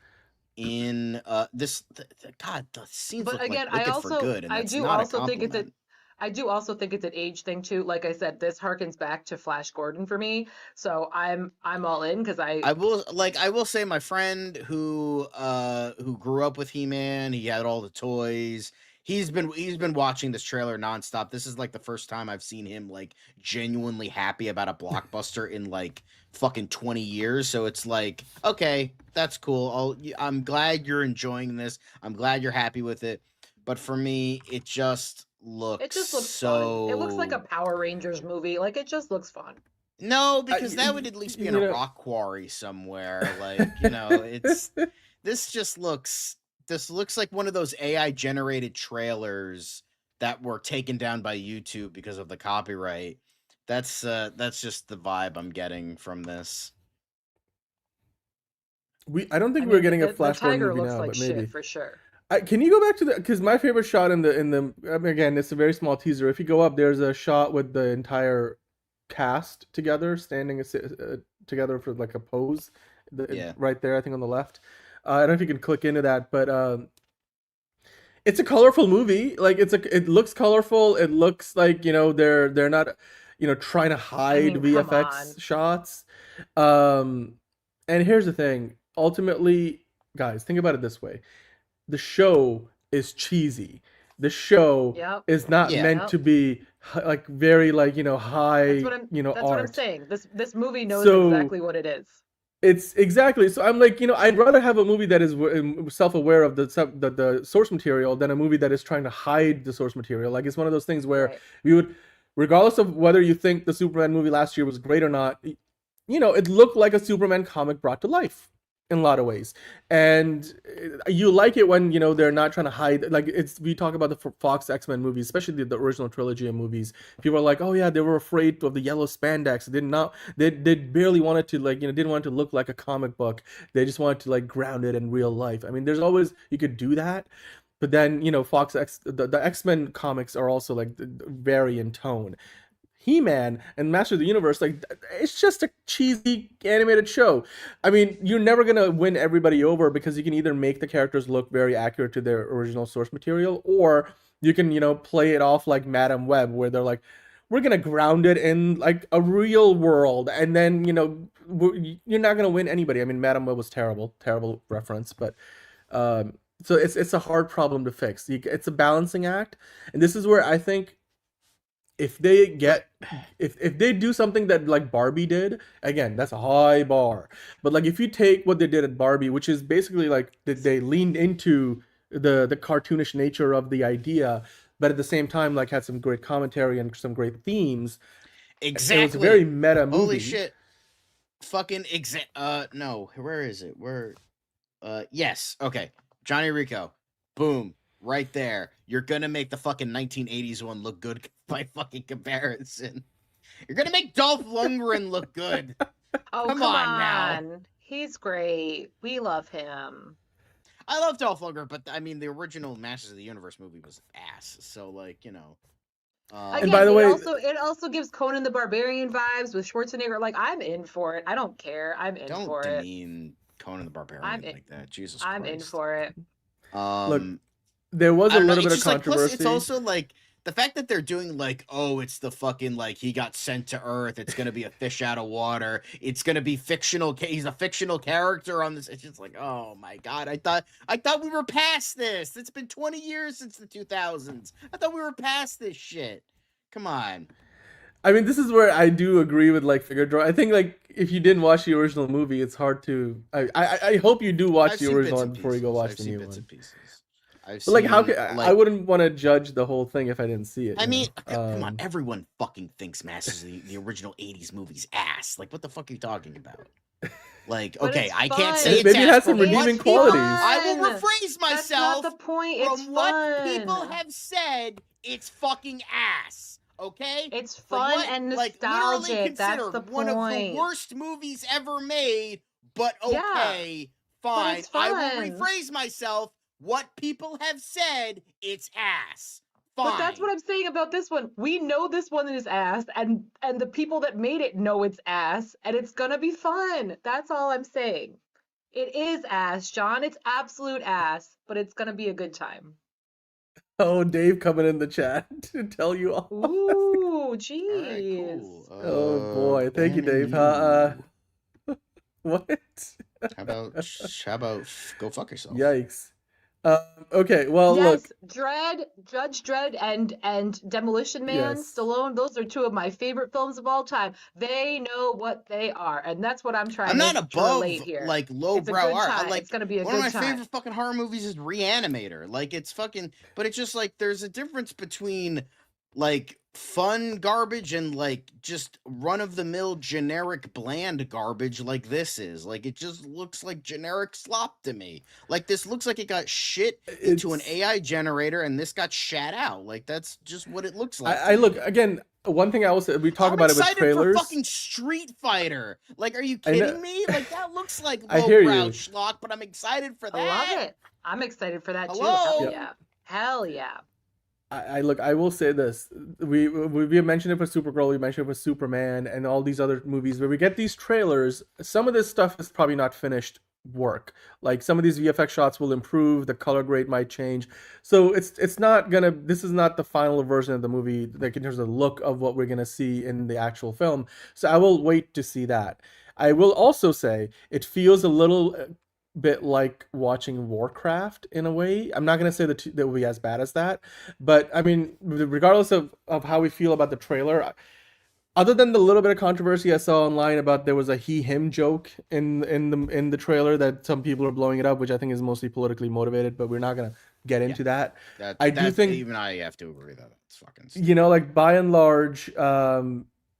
S1: in this. God, the scenes
S10: But
S1: look
S10: again,
S1: like Wicked for Good, and
S10: I
S1: that's
S10: do
S1: not
S10: also
S1: a
S10: think it's
S1: compliment.
S10: I do also think it's an age thing too. Like I said, this harkens back to Flash Gordon for me. So I'm all in because
S1: I will say my friend who grew up with He-Man, he had all the toys. He's been watching this trailer nonstop. This is like the first time I've seen him like genuinely happy about a blockbuster in like fucking 20 years. So it's like, okay, that's cool. I'm glad you're enjoying this. I'm glad you're happy with it. But for me, it just looks so
S10: fun. It looks like a Power Rangers movie. Like it just looks fun.
S1: No, because that would at least be in a rock quarry somewhere. Like, it's this just looks this looks like one of those AI generated trailers that were taken down by YouTube because of the copyright. That's just the vibe I'm getting from this.
S7: I don't think we're getting a Flashpoint
S10: tiger
S7: movie
S10: looks
S7: now,
S10: like
S7: but maybe
S10: shit for sure.
S7: Can you go back to because my favorite shot in the I mean, again, it's a very small teaser. If you go up, there's a shot with the entire cast together, standing together for like a pose. Right there, I think on the left. I don't know if you can click into that, but it's a colorful movie. Like it looks colorful. It looks like they're not trying to hide VFX shots. And here's the thing. Ultimately, guys, think about it this way. The show is cheesy. The show is not meant to be like very high
S10: that's
S7: art.
S10: What I'm saying. This movie knows exactly what it is.
S7: It's exactly. So I'm like, I'd rather have a movie that is self-aware of the source material than a movie that is trying to hide the source material. Like, it's one of those things where we would, regardless of whether you think the Superman movie last year was great or not, it looked like a Superman comic brought to life in a lot of ways. And you like it when, they're not trying to hide, like we talk about the Fox X-Men movies, especially the original trilogy of movies. People are like, oh yeah, they were afraid of the yellow spandex. They barely wanted to didn't want it to look like a comic book. They just wanted to ground it in real life. I mean, there's always, you could do that. But then, the X-Men comics are also vary in tone. He-Man and Master of the Universe, it's just a cheesy animated show. I mean, you're never gonna win everybody over because you can either make the characters look very accurate to their original source material, or you can, play it off like Madam Web, where they're like, we're gonna ground it in a real world, and then you're not gonna win anybody. I mean, Madam Web was terrible reference, but so it's a hard problem to fix. It's a balancing act, and this is where I think, if they do something that like Barbie did, again, that's a high bar. But if you take what they did at Barbie, which is basically they leaned into the cartoonish nature of the idea, but at the same time had some great commentary and some great themes.
S1: Exactly.
S7: It was a very meta movie.
S1: Holy shit. Fucking no, where is it? Yes. Okay. Johnny Rico. Boom. Right there. You're gonna make the fucking 1980s one look good by fucking comparison. You're gonna make Dolph Lundgren look good.
S10: Oh, come on now. He's great. We love him.
S1: I love Dolph Lundgren, but I mean, the original Masters of the Universe movie was ass. So,
S10: Again,
S7: and by the way,
S10: it also gives Conan the Barbarian vibes with Schwarzenegger. I'm in for it. I don't care. I'm in for it.
S1: Don't demean Conan the Barbarian like that. Jesus Christ.
S10: I'm in for it.
S7: Look, there was a little bit of controversy.
S1: Plus, it's also the fact that they're doing it's the fucking he got sent to Earth. It's gonna be a fish out of water. It's gonna be fictional. He's a fictional character on this. It's just oh my god. I thought we were past this. It's been 20 years since the 2000s. I thought we were past this shit. Come on.
S7: I mean, this is where I do agree with figure draw. I think if you didn't watch the original movie, it's hard to. I hope you do watch the original one before you go watch the new one. But how could I wouldn't want to judge the whole thing if I didn't see it.
S1: I mean, come on, everyone fucking thinks Masters of the original 80s movies ass. What the fuck are you talking about? Okay, I can't say it's
S7: maybe it has some redeeming qualities.
S1: I will rephrase myself.
S10: That's not the point. It's
S1: from
S10: fun.
S1: What people have said, it's fucking ass. Okay,
S10: it's fun and nostalgic. That's the point.
S1: One of the worst movies ever made, but okay, fine. I will rephrase myself. What people have said, it's ass. Fine.
S10: But that's what I'm saying about this one. We know this one is ass, and the people that made it know it's ass, and it's gonna be fun. That's all I'm saying. It is ass, John. It's absolute ass, but it's gonna be a good time.
S7: Oh, Dave coming in the chat to tell you all.
S10: Ooh, jeez.
S1: Right, cool.
S7: Oh boy, thank you, Dave. What?
S1: How about go fuck yourself?
S7: Yikes. Okay, well,
S10: yes,
S7: look.
S10: Judge Dredd and Demolition Man, Stallone, those are two of my favorite films of all time. They know what they are, and that's what I'm trying to relate here.
S1: Lowbrow art.
S10: It's going to be a good
S1: time.
S10: time.
S1: One of my favorite fucking horror movies is Reanimator. It's fucking, but it's just there's a difference between like fun garbage and like just run of the mill generic bland garbage like this is. Like it just looks like generic slop to me. Like this looks like it got shit into an AI generator and this got shat out. Like that's just what it looks like.
S7: I look again. One thing I will say, we talk about it with trailers.
S1: For fucking Street Fighter. Like, are you kidding me? Like that looks like
S7: I hear
S1: lowbrow
S7: you.
S1: schlock, but I'm excited for that.
S10: I love it. I'm excited for that too.
S1: Hello?
S10: Hell yeah. Hell yeah.
S7: I look. I will say this: we mentioned it for Supergirl, we mentioned it for Superman, and all these other movies where we get these trailers. Some of this stuff is probably not finished work. Like some of these VFX shots will improve, the color grade might change. So it's not gonna. This is not the final version of the movie, like in terms of the look of what we're gonna see in the actual film. So I will wait to see that. I will also say it feels a little bit like watching Warcraft in a way. I'm not going to say that will be as bad as that, but I mean, regardless of how we feel about the trailer, other than the little bit of controversy I saw online about there was a he/him joke in the trailer that some people are blowing it up, which I think is mostly politically motivated, but we're not going to get into that. I do think
S1: even I have to agree that it's fucking
S7: stupid. You know, like by and large,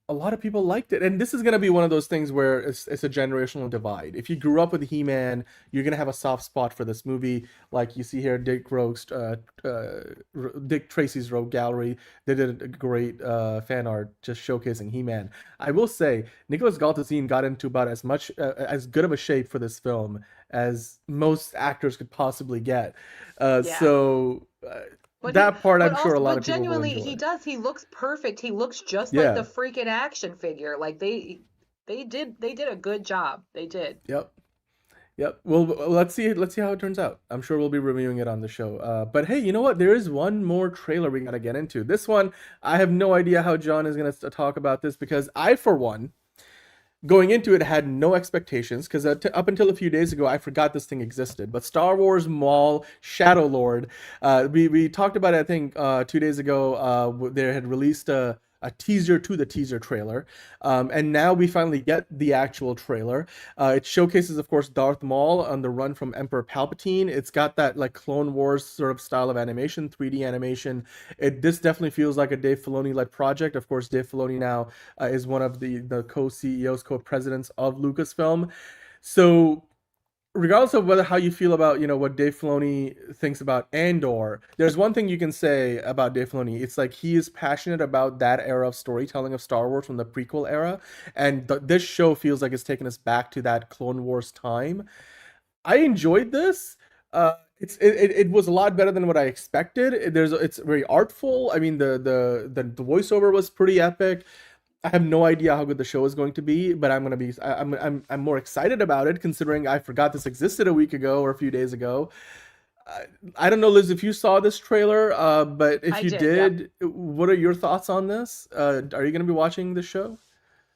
S7: a lot of people liked it, and this is going to be one of those things where it's a generational divide. If you grew up with He-Man, you're going to have a soft spot for this movie. Like you see here, Dick Tracy's Rogue Gallery, they did a great fan art just showcasing He-Man. I will say, Nicholas Galtazine got into about as good of a shape for this film as most actors could possibly get. But that part, I'm sure a lot of people will enjoy.
S10: Genuinely, he does. He looks perfect. He looks just like the freaking action figure. Like they did a good job. They did.
S7: Yep. Well, let's see how it turns out. I'm sure we'll be reviewing it on the show. But hey, you know what? There is one more trailer we gotta get into. This one, I have no idea how John is gonna talk about this because I, for one, going into it, had no expectations because up until a few days ago, I forgot this thing existed. But Star Wars Maul Shadow Lord, we talked about it, I think, 2 days ago. They had released a teaser to the teaser trailer, and now we finally get the actual trailer. It showcases, of course, Darth Maul on the run from Emperor Palpatine. It's got that like Clone Wars sort of style of animation, 3D animation. This definitely feels like a Dave Filoni-led project. Of course, Dave Filoni now is one of the co-CEOs, co-presidents of Lucasfilm. So regardless of how you feel about, what Dave Filoni thinks about Andor, there's one thing you can say about Dave Filoni. It's like he is passionate about that era of storytelling of Star Wars from the prequel era, and this show feels like it's taken us back to that Clone Wars time. I enjoyed this. It was a lot better than what I expected. It's very artful. I mean, the voiceover was pretty epic. I have no idea how good the show is going to be, but I'm more excited about it considering I forgot this existed a week ago or a few days ago. I don't know, Liz, if you saw this trailer, but if you did, what are your thoughts on this? Are you going to be watching the show?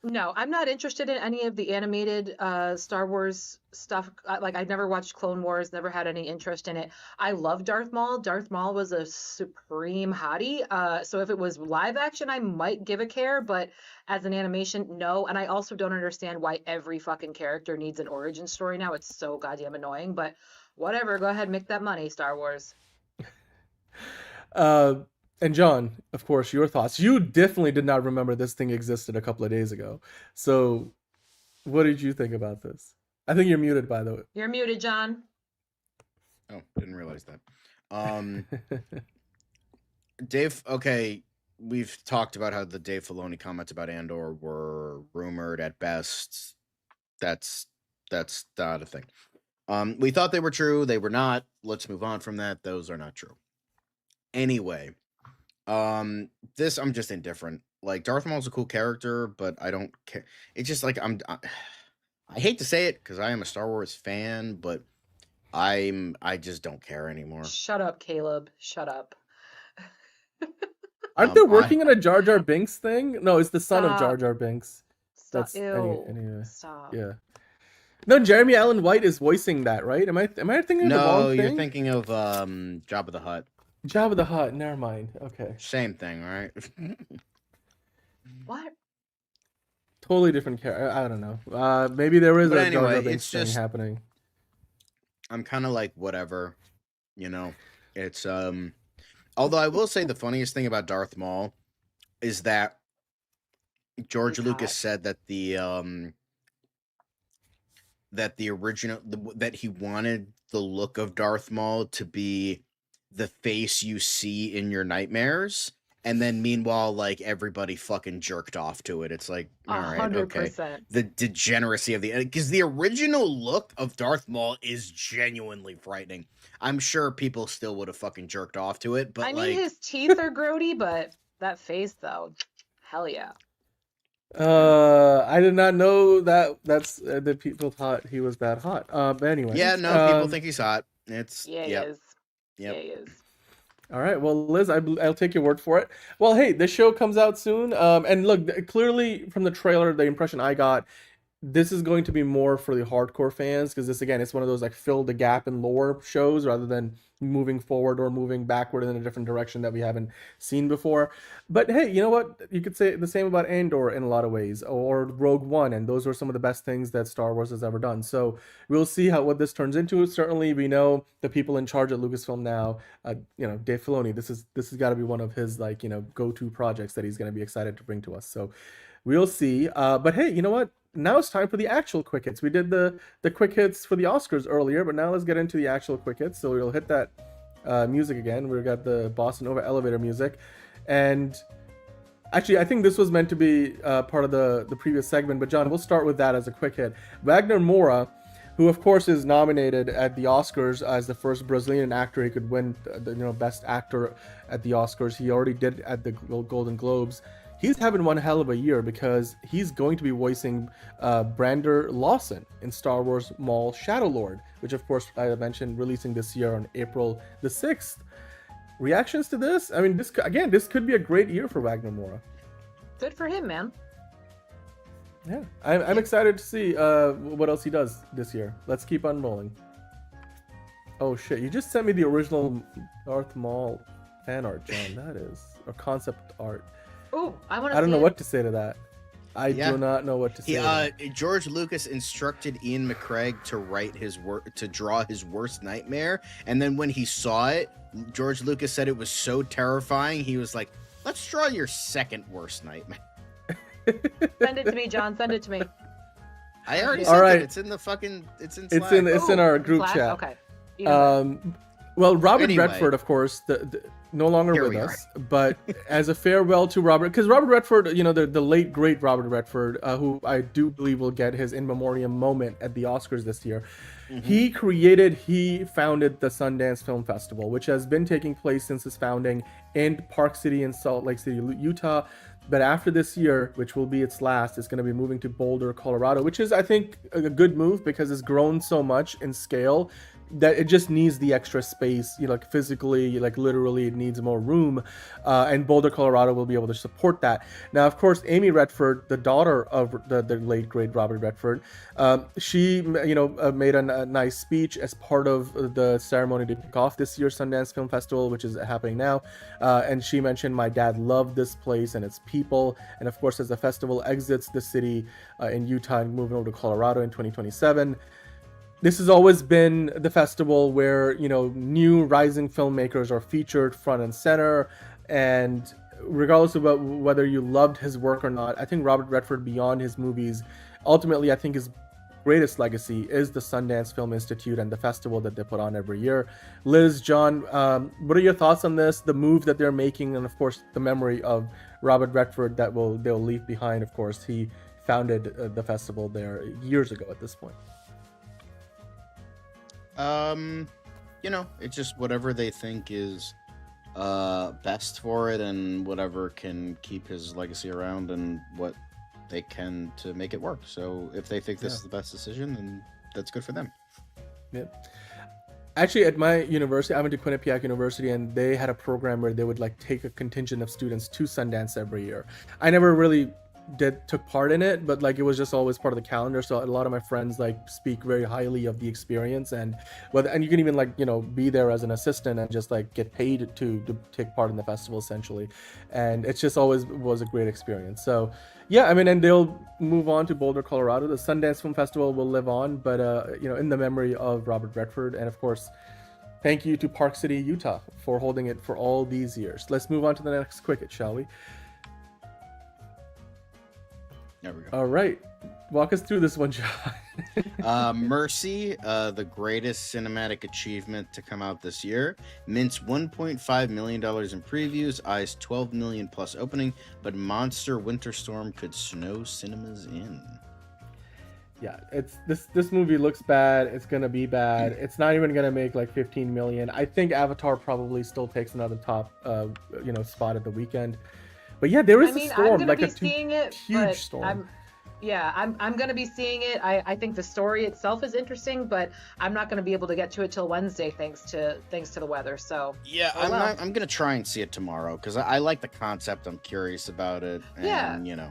S10: No, I'm not interested in any of the animated Star Wars stuff. Like, I've never watched Clone Wars, never had any interest in it. I love Darth Maul. Darth Maul was a supreme hottie. So if it was live action, I might give a care, but as an animation, no. And I also don't understand why every fucking character needs an origin story now. It's so goddamn annoying, but whatever. Go ahead, make that money, Star Wars.
S7: And John, of course, your thoughts. You definitely did not remember this thing existed a couple of days ago. So what did you think about this? I think you're muted, by the way.
S10: You're muted, John.
S1: Oh, didn't realize that. Dave, okay, we've talked about how the Dave Filoni comments about Andor were rumored at best. That's not a thing. We thought they were true. They were not. Let's move on from that. Those are not true. Anyway, this, I'm just indifferent. Like, Darth Maul's a cool character, but I don't care. It's just like I hate to say it because I am a Star Wars fan, but I just don't care anymore.
S10: Shut up, Caleb. Shut up.
S7: Aren't they working on a Jar Jar Binks thing? No, it's the son of Jar Jar Binks.
S10: Stop.
S7: That's
S10: Ew.
S7: anyway.
S10: Stop.
S7: Yeah. No, Jeremy Allen White is voicing that, right? Am I thinking of the wrong thing?
S1: No, you're thinking of Jabba the Hutt.
S7: Jabba the Hutt. Never mind. Okay.
S1: Same thing, right?
S10: What?
S7: Totally different character. I don't know. Maybe there is a Jar Jar Binks thing happening.
S1: I'm kind of like whatever, It's although I will say the funniest thing about Darth Maul is that George
S10: He's
S1: Lucas
S10: hot.
S1: said that the original that he wanted the look of Darth Maul to be the face you see in your nightmares, and then meanwhile, like, everybody fucking jerked off to it. It's like, all right, okay,
S10: 100%.
S1: the degeneracy of because the original look of Darth Maul is genuinely frightening. I'm sure people still would have fucking jerked off to it, but
S10: I
S1: like,
S10: mean, his teeth are grody, but that face, though, hell yeah.
S7: I did not know that's that people thought he was that hot. But anyway.
S1: yeah, no, people think he's hot. It's
S10: Yeah, he
S1: yep.
S10: is.
S1: Yep.
S10: Yeah, he is.
S7: All right, well, Liz, I'll take your word for it. Well, hey, this show comes out soon. And look, clearly from the trailer, the impression I got, this is going to be more for the hardcore fans, because this, again, it's one of those like fill the gap in lore shows rather than moving forward or moving backward in a different direction that we haven't seen before. But hey, you know what? You could say the same about Andor in a lot of ways, or Rogue One, and those were some of the best things that Star Wars has ever done. So we'll see what this turns into. Certainly, we know the people in charge at Lucasfilm now. Dave Filoni. This has got to be one of his go-to projects that he's going to be excited to bring to us. So we'll see. But hey, you know what? Now it's time for the actual quick hits. We did the quick hits for the Oscars earlier, but now let's get into the actual quick hits. So we'll hit that music again. We've got the Boston Over elevator music. And actually, I think this was meant to be part of the previous segment, but John, we'll start with that as a quick hit. Wagner Moura, who of course is nominated at the Oscars as the first Brazilian actor he could win the Best Actor at the Oscars. He already did at the Golden Globes. He's having one hell of a year because he's going to be voicing Brander Lawson in Star Wars Maul Shadow Lord, which of course I mentioned releasing this year on April the 6th. Reactions to this? I mean, this could be a great year for Wagner Moura.
S10: Good for him, man.
S7: Yeah, I'm excited to see what else he does this year. Let's keep on rolling. Oh shit, you just sent me the original Darth Maul fan art, John. That is, or concept art.
S10: Oh, I want to.
S7: I don't know what to say to that. I do not know what to say.
S1: George Lucas instructed Ian McCraig to draw his worst nightmare, and then when he saw it, George Lucas said it was so terrifying. He was like, "Let's draw your second worst nightmare."
S10: Send it to me, John. Send it to me.
S1: I already sent it. It's in the fucking. It's in Slack.
S7: It's in our group chat.
S10: Okay.
S7: Well, Robert Redford, of course, no longer with us, but as a farewell to Robert, because Robert Redford, the late great Robert Redford, who I do believe will get his in memoriam moment at the Oscars this year. Mm-hmm. He founded the Sundance Film Festival, which has been taking place since its founding in Park City and Salt Lake City, Utah. But after this year, which will be its last, it's going to be moving to Boulder, Colorado, which is, I think, a good move because it's grown so much in scale that it just needs the extra space, physically, literally it needs more room, and Boulder, Colorado will be able to support that. Now, of course, Amy Redford, the daughter of the late great Robert Redford, she made a nice speech as part of the ceremony to kick off this year's Sundance Film Festival, which is happening now, and she mentioned, "My dad loved this place and its people," and of course, as the festival exits the city in Utah and moving over to Colorado in 2027. This has always been the festival where, new rising filmmakers are featured front and center. And regardless of whether you loved his work or not, I think Robert Redford, beyond his movies, ultimately, I think his greatest legacy is the Sundance Film Institute and the festival that they put on every year. Liz, John, what are your thoughts on this, the move that they're making, and of course, the memory of Robert Redford that they'll leave behind? Of course, he founded the festival there years ago at this point.
S1: It's just whatever they think is best for it, and whatever can keep his legacy around, and what they can to make it work. So if they think this is the best decision, then that's good for them.
S7: Yeah. Actually, at my university, I went to Quinnipiac University, and they had a program where they would take a contingent of students to Sundance every year. I never really took part in it, but it was just always part of the calendar. So a lot of my friends speak very highly of the experience, and you can even be there as an assistant and just get paid to take part in the festival essentially. And it's just always was a great experience. So yeah, I mean, and they'll move on to Boulder, Colorado. The Sundance Film Festival will live on, but in the memory of Robert Redford. And of course, thank you to Park City, Utah for holding it for all these years. Let's move on to the next quick hit, shall we?
S1: There we go.
S7: All right. Walk us through this one, John.
S1: Mercy, the greatest cinematic achievement to come out this year, mints $1.5 million in previews, eyes 12 million plus opening, but Monster Winter Storm could snow cinemas in.
S7: Yeah, it's this movie looks bad. It's gonna be bad. It's not even gonna make like 15 million. I think Avatar probably still takes another top, spot at the weekend. But yeah, there is a storm,
S10: I'm gonna
S7: like
S10: be
S7: a
S10: seeing it,
S7: huge
S10: but
S7: storm.
S10: I'm gonna be seeing it. I think the story itself is interesting, but I'm not gonna be able to get to it till Wednesday thanks to the weather. So
S1: yeah, I'm gonna try and see it tomorrow because I like the concept. I'm curious about it, and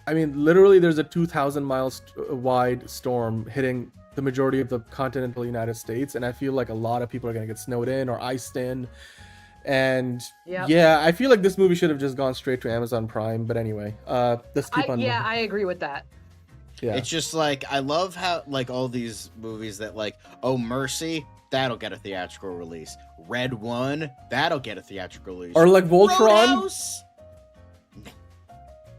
S7: I mean, literally, there's a 2,000 miles wide storm hitting the majority of the continental United States, and I feel like a lot of people are gonna get snowed in or iced in. And yeah, I feel like this movie should have just gone straight to Amazon Prime. But anyway, let's keep on.
S10: Yeah, I agree with that.
S7: Yeah,
S1: it's just like I love how like all these movies that like, oh, Mercy, that'll get a theatrical release. Red One, that'll get a theatrical release.
S7: Or like Voltron.
S1: Roadhouse?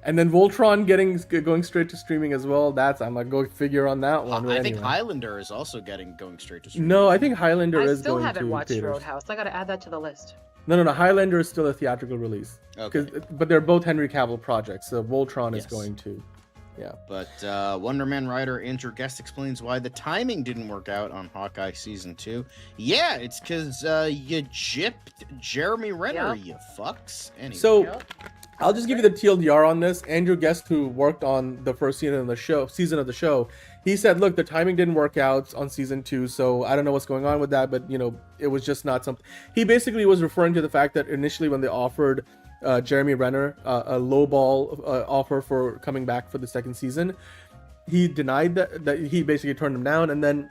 S7: And then Voltron going straight to streaming as well. I'm like, go figure on that one.
S1: I think Highlander is also going straight to streaming.
S7: No, I think Highlander is going to
S10: I still haven't watched
S7: theaters.
S10: Roadhouse. I got to add that to the list.
S7: No. Highlander is still a theatrical release.
S1: Okay.
S7: But they're both Henry Cavill projects. So Voltron is going to. Yeah.
S1: But Wonder Man writer Andrew Guest explains why the timing didn't work out on Hawkeye Season 2. Yeah, it's because you gypped Jeremy Renner, you fucks. Anyway.
S7: So I'll just give you the TLDR on this. Andrew Guest, who worked on the first season of the show, he said, look, the timing didn't work out on Season 2, so I don't know what's going on with that, but, it was just not something. He basically was referring to the fact that initially when they offered Jeremy Renner a lowball offer for coming back for the second season, he denied that he basically turned him down. And then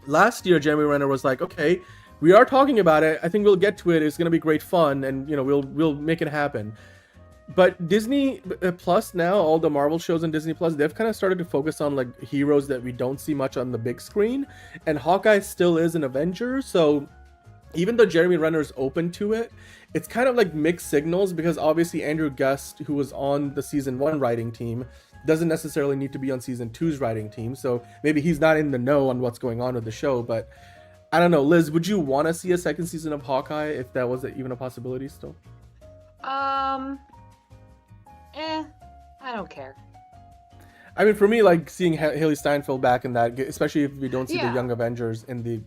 S7: last year, Jeremy Renner was like, okay, we are talking about it. I think we'll get to it. It's going to be great fun, and, we'll make it happen. But Disney Plus now, all the Marvel shows on Disney Plus, they've kind of started to focus on like heroes that we don't see much on the big screen. And Hawkeye still is an Avenger. So even though Jeremy Renner is open to it, it's kind of like mixed signals because obviously Andrew Guest, who was on the Season 1 writing team, doesn't necessarily need to be on Season 2's writing team. So maybe he's not in the know on what's going on with the show. But I don't know. Liz, would you want to see a second season of Hawkeye if that was even a possibility still?
S10: I don't care.
S7: I mean, for me, like seeing Haley Steinfeld back in that, especially if we don't see the Young Avengers in the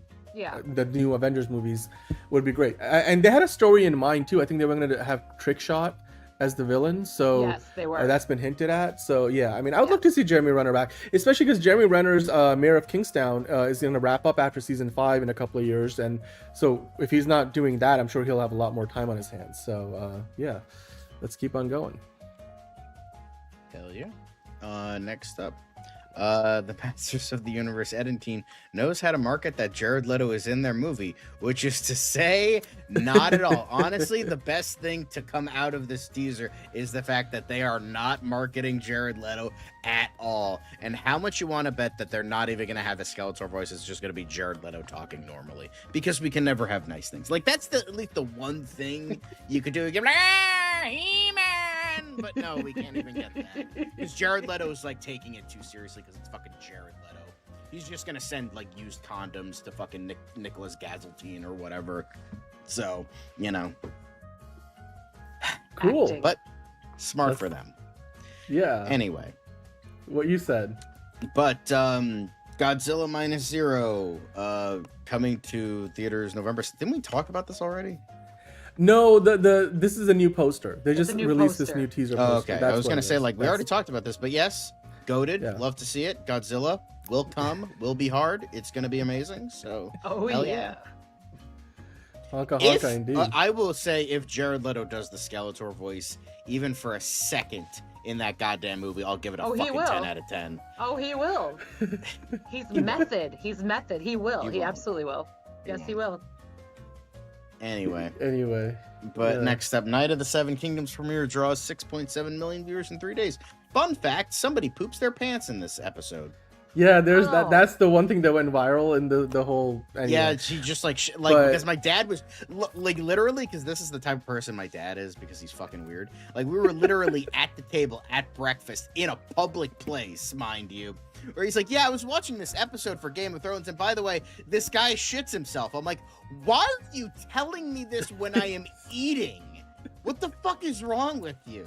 S7: new Avengers movies, would be great. And they had a story in mind too. I think they were going to have Trickshot as the villain. So
S10: yes, they were.
S7: That's been hinted at. So yeah, I mean, I would love to see Jeremy Renner back, especially because Jeremy Renner's Mayor of Kingstown is going to wrap up after Season 5 in a couple of years, and so if he's not doing that, I'm sure he'll have a lot more time on his hands. So yeah, let's keep on going.
S1: Hell yeah. Next up, the Masters of the Universe editing team knows how to market that Jared Leto is in their movie, which is to say, not at all. Honestly, the best thing to come out of this teaser is the fact that they are not marketing Jared Leto at all. And how much you want to bet that they're not even going to have a Skeletor voice, it's just going to be Jared Leto talking normally, because we can never have nice things. Like, that's at least the one thing you could do. You like, He-Man! But no, we can't even get that. Because Jared Leto is like taking it too seriously because it's fucking Jared Leto. He's just gonna send like used condoms to fucking Nicholas Gazeltine or whatever. So,
S7: Cool.
S10: Acting.
S1: But smart for them.
S7: Yeah.
S1: Anyway.
S7: What you said.
S1: But Godzilla Minus Zero coming to theaters November. Didn't we talk about this already?
S7: No, this is a new poster. They just released
S10: poster.
S7: this new teaser
S1: Oh,
S7: poster.
S1: okay. I was gonna say, like, we already talked about this, but yes, goated.
S7: Yeah.
S1: Love to see it. Godzilla will come. Will be hard. It's gonna be amazing. So.
S10: Oh
S1: hell
S10: yeah.
S7: Hawkeye, indeed.
S1: I will say, if Jared Leto does the Skeletor voice, even for a second in that goddamn movie, I'll give it a fucking 10 out of 10.
S10: Oh, he will. He's method. He's method. He will. He
S1: will.
S10: absolutely will. Yes, he will.
S1: Anyway.
S7: But
S1: next up, Night of the Seven Kingdoms premiere draws 6.7 million viewers in 3 days. Fun fact, somebody poops their pants in this episode.
S7: Yeah, there's
S10: Oh.
S7: that. That's the one thing that went viral in the whole. Anyway.
S1: Yeah, she just like
S7: But-
S1: because my dad was like literally because this is the type of person my dad is because he's fucking weird. Like we were literally at the table at breakfast in a public place, mind you, where he's like, "Yeah, I was watching this episode for Game of Thrones, and by the way, this guy shits himself." I'm like, "Why are you telling me this when I am eating? What the fuck is wrong with you?"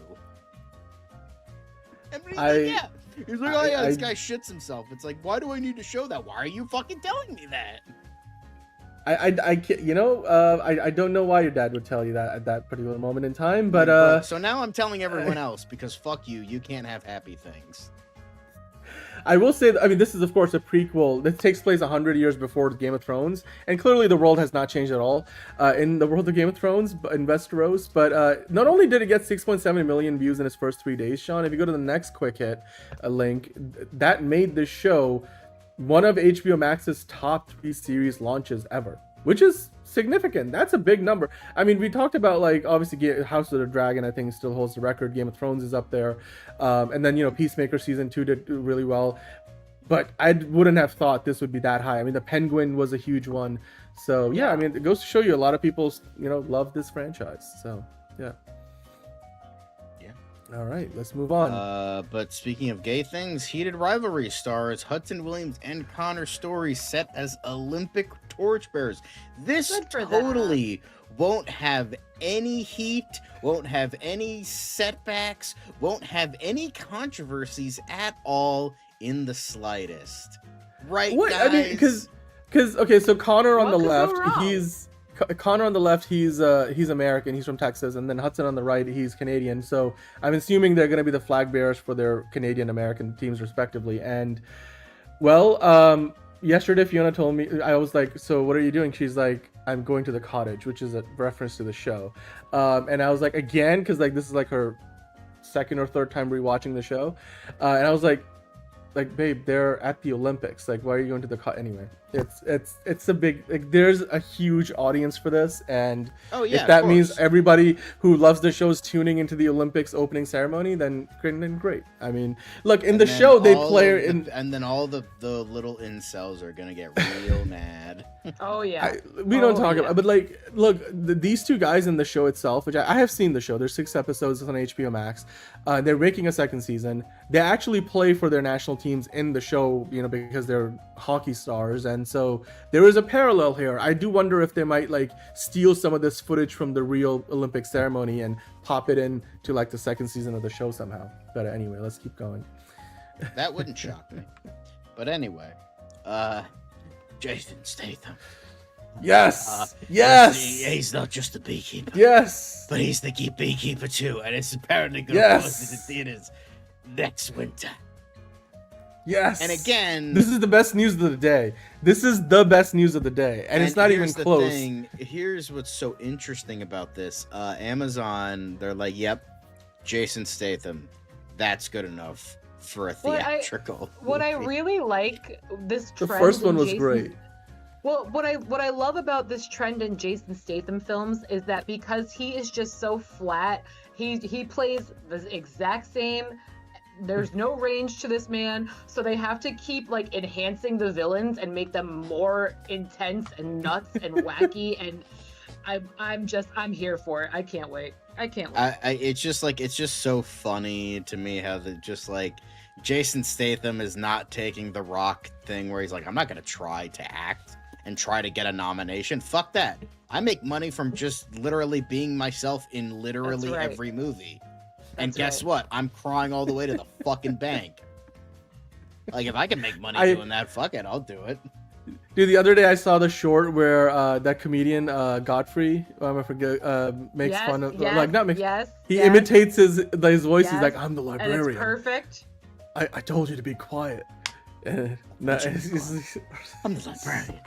S1: And he's like, "Yeah." He's like, "Oh yeah, this guy shits himself." It's like, why do I need to show that? Why are you fucking telling me that?
S7: I can't, I don't know why your dad would tell you that at that particular moment in time, but
S1: So now I'm telling everyone else because fuck you, you can't have happy things.
S7: I will say that, I mean, this is of course a prequel that takes place 100 years before Game of Thrones, and clearly the world has not changed at all in the world of Game of Thrones in Westeros. But not only did it get 6.7 million views in its first 3 days, Sean, if you go to the next quick hit link, that made this show one of HBO Max's top 3 series launches ever, which is significant. That's a big number. I mean, we talked about, like, obviously House of the Dragon, I think, still holds the record. Game of Thrones is up there. And then, Peacemaker season 2 did really well. But I wouldn't have thought this would be that high. I mean, The Penguin was a huge one. So, yeah, I mean, it goes to show you a lot of people, love this franchise. So, yeah. All right, let's move on.
S1: But speaking of gay things, Heated Rivalry stars Hudson Williams and Connor Story set as Olympic torchbearers. This
S10: Good for
S1: totally won't have any heat, won't have any setbacks, won't have any controversies at all in the slightest. Right,
S7: What?
S1: guys?
S7: I mean, because okay, so Connor on
S10: What
S7: the
S10: could go
S7: left,
S10: wrong?
S7: Connor on the left, he's American, he's from Texas, and then Hudson on the right, he's Canadian. So I'm assuming they're going to be the flag bearers for their Canadian American teams respectively. And well, yesterday Fiona told me, I was like, so what are you doing? She's like, I'm going to the cottage, which is a reference to the show. And I was like, again, because like this is like her second or third time rewatching the show, and I was like, babe, they're at the Olympics. Like, why are you going to the anyway? It's a big, like, there's a huge audience for this, and if that means everybody who loves the show is tuning into the Olympics opening ceremony, then great. I mean, look, in the show they play
S1: and then all the little incels are gonna get real mad.
S10: Oh yeah.
S7: We don't talk about, but like, look, these two guys in the show itself, which I have seen the show. There's 6 episodes on HBO Max. They're making a second season. They actually play for their national teams in the show, because they're hockey stars, and so there is a parallel here. I do wonder if they might like steal some of this footage from the real Olympic ceremony and pop it in to like the second season of the show somehow. But anyway, let's keep going.
S1: That wouldn't shock me. But anyway, Jason Statham.
S7: Yes.
S1: He's not just a beekeeper.
S7: Yes.
S1: But he's the beekeeper too, and it's apparently going to close in the theaters next winter.
S7: Yes.
S1: And again,
S7: this is the best news of the day. This is the best news of the day, and it's not even close.
S1: Here's what's so interesting about this. Amazon, they're like, "Yep, Jason Statham, that's good enough for a theatrical."
S10: What I really like this trend.
S7: The first one was
S10: Jason,
S7: great.
S10: Well, what I love about this trend in Jason Statham films is that because he is just so flat, he plays the exact same. There's no range to this man, so they have to keep like enhancing the villains and make them more intense and nuts and wacky, and I'm here for it. I can't wait.
S1: It's just so funny to me how just like Jason Statham is not taking the Rock thing where he's like, I'm not gonna try to act and try to get a nomination. Fuck that. I make money from just literally being myself in literally every movie. And guess what? I'm crying all the way to the fucking bank. Like, if I can make money doing that, fuck it, I'll do it.
S7: Dude, the other day I saw the short where that comedian Godfrey, I forget, makes fun of he imitates his voice. He's like, I'm the librarian.
S10: And it's perfect.
S7: I told you to be quiet.
S1: I'm the librarian.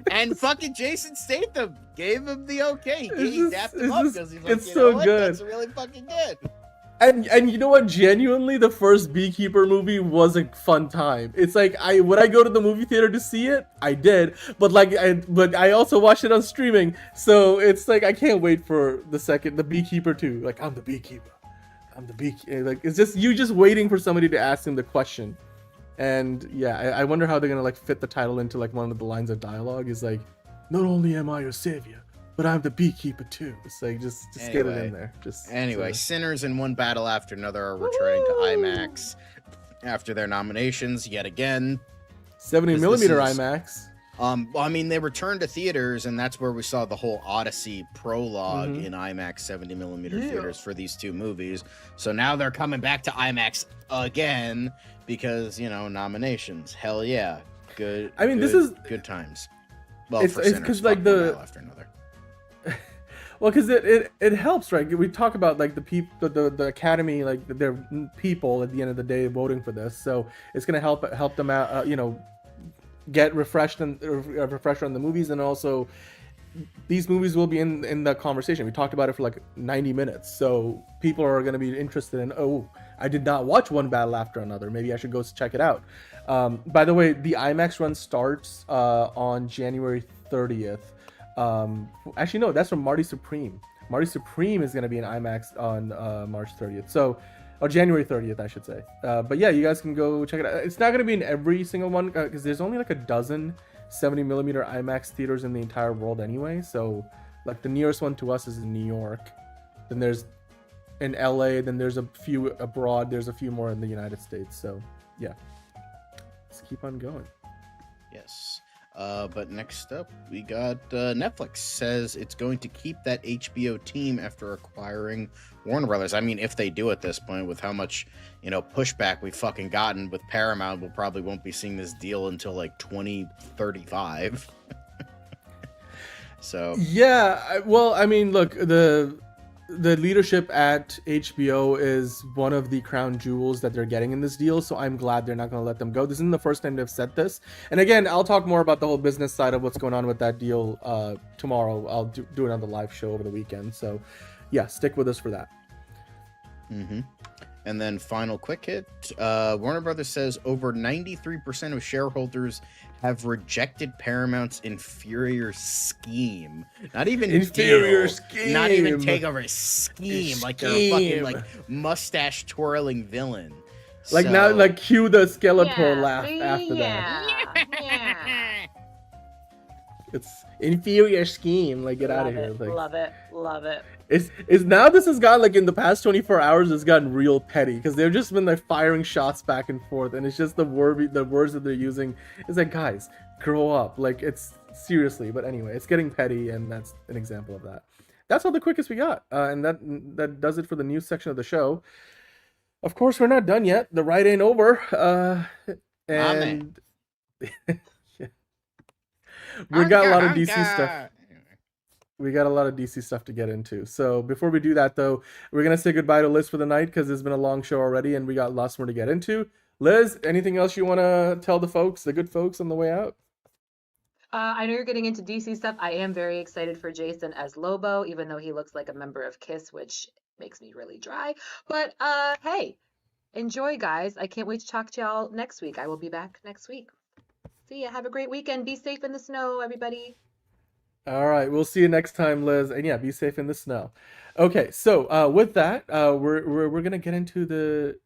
S1: And fucking Jason Statham gave him the okay. He dapped him up because he's like,
S7: it's so good.
S1: That's really fucking good.
S7: And you know what? Genuinely, the first Beekeeper movie was a fun time. It's like would I go to the movie theater to see it? I did, but I also watched it on streaming. So it's like I can't wait for the Beekeeper 2. Like, I'm the beekeeper. I'm the beekeeper. Like, it's just you just waiting for somebody to ask him the question. And yeah, I wonder how they're gonna like fit the title into like one of the lines of dialogue. Is like, not only am I your savior, but I'm the beekeeper too. It's like just get it in there.
S1: Sinners in one battle after another are returning to IMAX after their nominations yet again.
S7: 70mm IMAX.
S1: Well, I mean, they returned to theaters, and that's where we saw the whole Odyssey prologue in IMAX 70mm theaters for these two movies. So now they're coming back to IMAX again because, you know, nominations. Hell yeah. Good.
S7: I mean,
S1: this
S7: is
S1: good times. Well,
S7: it's because like the after another. Well, because it helps, right? We talk about like the Academy, like their people at the end of the day voting for this, so it's gonna help them out, you know, get refreshed and refresher on the movies, and also these movies will be in the conversation. We talked about it for like 90 minutes, so people are going to be interested in, oh, I did not watch one battle after another, maybe I should go check it out. By the way, the IMAX run starts on January 30th. Actually no, that's from Marty Supreme. Marty Supreme is going to be in IMAX on March 30th, or January 30th, I should say. But yeah, you guys can go check it out. It's not going to be in every single one because there's only like a dozen 70mm IMAX theaters in the entire world anyway. So like the nearest one to us is in New York. Then there's in LA. Then there's a few abroad. There's a few more in the United States. So yeah, let's keep on going.
S1: Yes. But next up, we got Netflix says it's going to keep that HBO team after acquiring Warner Brothers. I mean, if they do at this point, with how much, you know, pushback we've fucking gotten with Paramount, we probably won't be seeing this deal until like 2035. So
S7: yeah, well, I mean, look, the leadership at HBO is one of the crown jewels that they're getting in this deal, so I'm glad they're not going to let them go. This isn't the first time they've said this. And again, I'll talk more about the whole business side of what's going on with that deal tomorrow. I'll do it on the live show over the weekend. So yeah, stick with us for that.
S1: And then final quick hit, Warner Brothers says over 93% of shareholders have rejected Paramount's inferior scheme. Not even
S7: inferior
S1: deal,
S7: scheme.
S1: Not even takeover scheme. Like they're a fucking like mustache twirling villain.
S7: Like
S1: so,
S7: now, like cue the Skeletor laugh after
S10: that.
S7: It's inferior scheme. Like get out of here. Like,
S10: love it.
S7: It's now this has gotten like in the past 24 hours it's gotten real petty because they've just been like firing shots back and forth, and it's just the words that they're using. It's like, guys, grow up. Like it's seriously. But anyway, it's getting petty, and that's an example of that. That's all the quickest we got, and that does it for the news section of the show. Of course, we're not done yet. The ride ain't over, and yeah. We got a lot of DC stuff. We got a lot of DC stuff to get into. So before we do that, though, we're going to say goodbye to Lizz for the night because it's been a long show already and we got lots more to get into. Lizz, anything else you want to tell the folks, the good folks on the way out?
S10: I know you're getting into DC stuff. I am very excited for Jason as Lobo, even though he looks like a member of KISS, which makes me really dry. But hey, enjoy, guys. I can't wait to talk to y'all next week. I will be back next week. See ya. Have a great weekend. Be safe in the snow, everybody.
S7: All right, we'll see you next time, Lizz, and yeah, be safe in the snow. Okay, so with that, we're gonna get into the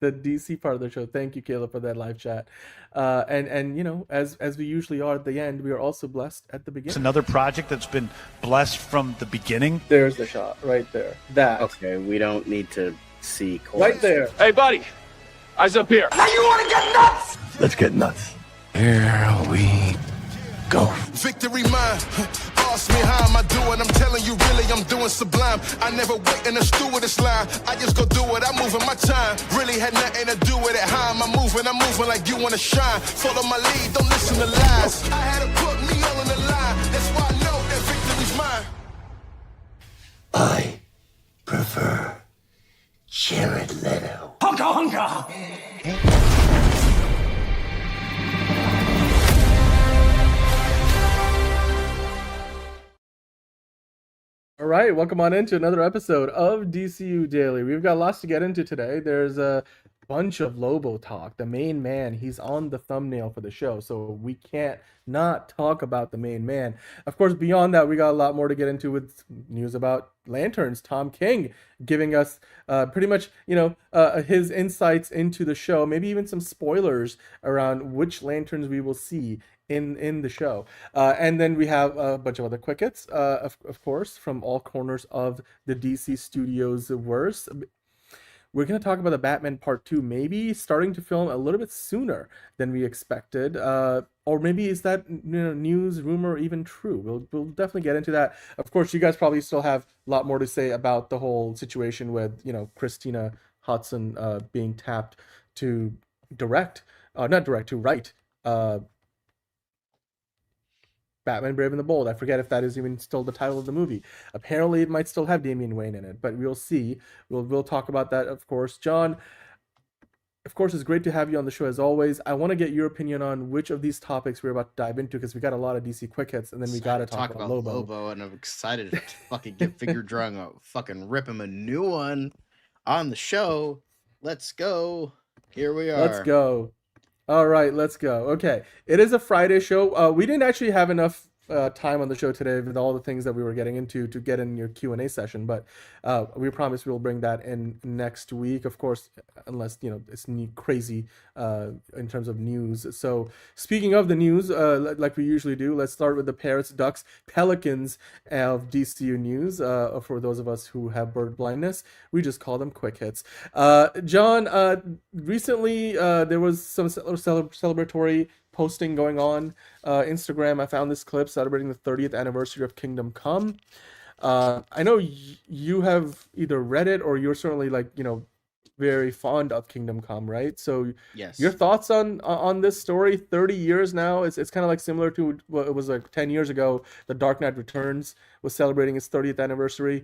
S7: DC part of the show. Thank you, Caleb, for that live chat. And you know, as we usually are at the end, we are also blessed at the beginning.
S11: It's another project that's been blessed from the beginning.
S7: There's the shot right there. That.
S1: Okay, we don't need to see.
S7: Right there.
S4: Hey, buddy, eyes up here.
S6: Now you want to get nuts?
S8: Let's get nuts.
S6: Here we go.
S12: Victory mine. Ask me how am I doing? I'm telling you really I'm doing sublime. I never wait in a stewardess line. I just go do it. I'm moving my time. Really had nothing to do with it. How am I moving? I'm moving like you want to shine. Follow my lead. Don't listen to lies. I had to put me all in the line. That's why I know that victory's mine.
S8: I prefer Jared Leto.
S6: Hunka hunka.
S7: All right, welcome on into another episode of DCU Daily. We've got lots to get into today. There's bunch of Lobo talk. The main man, he's on the thumbnail for the show, so we can't not talk about the main man. Of course, beyond that, we got a lot more to get into with news about Lanterns. Tom King giving us pretty much, his insights into the show, maybe even some spoilers around which Lanterns we will see in the show. And then we have a bunch of other quick hits, of course, from all corners of the DC Studios verse. We're going to talk about the Batman Part 2 maybe starting to film a little bit sooner than we expected. Or maybe is that news, rumor even true? We'll definitely get into that. Of course, you guys probably still have a lot more to say about the whole situation with, Christina Hodson being tapped to write Batman Brave and the Bold. I forget if that is even still the title of the movie. Apparently, it might still have Damian Wayne in it, but we'll see. We'll talk about that, of course. John, of course, it's great to have you on the show as always. I want to get your opinion on which of these topics we're about to dive into, because we got a lot of DC quick hits, and then we got to talk about Lobo.
S1: And I'm excited to fucking get Figure Drunk, fucking rip him a new one on the show. Let's go. Here we are.
S7: Let's go. All right, let's go. Okay, it is a Friday show. We didn't actually have enough time on the show today with all the things that we were getting into to get in your Q&A session, but we promise we'll bring that in next week, of course, unless it's crazy in terms of news. So speaking of the news, like we usually do, let's start with the Parrots, Ducks, Pelicans of DCU news. For those of us who have bird blindness, we just call them quick hits. John, recently there was some celebratory posting going on Instagram. I found this clip celebrating the 30th anniversary of Kingdom Come. I know you have either read it or you're certainly very fond of Kingdom Come, right? So
S1: yes,
S7: your thoughts on this story? 30 years now. It's kind of similar to what it was 10 years ago. The Dark Knight Returns was celebrating its 30th anniversary.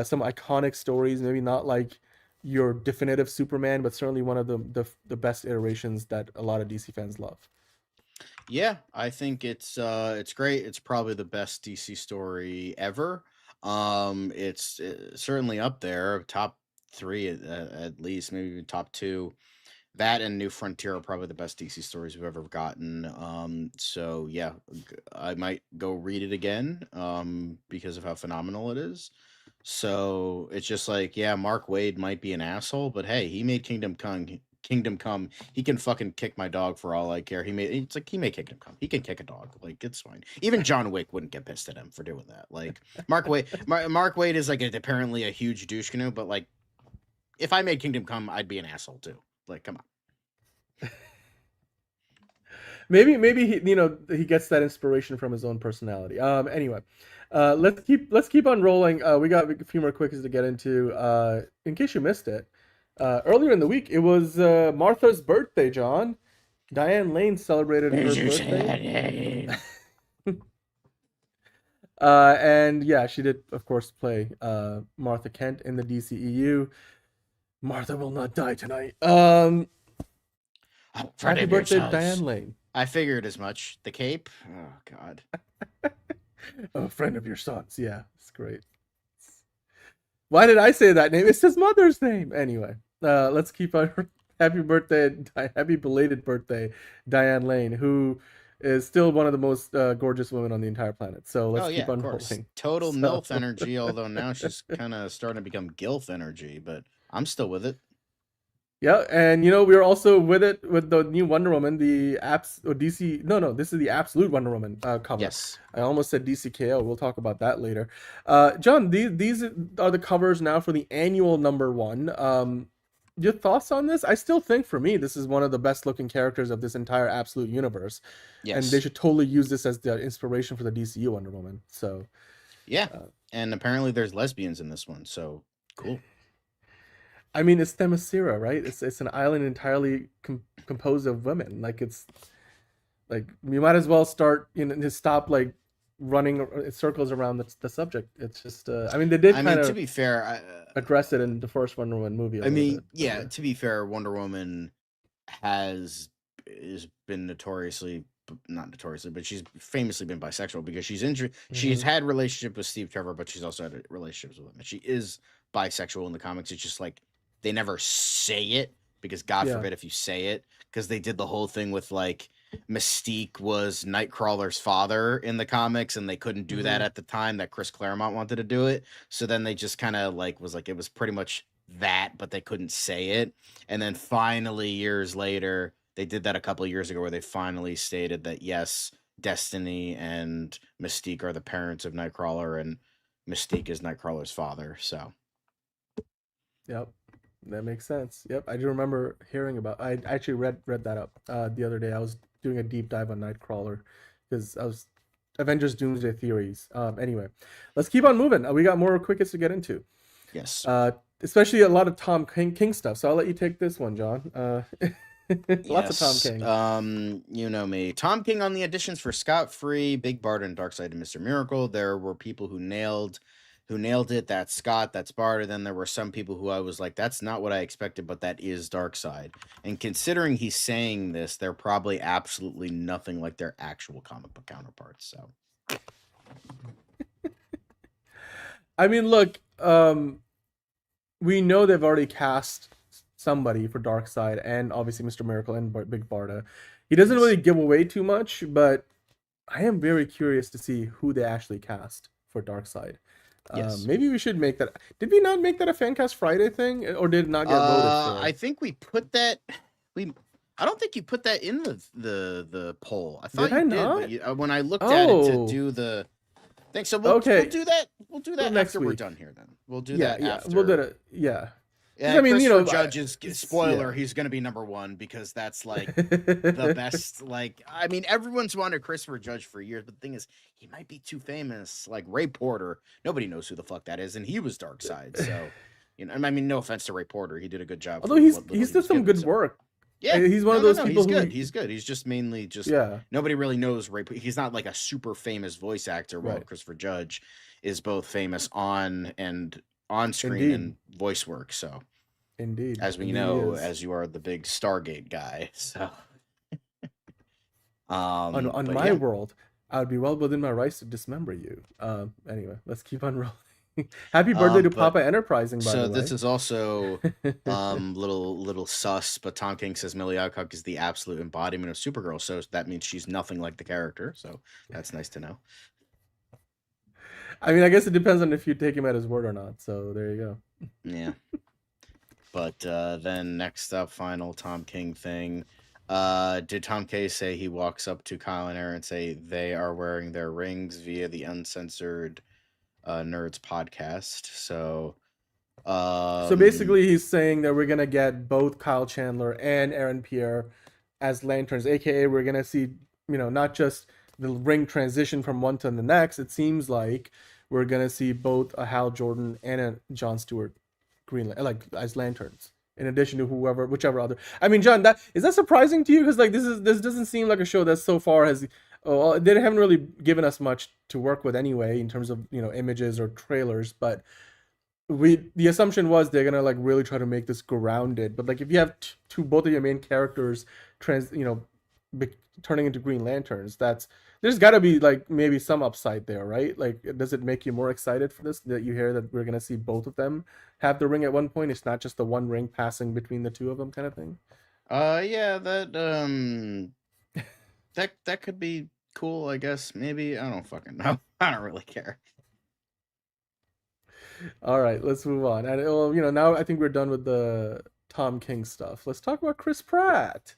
S7: Some iconic stories, maybe not like your definitive Superman, but certainly one of the best iterations that a lot of DC fans love.
S1: Yeah, I think it's great. It's probably the best DC story ever. It's certainly up there, top 3 at least, maybe even top 2. That and New Frontier are probably the best DC stories we've ever gotten. So yeah, I might go read it again because of how phenomenal it is. So it's just Mark Waid might be an asshole, but hey, he made Kingdom Come. He can fucking kick my dog for all I care. He made Kingdom Come. He can kick a dog. It's fine. Even John Wick wouldn't get pissed at him for doing that. Mark Waid is apparently a huge douche canoe, but if I made Kingdom Come, I'd be an asshole too. Come on.
S7: Maybe he gets that inspiration from his own personality. Anyway, let's keep on rolling. We got a few more quickies to get into. In case you missed it, earlier in the week, it was Martha's birthday, John. Diane Lane celebrated her birthday. And yeah, she did, of course, play Martha Kent in the DCEU. Martha will not die tonight. Happy birthday, Diane Lane.
S1: I figured as much. The cape? Oh, God.
S7: A friend of your son's. Yeah, it's great. Why did I say that name? It's his mother's name. Anyway, let's keep on. Happy belated birthday, Diane Lane, who is still one of the most gorgeous women on the entire planet. So let's keep on rolling.
S1: Total MILF energy, although now she's kind of starting to become GILF energy, but I'm still with it.
S7: Yeah, and we're also with it with the new Wonder Woman, the DC. No, this is the Absolute Wonder Woman cover.
S1: Yes,
S7: I almost said DCKO. We'll talk about that later. John, these are the covers now for the annual #1. Your thoughts on this? I still think for me this is one of the best looking characters of this entire Absolute universe. Yes, and they should totally use this as the inspiration for the DCU Wonder Woman. So
S1: yeah, and apparently there's lesbians in this one. So cool.
S7: I mean, it's Themyscira, right? It's an island entirely composed of women. It's you might as well stop running circles around the subject. It's just I mean, they did
S1: to be fair,
S7: address it in the first Wonder Woman movie.
S1: To be fair, Wonder Woman has been not notoriously, but she's famously been bisexual because she's had relationship with Steve Trevor, but she's also had relationships with him. She is bisexual in the comics. It's just they never say it because God
S7: Yeah.
S1: forbid if you say it, because they did the whole thing with like Mystique was Nightcrawler's father in the comics, and they couldn't do that at the time that Chris Claremont wanted to do it. So then they just kind of like was like it was pretty much that, but they couldn't say it. And then finally, years later, they did that a couple of years ago, where they finally stated that yes, Destiny and Mystique are the parents of Nightcrawler, and Mystique is Nightcrawler's father. So,
S7: Yep, that makes sense. Yep, I do remember hearing about. I actually read that up the other day. I was doing a deep dive on Nightcrawler because I was Avengers Doomsday theories. Anyway, let's keep on moving. We got more quick hits to get into.
S1: yes.
S7: Especially a lot of Tom King stuff. So I'll let you take this one, John. Lots of Tom King.
S1: You know me. Tom King on the auditions for Scott Free, Big Barda, and Darkseid and Mr. Miracle. There were people who nailed it. That's Scott, that's Barda. Then there were some people who I was like, that's not what I expected, but that is Darkseid. And considering he's saying this, they're probably absolutely nothing like their actual comic book counterparts. So
S7: I mean, look, we know they've already cast somebody for Darkseid, and obviously Mr. Miracle and Big Barda. He doesn't really give away too much, but I am very curious to see who they actually cast for Darkseid.
S1: Yes.
S7: Maybe we should make that. Did we not make that a Fancast Friday thing, or did it not get voted for?
S1: I think we put that. I don't think you put that in the poll. I thought
S7: Did I
S1: you
S7: not?
S1: did, but when I looked at it to
S7: Oh.
S1: do the thing, so we'll do that. We'll do that
S7: next
S1: after we're
S7: week.
S1: done here. Then we'll do
S7: Yeah,
S1: that
S7: yeah,
S1: after.
S7: we'll do it. Yeah.
S1: Yeah,
S7: I mean, you know,
S1: Judge's
S7: it's-
S1: spoiler.
S7: yeah.
S1: He's going to be number one because that's like the best. Like, I mean, everyone's wanted Christopher Judge for years, but the thing is, he might be too famous. Like Ray Porter, nobody knows who the fuck that is, and he was Darkseid. So, you know, I mean, no offense to Ray Porter, he did a good job.
S7: Although
S1: for
S7: he's
S1: what little he
S7: did
S1: was
S7: some
S1: given,
S7: good
S1: so.
S7: work.
S1: Yeah,
S7: He's one of those people
S1: He's
S7: who
S1: good. He's good. He's just mainly just nobody really knows Ray. He's not like a super famous voice actor. While
S7: Right.
S1: Christopher Judge is both famous on screen
S7: Indeed.
S1: and voice work. So.
S7: Indeed.
S1: As we
S7: Indeed
S1: know,
S7: he is.
S1: as you are the big Stargate guy, so
S7: on
S1: but
S7: my
S1: yeah.
S7: world, I would be well within my rights to dismember you. Anyway, let's keep on rolling. Happy birthday to
S1: but-
S7: Papa Enterprising, by
S1: So
S7: the way.
S1: this is also little sus, but Tom King says Millie Alcock is the absolute embodiment of Supergirl, so that means she's nothing like the character. So that's nice to know.
S7: I mean, I guess it depends on if you take him at his word or not. So there you go.
S1: Yeah. But then next up, final Tom King thing. Did Tom K say he walks up to Kyle and Aaron and say they are wearing their rings via the Uncensored Nerds podcast? So
S7: Basically, he's saying that we're gonna get both Kyle Chandler and Aaron Pierre as Lanterns, aka we're gonna see, you know, not just the ring transition from one to the next. It seems like we're gonna see both a Hal Jordan and a John Stewart like as Lanterns, in addition to whichever other. I mean, John, is that surprising to you? Because like this doesn't seem like a show that so far has. Oh, they haven't really given us much to work with anyway in terms of, you know, images or trailers, but the assumption was they're gonna like really try to make this grounded. But like if you have both of your main characters turning into Green Lanterns, there's got to be like maybe some upside there, right? Like, does it make you more excited for this, that you hear that we're gonna see both of them have the ring at one point? It's not just the one ring passing between the two of them, kind of thing.
S1: Yeah, that could be cool, I guess. Maybe, I don't fucking know. I don't really care.
S7: All right, let's move on. And well, you know, now I think we're done with the Tom King stuff. Let's talk about Chris Pratt.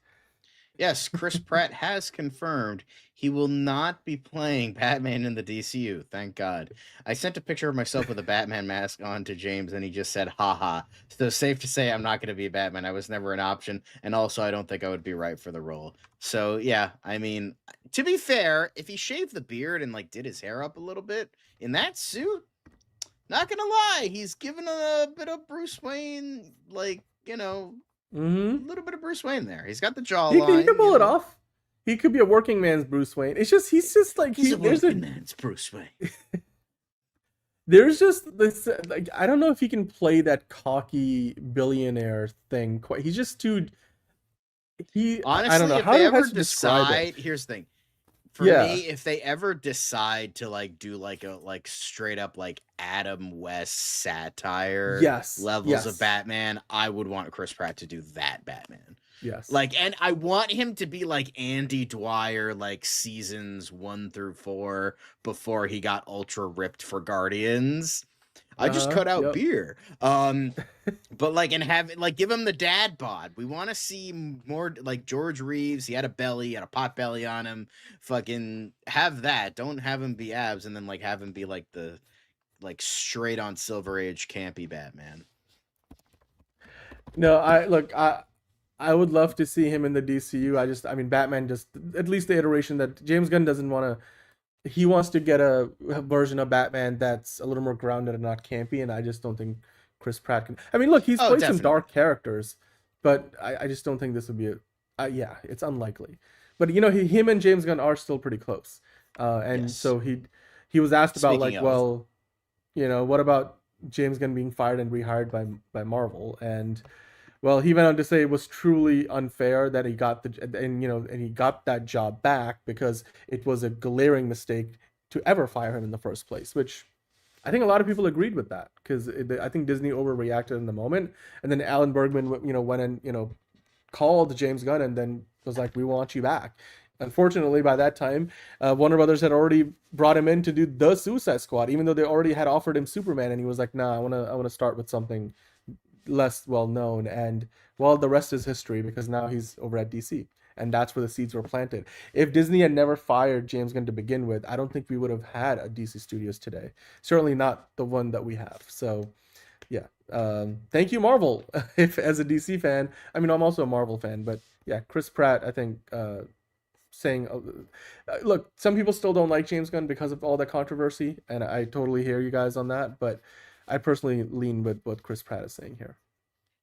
S1: Yes, Chris Pratt has confirmed he will not be playing Batman in the DCU. Thank God. I sent a picture of myself with a Batman mask on to James, and he just said, haha. So safe to say I'm not going to be Batman. I was never an option, and also I don't think I would be right for the role. So, yeah, I mean, to be fair, if he shaved the beard and, like, did his hair up a little bit in that suit, not going to lie, he's given a bit of Bruce Wayne, like, you know, a little bit of Bruce Wayne there. He's got the jawline.
S7: He could pull it off. He could be a working man's Bruce Wayne. He's just like
S1: he's a working man's Bruce Wayne.
S7: There's just this, like, I don't know if he can play that cocky billionaire thing quite. He's just too.
S1: Honestly,
S7: I don't know
S1: if
S7: how
S1: they
S7: do I
S1: ever
S7: describe it?
S1: decide, here's the thing. For
S7: Yeah.
S1: me, if they ever decide to like do like a like straight up like Adam West satire
S7: Yes.
S1: levels of
S7: Yes.
S1: Batman, I would want Chris Pratt to do that Batman.
S7: Yes.
S1: Like, and I want him to be like Andy Dwyer, like seasons 1 through 4 before he got ultra ripped for Guardians. I just cut out beer. But like, and have like, give him the dad bod. We want to see more like George Reeves. He had a belly, he had a pot belly on him. Fucking have that. Don't have him be abs, and then like have him be like the like straight on Silver Age campy Batman.
S7: No, I would love to see him in the DCU. I mean, Batman just, at least the iteration that James Gunn doesn't want to, he wants to get a version of Batman that's a little more grounded and not campy, and I just don't think Chris Pratt can. I mean, look, he's played some dark characters, but I just don't think this would be yeah, it's unlikely. But you know, him and James Gunn are still pretty close, and so he was asked about well, you know, what about James Gunn being fired and rehired by Marvel? And well, he went on to say it was truly unfair that he got and he got that job back because it was a glaring mistake to ever fire him in the first place, which I think a lot of people agreed with that, because I think Disney overreacted in the moment, and then Alan Bergman, went and called James Gunn and then was like, "We want you back." Unfortunately, by that time, Warner Brothers had already brought him in to do the Suicide Squad, even though they already had offered him Superman, and he was like, "Nah, I want to start with something less well known." And well, the rest is history, because now he's over at DC, and that's where the seeds were planted. If Disney had never fired James Gunn to begin with, I don't think we would have had a DC Studios today. Certainly not the one that we have. So yeah, thank you, Marvel. If as a DC fan, I mean, I'm also a Marvel fan, but yeah, Chris Pratt, I think, saying, look, some people still don't like James Gunn because of all that controversy, and I totally hear you guys on that, but I personally lean with what Chris Pratt is saying here.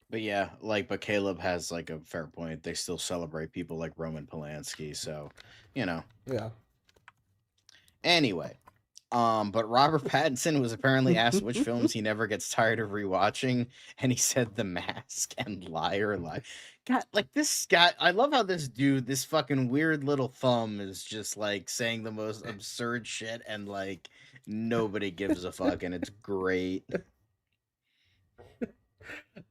S1: But yeah, but Caleb has like a fair point. They still celebrate people like Roman Polanski, so
S7: Yeah.
S1: Anyway, but Robert Pattinson was apparently asked which films he never gets tired of rewatching, and he said The Mask and Liar. God, like this guy, I love how this dude, this fucking weird little thumb, is just like saying the most absurd shit, and like nobody gives a fuck, and it's great.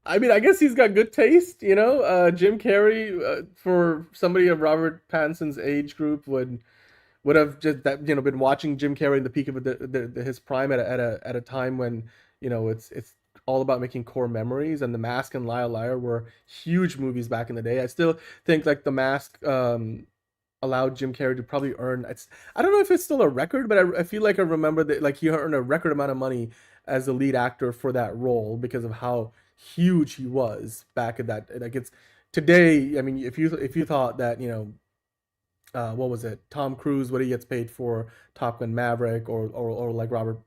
S7: I mean, I guess he's got good taste, Jim Carrey, for somebody of Robert Pattinson's age group, would have just been watching Jim Carrey in the peak of his prime at a time when it's all about making core memories, and The Mask and Liar were huge movies back in the day. I still think like The Mask allowed Jim Carrey to probably earn, I don't know if it's still a record, but I feel like I remember that like he earned a record amount of money as the lead actor for that role because of how huge he was back at that. Like, it's today, I mean, if you thought that what was it, Tom Cruise, what he gets paid for Top Gun Maverick, or like Robert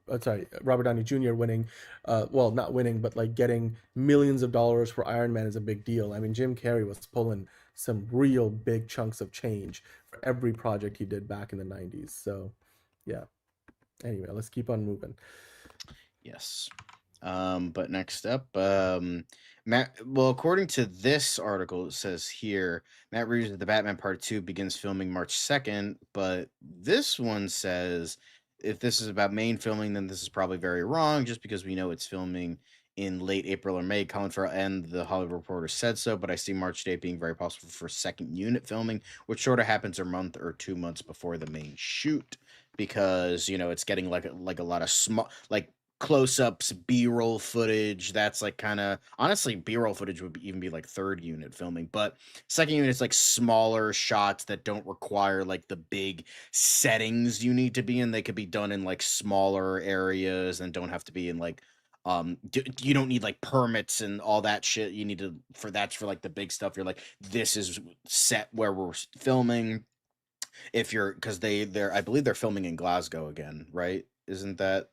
S7: Downey Jr. winning, well, not winning, but like getting millions of dollars for Iron Man is a big deal. I mean, Jim Carrey was pulling some real big chunks of change for every project he did back in the 90s. So yeah, anyway, let's keep on moving.
S1: Yes. But next up, according to this article, it says here, Matt Reeves' The Batman Part 2 begins filming March 2nd, but this one says if this is about main filming, then this is probably very wrong, just because we know it's filming in late April or May. Colin Farrell and The Hollywood Reporter said so, but I see March date being very possible for second unit filming, which sort of happens a month or 2 months before the main shoot, because, it's getting like a lot of small, like, close-ups, B-roll footage. That's like kind of, honestly, B-roll footage would even be like third unit filming, but second unit is like smaller shots that don't require like the big settings you need to be in. They could be done in like smaller areas and don't have to be in like you don't need like permits and all that shit. You need to, for like the big stuff. You're like, this is set where we're filming. If you're, because I believe they're filming in Glasgow again, right? Isn't that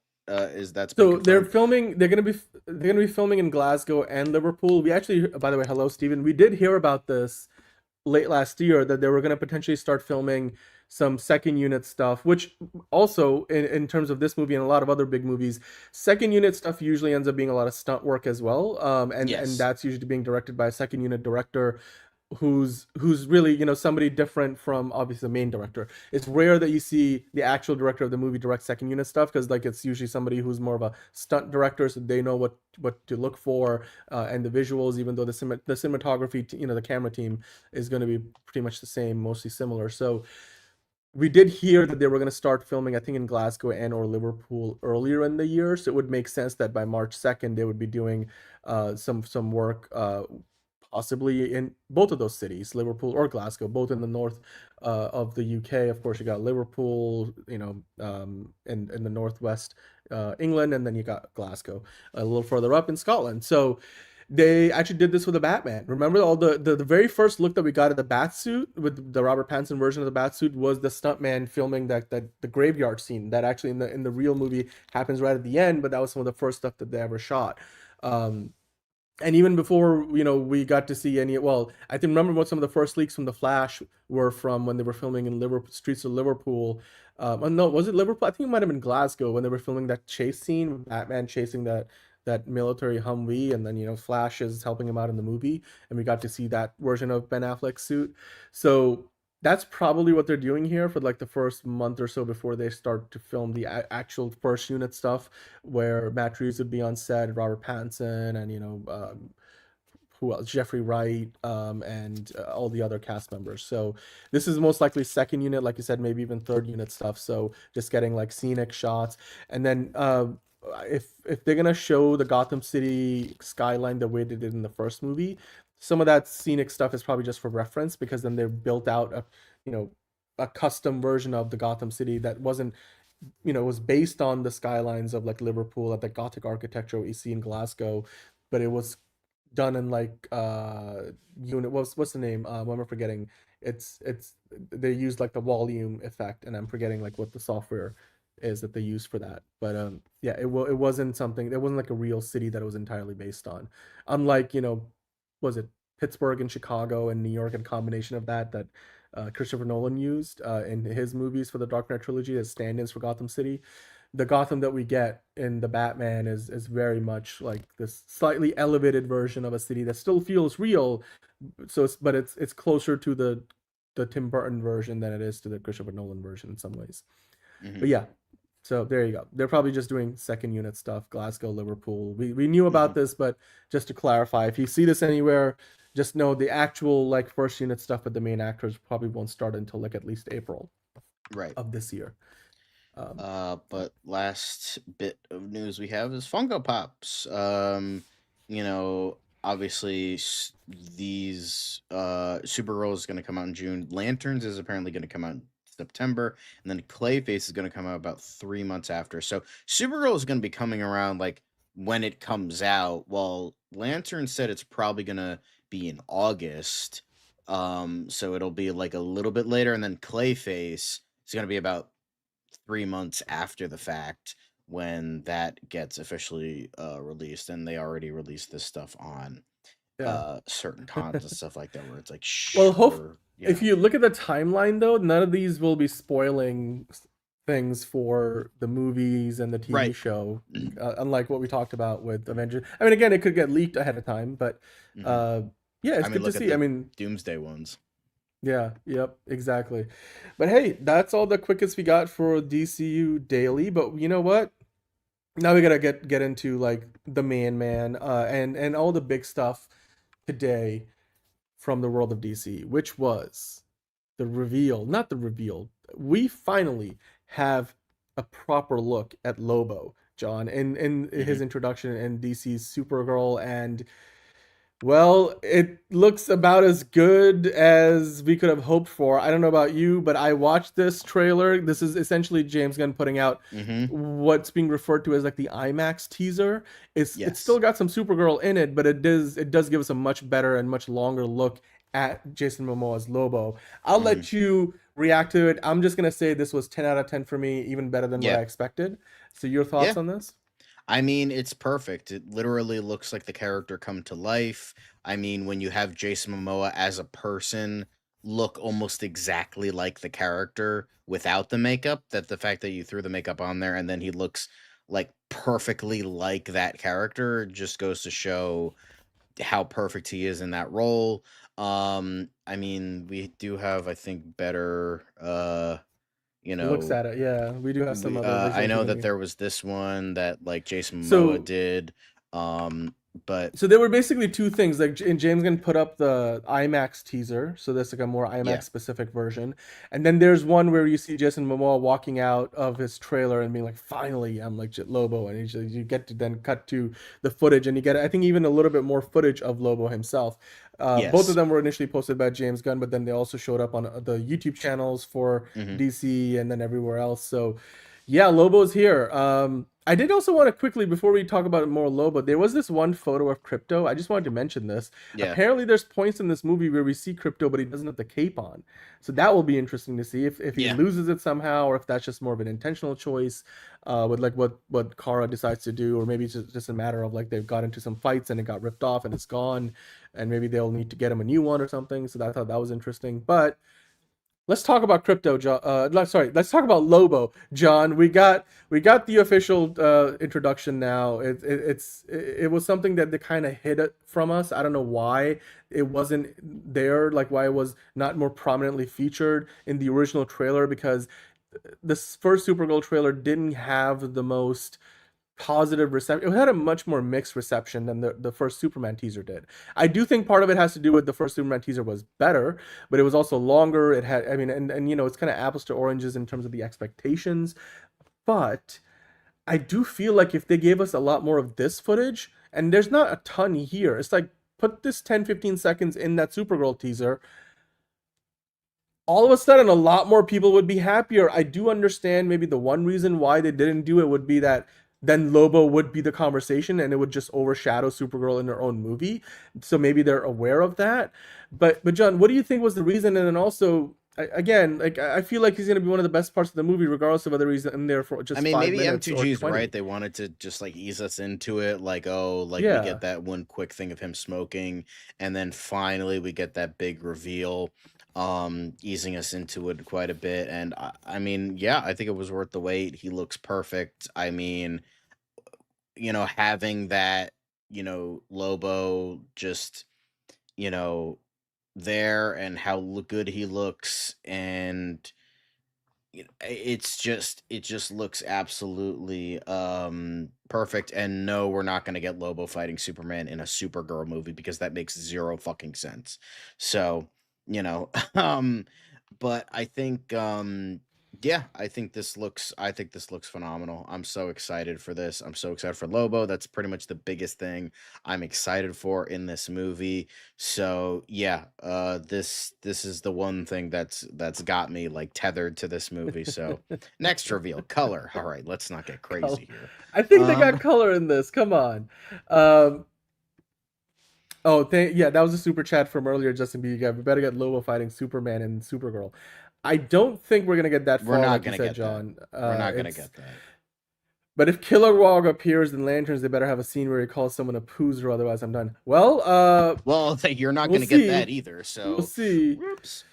S1: so
S7: they're gonna be filming in Glasgow and Liverpool. We actually, by the way, hello Steven, we did hear about this late last year, that they were going to potentially start filming some second unit stuff, which also in terms of this movie and a lot of other big movies, second unit stuff usually ends up being a lot of stunt work as well, and that's usually being directed by a second unit director. who's really, you know, somebody different from obviously the main director. It's rare that you see the actual director of the movie direct second unit stuff, because like it's usually somebody who's more of a stunt director, so they know what to look for, and the visuals, even though the cinematography, you know, the camera team is going to be pretty much the same, mostly similar. So we did hear that they were going to start filming, I think, in Glasgow and or Liverpool earlier in the year. So it would make sense that by March 2nd, they would be doing some work, possibly in both of those cities, Liverpool or Glasgow, both in the north of the UK. Of course, you got Liverpool, you know, in the northwest, England, and then you got Glasgow a little further up in Scotland. So they actually did this with the Batman. Remember, all the very first look that we got at the Batsuit with the Robert Pattinson version of the Batsuit was the stuntman filming that the graveyard scene that actually in the real movie happens right at the end, but that was some of the first stuff that they ever shot. And even before, you know, we got to see any, well, I think remember what some of the first leaks from The Flash were from when they were filming in Liverpool, streets of Liverpool. No, was it Liverpool? I think it might have been Glasgow when they were filming that chase scene with Batman chasing that military Humvee, and then, you know, Flash is helping him out in the movie, and we got to see that version of Ben Affleck's suit. So that's probably what they're doing here for like the first month or so before they start to film the actual first unit stuff, where Matt Reeves would be on set, Robert Pattinson, and, you know, who else? Jeffrey Wright, and all the other cast members. So this is most likely second unit, like you said, maybe even third unit stuff. So just getting like scenic shots, and then if they're gonna show the Gotham City skyline the way they did in the first movie, some of that scenic stuff is probably just for reference, because then they've built out a, you know, a custom version of the Gotham City that wasn't, you know, was based on the skylines of like Liverpool at the Gothic architecture we see in Glasgow, but it was done in like unit, what's the name? I'm forgetting. It's they used like the volume effect, and I'm forgetting like what the software is that they use for that. But yeah, it wasn't something, it wasn't like a real city that it was entirely based on. Unlike, you know, was it Pittsburgh and Chicago and New York, and combination of that Christopher Nolan used in his movies for the Dark Knight trilogy as stand-ins for Gotham City. The Gotham that we get in the Batman is very much like this slightly elevated version of a city that still feels real. So it's closer to the Tim Burton version than it is to the Christopher Nolan version in some ways.
S1: Mm-hmm.
S7: But yeah, so there you go. They're probably just doing second unit stuff, Glasgow, Liverpool. We knew about this, but just to clarify, if you see this anywhere, just know the actual like first unit stuff with the main actors probably won't start until like at least April of this year.
S1: But last bit of news we have is Funko Pops. You know, obviously these Supergirl is going to come out in June. Lanterns is apparently going to come out in September, and then Clayface is going to come out about 3 months after. So Supergirl is going to be coming around like when it comes out. Well, Lantern said it's probably going to be in August. So it'll be like a little bit later, and then Clayface is going to be about 3 months after the fact when that gets officially released, and they already released this stuff on certain cons and stuff like that, where it's like
S7: well, if you look at the timeline though, none of these will be spoiling things for the movies and the TV show, unlike what we talked about with Avengers. I mean, again, it could get leaked ahead of time, but yeah, it's good to see. I mean,
S1: Doomsday ones.
S7: Yeah, yep, exactly. But hey, that's all the quickest we got for DCU Daily. But you know what? Now we gotta get into like the man, and all the big stuff today from the world of DC, which was the reveal. Not the reveal. We finally have a proper look at Lobo, John, in his introduction in DC's Supergirl, and well, it looks about as good as we could have hoped for. I don't know about you, but I watched this trailer. This is essentially James Gunn putting out what's being referred to as like the IMAX teaser. It's still got some Supergirl in it, but it does give us a much better and much longer look at Jason Momoa's Lobo. I'll let you react to it. I'm just gonna say this was 10 out of 10 for me, even better than what I expected. So your thoughts on this?
S1: I mean, it's perfect. It literally looks like the character come to life. I mean, when you have Jason Momoa as a person look almost exactly like the character without the makeup, that the fact that you threw the makeup on there and then he looks like perfectly like that character just goes to show how perfect he is in that role. I mean, we do have, I think, better,
S7: Looks at it, yeah. We do have some other
S1: I
S7: visuals
S1: know
S7: we're
S1: that
S7: gonna.
S1: there was this one that like Jason Momoa
S7: So
S1: did, but
S7: So there were basically two things. Like, and James Gunn put up the IMAX teaser, so that's like a more
S1: yeah,
S7: IMAX specific version. And then there's one where you see Jason Momoa walking out of his trailer and being like, "Finally, I'm like Lobo," and you get to then cut to the footage, and you get, I think, even a little bit more footage of Lobo himself. Both of
S1: yes,
S7: them were initially posted by James Gunn, but then they also showed up on the YouTube channels for
S1: hmm
S7: DC and then everywhere else. So yeah, Lobo's here. I did also want to quickly, before we talk about more Lobo, there was this one photo of Crypto. I just wanted to mention this.
S1: yeah,
S7: Apparently, there's points in this movie where we see Crypto, but he doesn't have the cape on. So that will be interesting to see if he
S1: yeah.
S7: loses it somehow, or if that's just more of an intentional choice, with like what Kara decides to do, or maybe it's just a matter of like they've got into some fights and it got ripped off and it's gone, and maybe they'll need to get him a new one or something. So I thought that was interesting, but. Let's talk about Crypto, John. Let's talk about Lobo, John. We got the official introduction now. It was something that they kind of hid it from us. I don't know why it wasn't there, like why it was not more prominently featured in the original trailer, because this first Supergirl trailer didn't have the most positive reception. It had a much more mixed reception than the first Superman teaser did. I do think part of it has to do with the first Superman teaser was better, but it was also longer. It had, I mean, and it's kind of apples to oranges in terms of the expectations. But I do feel like if they gave us a lot more of this footage, and there's not a ton here, it's like put this 10-15 seconds in that Supergirl teaser, all of a sudden a lot more people would be happier. I do understand maybe the one reason why they didn't do it would be that then Lobo would be the conversation and it would just overshadow Supergirl in her own movie. So maybe they're aware of that. But John, what do you think was the reason? And then also, again, like I feel like he's going to be one of the best parts of the movie, regardless of whether he's in there for just
S1: I mean,
S7: 5
S1: maybe
S7: minutes or
S1: M2G's
S7: 20.
S1: right. They wanted to just like ease us into it, like, oh, like we
S7: Yeah.
S1: get that one quick thing of him smoking, and then finally we get that big reveal, easing us into it quite a bit. And I mean, yeah, I think it was worth the wait. He looks perfect. I mean, having that, Lobo just, you know, there, and how good he looks, and it just looks absolutely perfect. And no, we're not going to get Lobo fighting Superman in a Supergirl movie because that makes zero fucking sense. So, um but I think yeah, I think this looks phenomenal. I'm so excited for this. I'm so excited for Lobo. That's pretty much the biggest thing I'm excited for in this movie. So yeah, this is the one thing that's got me like tethered to this movie. So next reveal, color. All right, let's not get
S7: Color.
S1: crazy here.
S7: I think they got
S1: Um,
S7: color in this. Come on. Yeah, that was a super chat from earlier, Justin B. We better get Lobo fighting Superman and Supergirl. I don't think we're gonna get that
S1: we're
S7: far,
S1: not
S7: like you
S1: gonna
S7: said,
S1: get that.
S7: John.
S1: We're not gonna
S7: It's
S1: get that.
S7: But if Kilowog appears in Lanterns, they better have a scene where he calls someone a poozer, otherwise I'm done. Well,
S1: Well, you're not
S7: we'll
S1: gonna get
S7: see.
S1: that either.
S7: We'll
S1: So,
S7: see.
S1: whoops.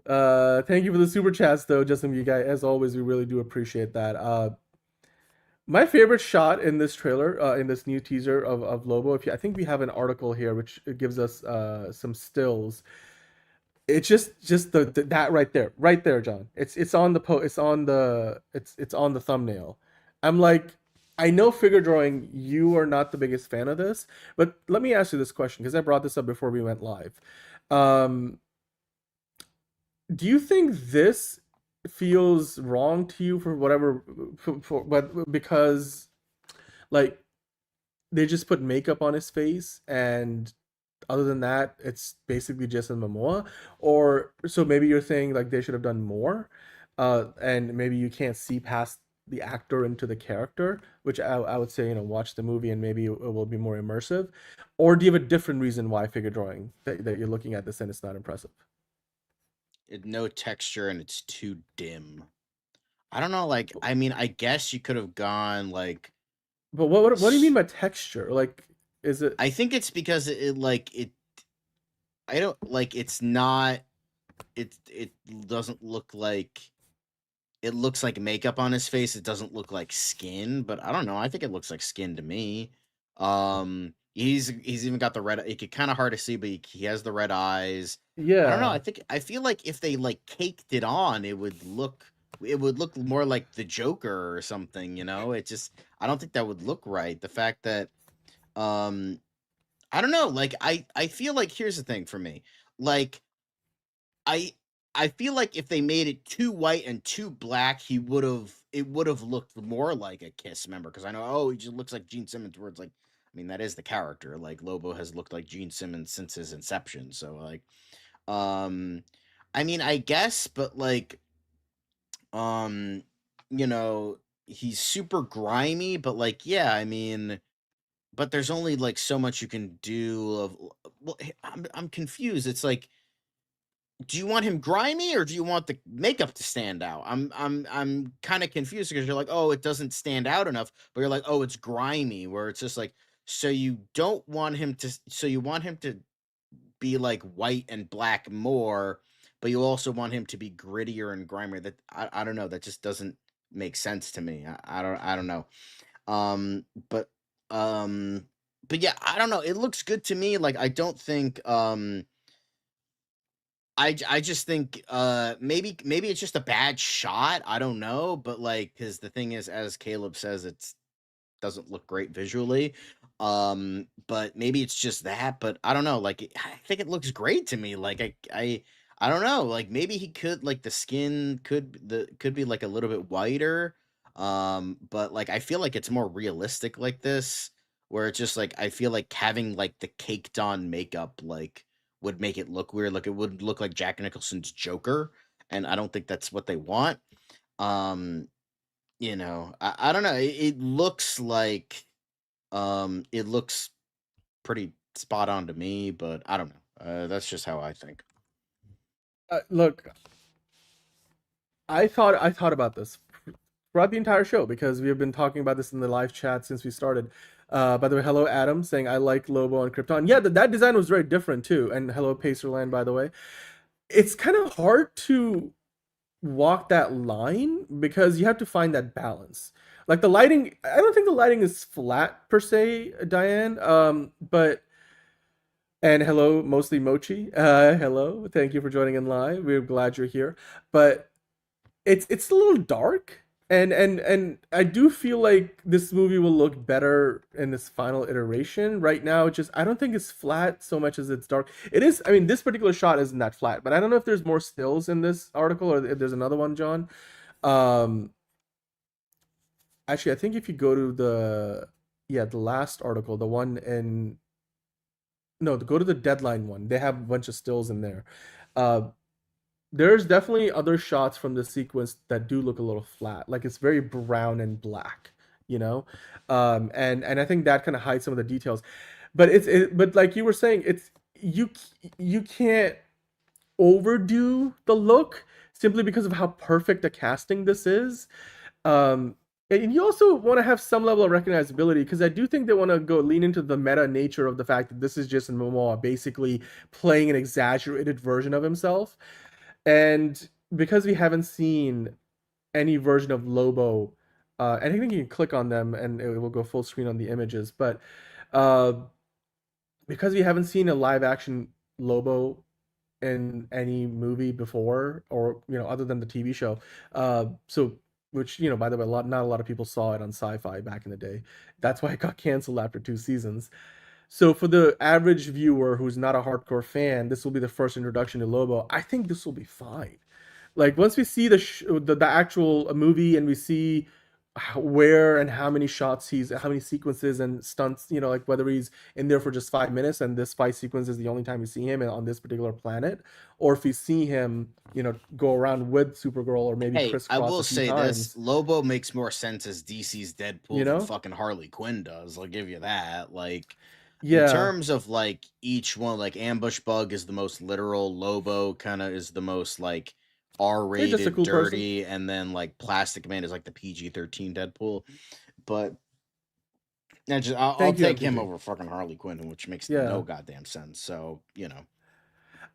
S7: Thank you for the super chats, though, Justin. You guys, as always, we really do appreciate that. My favorite shot in this trailer, in this new teaser of Lobo, I think we have an article here which gives us some stills. It's just that right there, John. It's on the it's on the thumbnail. I'm like, I know figure drawing, you are not the biggest fan of this, but let me ask you this question because I brought this up before we went live. Um, do you think this feels wrong to you for whatever, but because like they just put makeup on his face and other than that it's basically Jason Momoa, or so maybe you're saying like they should have done more, and maybe you can't see past the actor into the character, which I would say, watch the movie and maybe it will be more immersive, or do you have a different reason why figure drawing that you're looking at this and it's not impressive?
S1: No texture and it's too dim. I don't know. Like, I mean, I guess you could have gone like.
S7: But what do you mean by texture? Like, is it?
S1: I think it's because I don't like. It's not. It doesn't look like. It looks like makeup on his face. It doesn't look like skin, but I don't know. I think it looks like skin to me. He's even got the red. It could kind of hard to see, but he has the red eyes. I don't know.
S7: Yeah.
S1: I feel like if they like caked it on, it would look more like the Joker or something. It just I don't think that would look right. The fact that um I don't know. Like I feel like here's the thing for me. Like I I feel like if they made it too white and too black, it would have looked more like a Kiss member. Because I know, he just looks like Gene Simmons. Where it's like, I mean, that is the character. Like Lobo has looked like Gene Simmons since his inception. So like, um, I mean, I guess, but like, um, he's super grimy. But like, yeah, I mean, but there's only like so much you can do. Well, I'm confused. It's like, do you want him grimy or do you want the makeup to stand out? I'm kind of confused because you're like, oh, it doesn't stand out enough, but you're like, oh, it's grimy, where it's just like, so you don't want him to, so you want him to be like white and black more, but you also want him to be grittier and grimier. That I don't know, that just doesn't make sense to me. I don't know. Um, but um, but yeah, I don't know. It looks good to me. Like I don't think I just think maybe it's just a bad shot. I don't know, but like because the thing is, as Caleb says, it's doesn't look great visually. But maybe it's just that. But I don't know. Like I think it looks great to me. Like I don't know. Like maybe he could like the skin could be like a little bit whiter. But like I feel like it's more realistic like this, where it's just like I feel like having like the caked on makeup like would make it look weird. Like it would look like Jack Nicholson's Joker, and I don't think that's what they want. Um, I don't know. It looks like it looks pretty spot on to me, but I don't know. That's just how I think.
S7: Look, I thought about this throughout the entire show because we have been talking about this in the live chat since we started. By the way, hello Adam saying I like Lobo on Krypton. Yeah, that design was very different too. And hello Pacerland, by the way. It's kind of hard to walk that line because you have to find that balance. Like the lighting, I don't think the lighting is flat per se, Diane. But and hello, mostly Mochi. Hello, thank you for joining in live. We're glad you're here. But it's a little dark, and I do feel like this movie will look better in this final iteration. Right now, it's just I don't think it's flat so much as it's dark. It is. I mean, this particular shot isn't that flat, but I don't know if there's more stills in this article or if there's another one, John. Um, Actually, I think if you go to the last article, the one in no, go to the deadline one. They have a bunch of stills in there. Uh, there's definitely other shots from the sequence that do look a little flat, like it's very brown and black, you know, and I think that kind of hides some of the details. But but like you were saying, it's you can't overdo the look simply because of how perfect the casting this is. And you also want to have some level of recognizability because I do think they want to go lean into the meta nature of the fact that this is Jason Momoa basically playing an exaggerated version of himself. And because we haven't seen any version of Lobo, and I think you can click on them and it will go full screen on the images, but because we haven't seen a live action Lobo in any movie before, or other than the TV show, so which by the way, not a lot of people saw it on Sci-Fi back in the day. That's why it got canceled after 2 seasons. So for the average viewer who's not a hardcore fan, this will be the first introduction to Lobo. I think this will be fine. Like once we see the actual movie and we see where and how many shots how many sequences and stunts, like whether he's in there for just 5 minutes and this fight sequence is the only time we see him on this particular planet, or if we see him, go around with Supergirl or maybe crisscross.
S1: I will say
S7: times.
S1: this: Lobo makes more sense as DC's Deadpool than fucking Harley Quinn does. I'll give you that. Like, in terms of like each one, like Ambush Bug is the most literal. Lobo kind of is the most like R-rated, cool dirty, person. And then like Plastic Man is like the PG-13 Deadpool. But I'll take him over fucking Harley Quinn, which makes no goddamn sense. So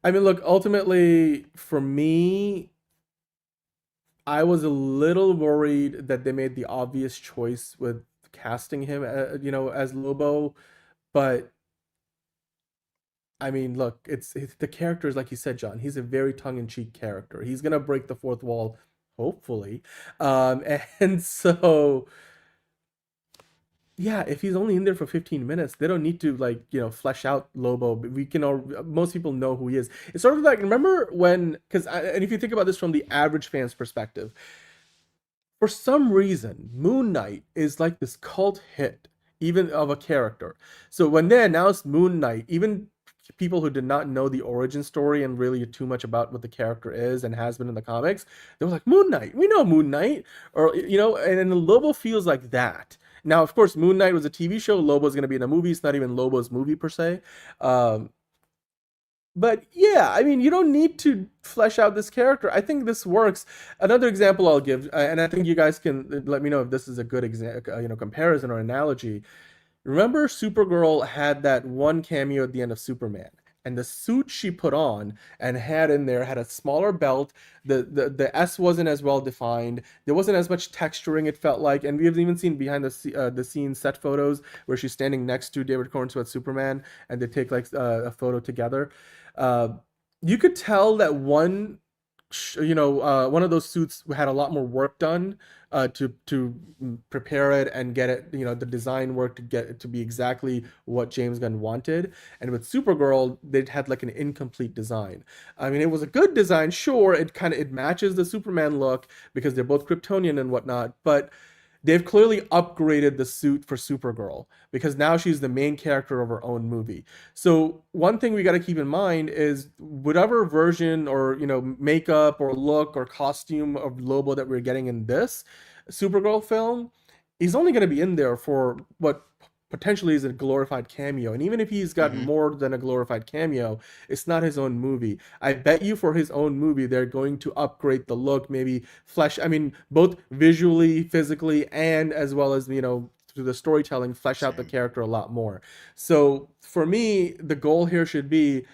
S7: I mean, look, ultimately for me, I was a little worried that they made the obvious choice with casting him, as Lobo. But I mean, look, it's the character is like you said, John. He's a very tongue-in-cheek character. He's gonna break the fourth wall, hopefully. And so yeah, if he's only in there for 15 minutes, they don't need to like, flesh out Lobo. We can all most people know who he is. It's sort of like, remember when, and if you think about this from the average fan's perspective, for some reason, Moon Knight is like this cult hit, even of a character. So when they announced Moon Knight, even people who did not know the origin story and really too much about what the character is and has been in the comics, they were like, Moon Knight, we know Moon Knight, or and then Lobo feels like that. Now, of course, Moon Knight was a TV show. Lobo's going to be in a movie. It's not even Lobo's movie per se. But yeah, I mean, you don't need to flesh out this character. I think this works. Another example I'll give, and I think you guys can let me know if this is a good comparison or analogy. Remember, Supergirl had that one cameo at the end of Superman, and the suit she put on and had in there had a smaller belt. The S wasn't as well defined. There wasn't as much texturing, it felt like, and we've even seen behind the scenes set photos where she's standing next to David Cornsworth's Superman, and they take like a photo together. You could tell that one of those suits had a lot more work done to prepare it and get it, the design work to get it to be exactly what James Gunn wanted. And with Supergirl, they had like an incomplete design. I mean, it was a good design, sure. It matches the Superman look because they're both Kryptonian and whatnot, but they've clearly upgraded the suit for Supergirl because now she's the main character of her own movie. So one thing we got to keep in mind is whatever version or, makeup or look or costume of Lobo that we're getting in this Supergirl film, he's only going to be in there for what potentially is a glorified cameo. And even if he's got more than a glorified cameo, it's not his own movie. I bet you for his own movie, they're going to upgrade the look, maybe both visually, physically, and as well as, through the storytelling, flesh out the character a lot more. So for me, the goal here should be,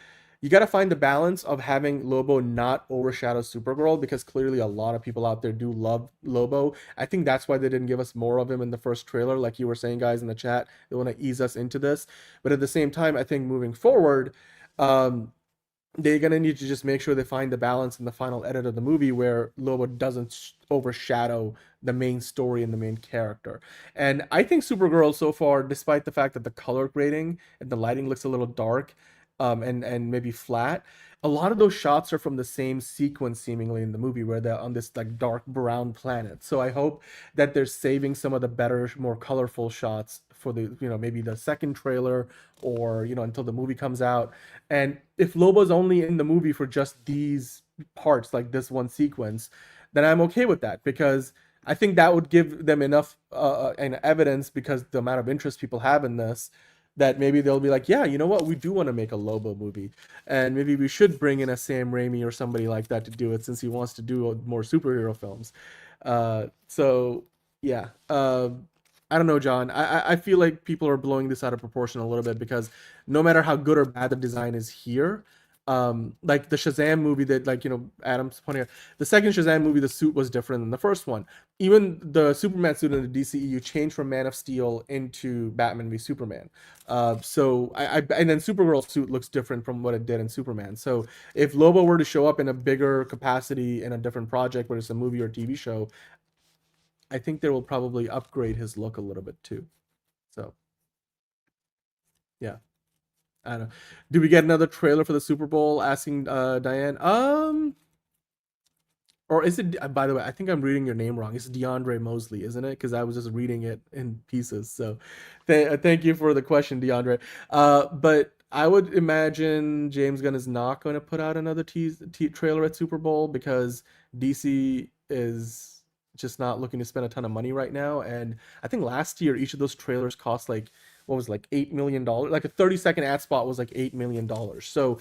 S7: you got to find the balance of having Lobo not overshadow Supergirl, because clearly a lot of people out there do love Lobo. I think that's why they didn't give us more of him in the first trailer, like you were saying, guys, in the chat. They want to ease us into this. But at the same time, I think moving forward, they're going to need to just make sure they find the balance in the final edit of the movie where Lobo doesn't overshadow the main story and the main character. And I think Supergirl so far, despite the fact that the color grading and the lighting looks a little dark, and maybe flat, a lot of those shots are from the same sequence seemingly in the movie where they're on this like dark brown planet. So I hope that they're saving some of the better, more colorful shots for the, maybe the second trailer or, until the movie comes out. And if Lobo's only in the movie for just these parts, like this one sequence, then I'm okay with that, because I think that would give them enough evidence, because the amount of interest people have in this, that maybe they'll be like, yeah, you know what, we do want to make a Lobo movie, and maybe we should bring in a Sam Raimi or somebody like that to do it, since he wants to do more superhero films. So yeah, I don't know, John. I feel like people are blowing this out of proportion a little bit, because no matter how good or bad the design is here, like the Shazam movie that, like, Adam's pointing out, the second Shazam movie, the suit was different than the first one. Even the Superman suit in the DCEU changed from Man of Steel into Batman v Superman. So and then Supergirl's suit looks different from what it did in Superman. So if Lobo were to show up in a bigger capacity in a different project, whether it's a movie or TV show, I think they will probably upgrade his look a little bit too. So yeah. I don't know. Do we get another trailer for the Super Bowl? Asking Diane. Or is it? By the way, I think I'm reading your name wrong. It's DeAndre Mosley, isn't it? Because I was just reading it in pieces. So, thank you for the question, DeAndre. But I would imagine James Gunn is not going to put out another trailer at Super Bowl, because DC is just not looking to spend a ton of money right now. And I think last year each of those trailers cost like, what was it, like $8 million? Like a 30-second ad spot was like $8 million. So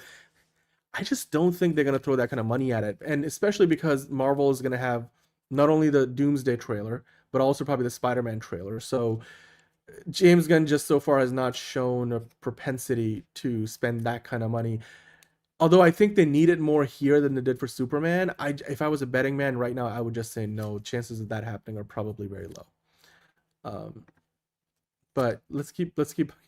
S7: I just don't think they're going to throw that kind of money at it. And especially because Marvel is going to have not only the Doomsday trailer, but also probably the Spider-Man trailer. So James Gunn just so far has not shown a propensity to spend that kind of money. Although I think they need it more here than they did for Superman. If I was a betting man right now, I would just say no. Chances of that happening are probably very low. But let's keep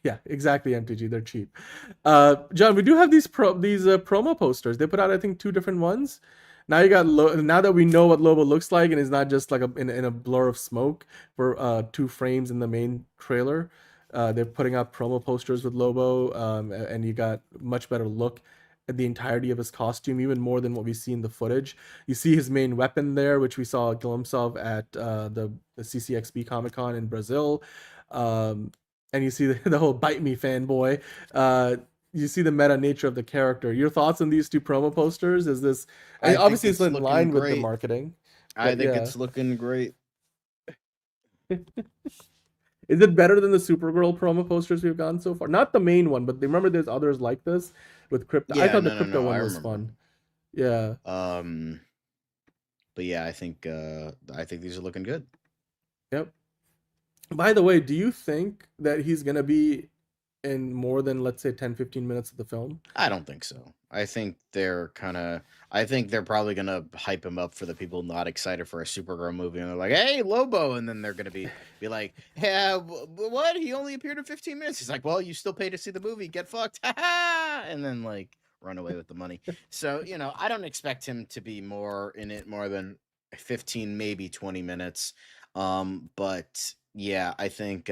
S7: yeah, exactly, MTG, they're cheap. John, we do have these promo posters. They put out, I think, 2 different ones. Now you got now that we know what Lobo looks like, and it's not just like in a blur of smoke for 2 frames in the main trailer. They're putting out promo posters with Lobo, and you got much better look at the entirety of his costume, even more than what we see in the footage. You see his main weapon there, which we saw a glimpse of at the CCXP Comic-Con in Brazil. And you see the whole "bite me" fanboy. You see the meta nature of the character. Your thoughts on these 2 promo posters? Is this obviously it's in line with the marketing?
S1: I think it's looking great.
S7: Is it better than the Supergirl promo posters we've gotten so far? Not the main one, but remember there's others like this with Crypto.
S1: Yeah,
S7: I thought the Crypto one was fun. Yeah.
S1: But yeah, I think these are looking good.
S7: Yep. By the way, do you think that he's gonna be in more than, let's say, 10-15 minutes of the film?
S1: I don't think so. I think they're probably gonna hype him up for the people not excited for a Supergirl movie, and they're like, "Hey, Lobo," and then they're gonna be like, "Yeah, what? He only appeared in 15 minutes." He's like, "Well, you still pay to see the movie. Get fucked," and then like run away with the money. So I don't expect him to be more than 15, maybe 20 minutes. But yeah, I think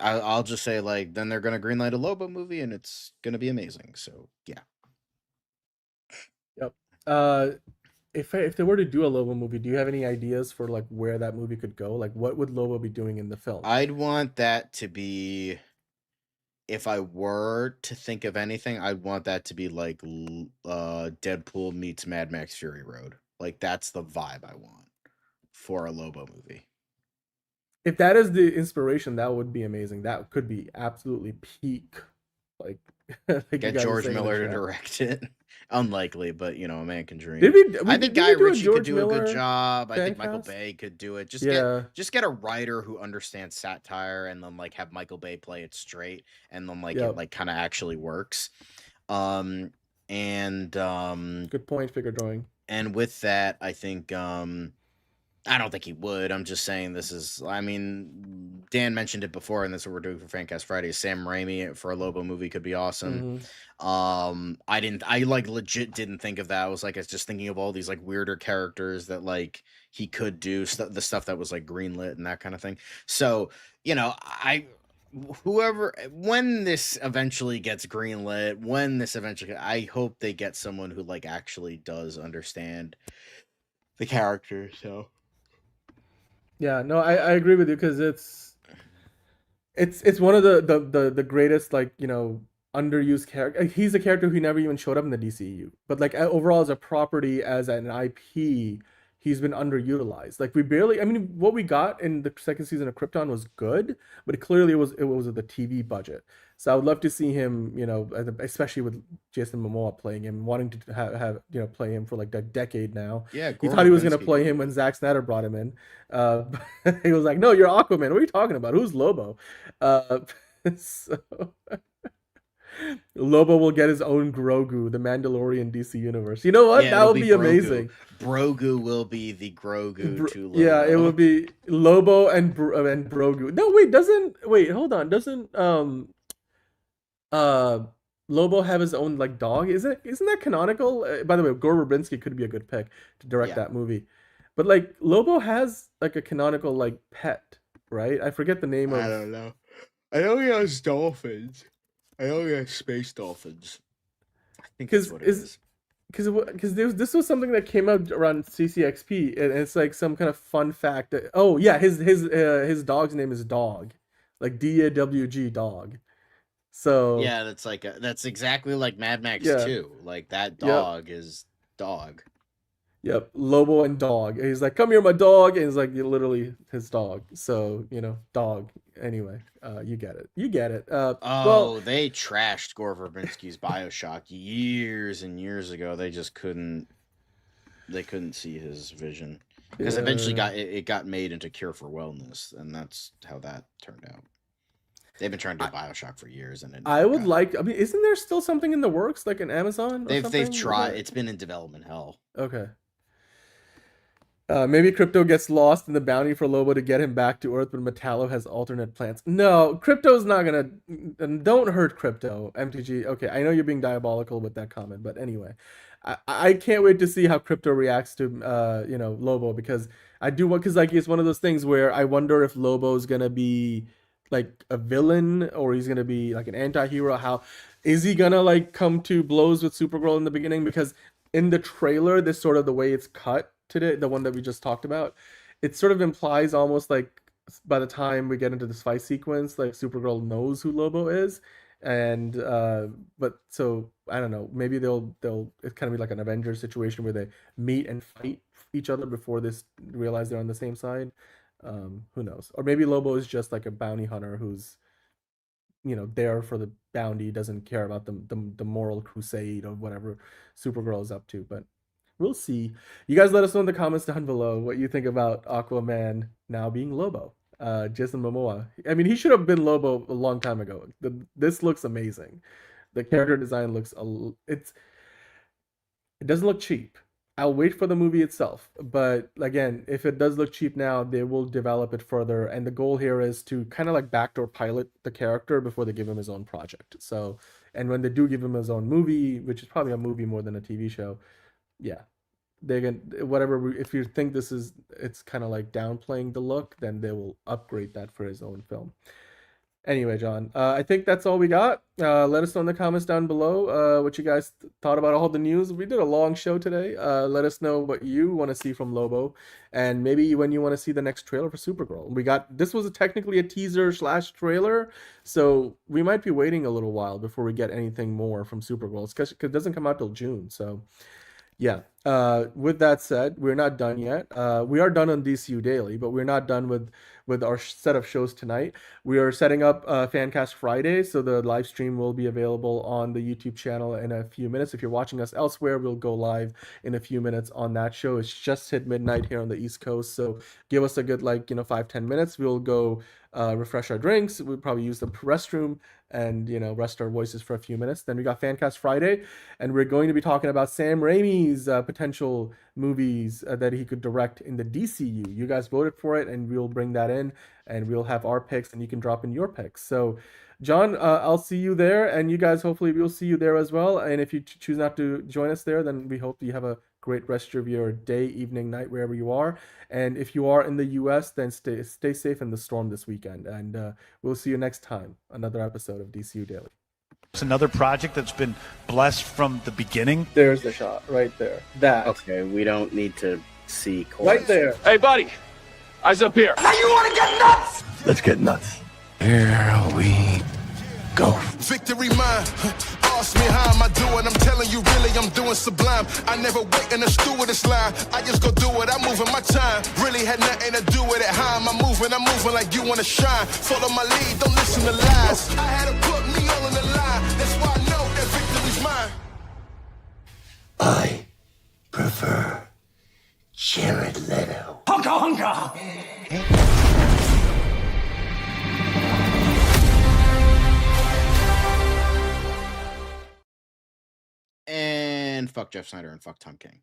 S1: I'll just say, like, then they're gonna greenlight a Lobo movie, and it's gonna be amazing. So yeah.
S7: Yep. If they were to do a Lobo movie, do you have any ideas for like where that movie could go? Like, what would Lobo be doing in the film?
S1: I'd want that to be, if I were to think of anything, I'd want that to be like Deadpool meets Mad Max Fury Road. Like, that's the vibe I want for a Lobo movie.
S7: If that is the inspiration, that would be amazing. That could be absolutely peak. Like
S1: get George Miller to direct it. Unlikely, but a man can dream. I think
S7: did
S1: Guy
S7: we do a
S1: Ritchie
S7: George
S1: could do a
S7: Miller
S1: good job. I think
S7: fan
S1: Michael
S7: cast?
S1: Bay could do it. Just get a writer who understands satire, and then like have Michael Bay play it straight, and then like it like kind of actually works.
S7: Good point, figure drawing.
S1: And with that, I think I don't think he would. I'm just saying Dan mentioned it before, and that's what we're doing for Fancast Friday. Sam Raimi for a Lobo movie could be awesome. I like legit didn't think of that. I was like, I was just thinking of all these like weirder characters that like he could do the stuff that was like greenlit and that kind of thing. So, when this eventually gets greenlit, I hope they get someone who like actually does understand the character. So
S7: yeah, no, I agree with you, because it's one of the greatest underused character. He's a character who never even showed up in the DCU, but like overall as a property, as an IP, he's been underutilized. Like what we got in the second season of Krypton was good, but clearly it was the TV budget. So I would love to see him, especially with Jason Momoa playing him, wanting to have play him for like a decade now.
S1: Yeah,
S7: he thought he was going to play him when Zack Snyder brought him in. He was like, "No, you're Aquaman. What are you talking about? Who's Lobo?" So Lobo will get his own Grogu, the Mandalorian DC universe. You know what?
S1: Yeah,
S7: that would be amazing.
S1: Grogu will be the Grogu to Lobo.
S7: Yeah, it would be Lobo and Grogu. No, hold on. Doesn't Lobo have his own like dog? Isn't that canonical? By the way, Gore Verbinski could be a good pick to direct that movie. But like Lobo has like a canonical like pet, right? I forget the name of.
S1: I don't know. I know he has dolphins. I know he has space dolphins. I think that's what it is.
S7: Because this was something that came out around CCXP, and it's like some kind of fun fact that his dog's name is Dog, like DAWG Dog. So
S1: yeah, that's exactly like Mad Max 2. Like that dog is Dog.
S7: Yep, Lobo and Dog. And he's like, "Come here, my dog," and it's like literally his dog. So Dog. Anyway, you get it.
S1: They trashed Gore Verbinski's BioShock years and years ago. They just couldn't see his vision, because eventually it got made into Cure for Wellness, and that's how that turned out. They've been trying to do BioShock for years, and
S7: isn't there still something in the works, like an Amazon?
S1: They've tried. It's been in development hell.
S7: Okay. Maybe Crypto gets lost in the bounty for Lobo to get him back to Earth, but Metallo has alternate plans. No, Crypto's not gonna. Don't hurt Crypto, MTG. Okay, I know you're being diabolical with that comment, but anyway, I can't wait to see how Crypto reacts to Lobo, because I do want, because like it's one of those things where I wonder if Lobo's gonna be like a villain or he's gonna be like an anti-hero. How is he gonna like come to blows with Supergirl in the beginning? Because in the trailer, this sort of the way it's cut today, the one that we just talked about, it sort of implies almost like by the time we get into this fight sequence, like Supergirl knows who Lobo is, and but so I don't know, maybe they'll it's kind of be like an Avengers situation where they meet and fight each other before they realize they're on the same side. Who knows? Or maybe Lobo is just like a bounty hunter who's there for the bounty, doesn't care about the moral crusade or whatever Supergirl is up to, but we'll see. You guys let us know in the comments down below what you think about Aquaman now being Lobo. Jason Momoa. I mean, he should have been Lobo a long time ago. This looks amazing. The character design looks it doesn't look cheap. I'll wait for the movie itself, but again, if it does look cheap now, they will develop it further, and the goal here is to kind of like backdoor pilot the character before they give him his own project. So, and when they do give him his own movie, which is probably a movie more than a TV show, yeah, they can whatever. If you think it's kind of like downplaying the look, then they will upgrade that for his own film. Anyway, John, I think that's all we got. Let us know in the comments down below what you guys thought about all the news. We did a long show today. Let us know what you want to see from Lobo, and maybe when you want to see the next trailer for Supergirl. This was technically a teaser / trailer, so we might be waiting a little while before we get anything more from Supergirl, because it doesn't come out till June. So yeah, with that said, we're not done yet. We are done on DCU Daily, but we're not done with our set of shows tonight. We are setting up Fancast Friday, so the live stream will be available on the YouTube channel in a few minutes. If you're watching us elsewhere, we'll go live in a few minutes on that show. It's just hit midnight here on the East Coast, so give us a good 5-10 minutes. We'll go refresh our drinks. We'll probably use the restroom and rest our voices for a few minutes. Then we got Fancast Friday, and we're going to be talking about Sam Raimi's potential movies that he could direct in the DCU. You guys voted for it, and we'll bring that in, and we'll have our picks, and you can drop in your picks. So John, I'll see you there, and you guys, hopefully we'll see you there as well. And if you choose not to join us there, then we hope you have a great rest of your day, evening, night, wherever you are. And if you are in the US, then stay safe in the storm this weekend. And we'll see you next time, another episode of DCU Daily.
S11: It's another project that's been blessed from the beginning.
S7: There's the shot right there. That.
S1: Okay, we don't need to see
S7: right there.
S4: Hey, buddy. Eyes up here.
S8: Now you want to get nuts? Let's get nuts. Here we go.
S12: Victory mine. Ask me how am I doing? I'm telling you, really, I'm doing sublime. I never wait in the stewardess line. I just go do it. I'm moving my time. Really had nothing to do with it. How am I moving? I'm moving like you want to shine. Follow my lead. Don't listen to lies. I had to put me all on the line. That's why I know that victory's mine.
S8: I prefer Jared Leto. Hunka hunka!
S1: And fuck Jeff Snyder and fuck Tom King.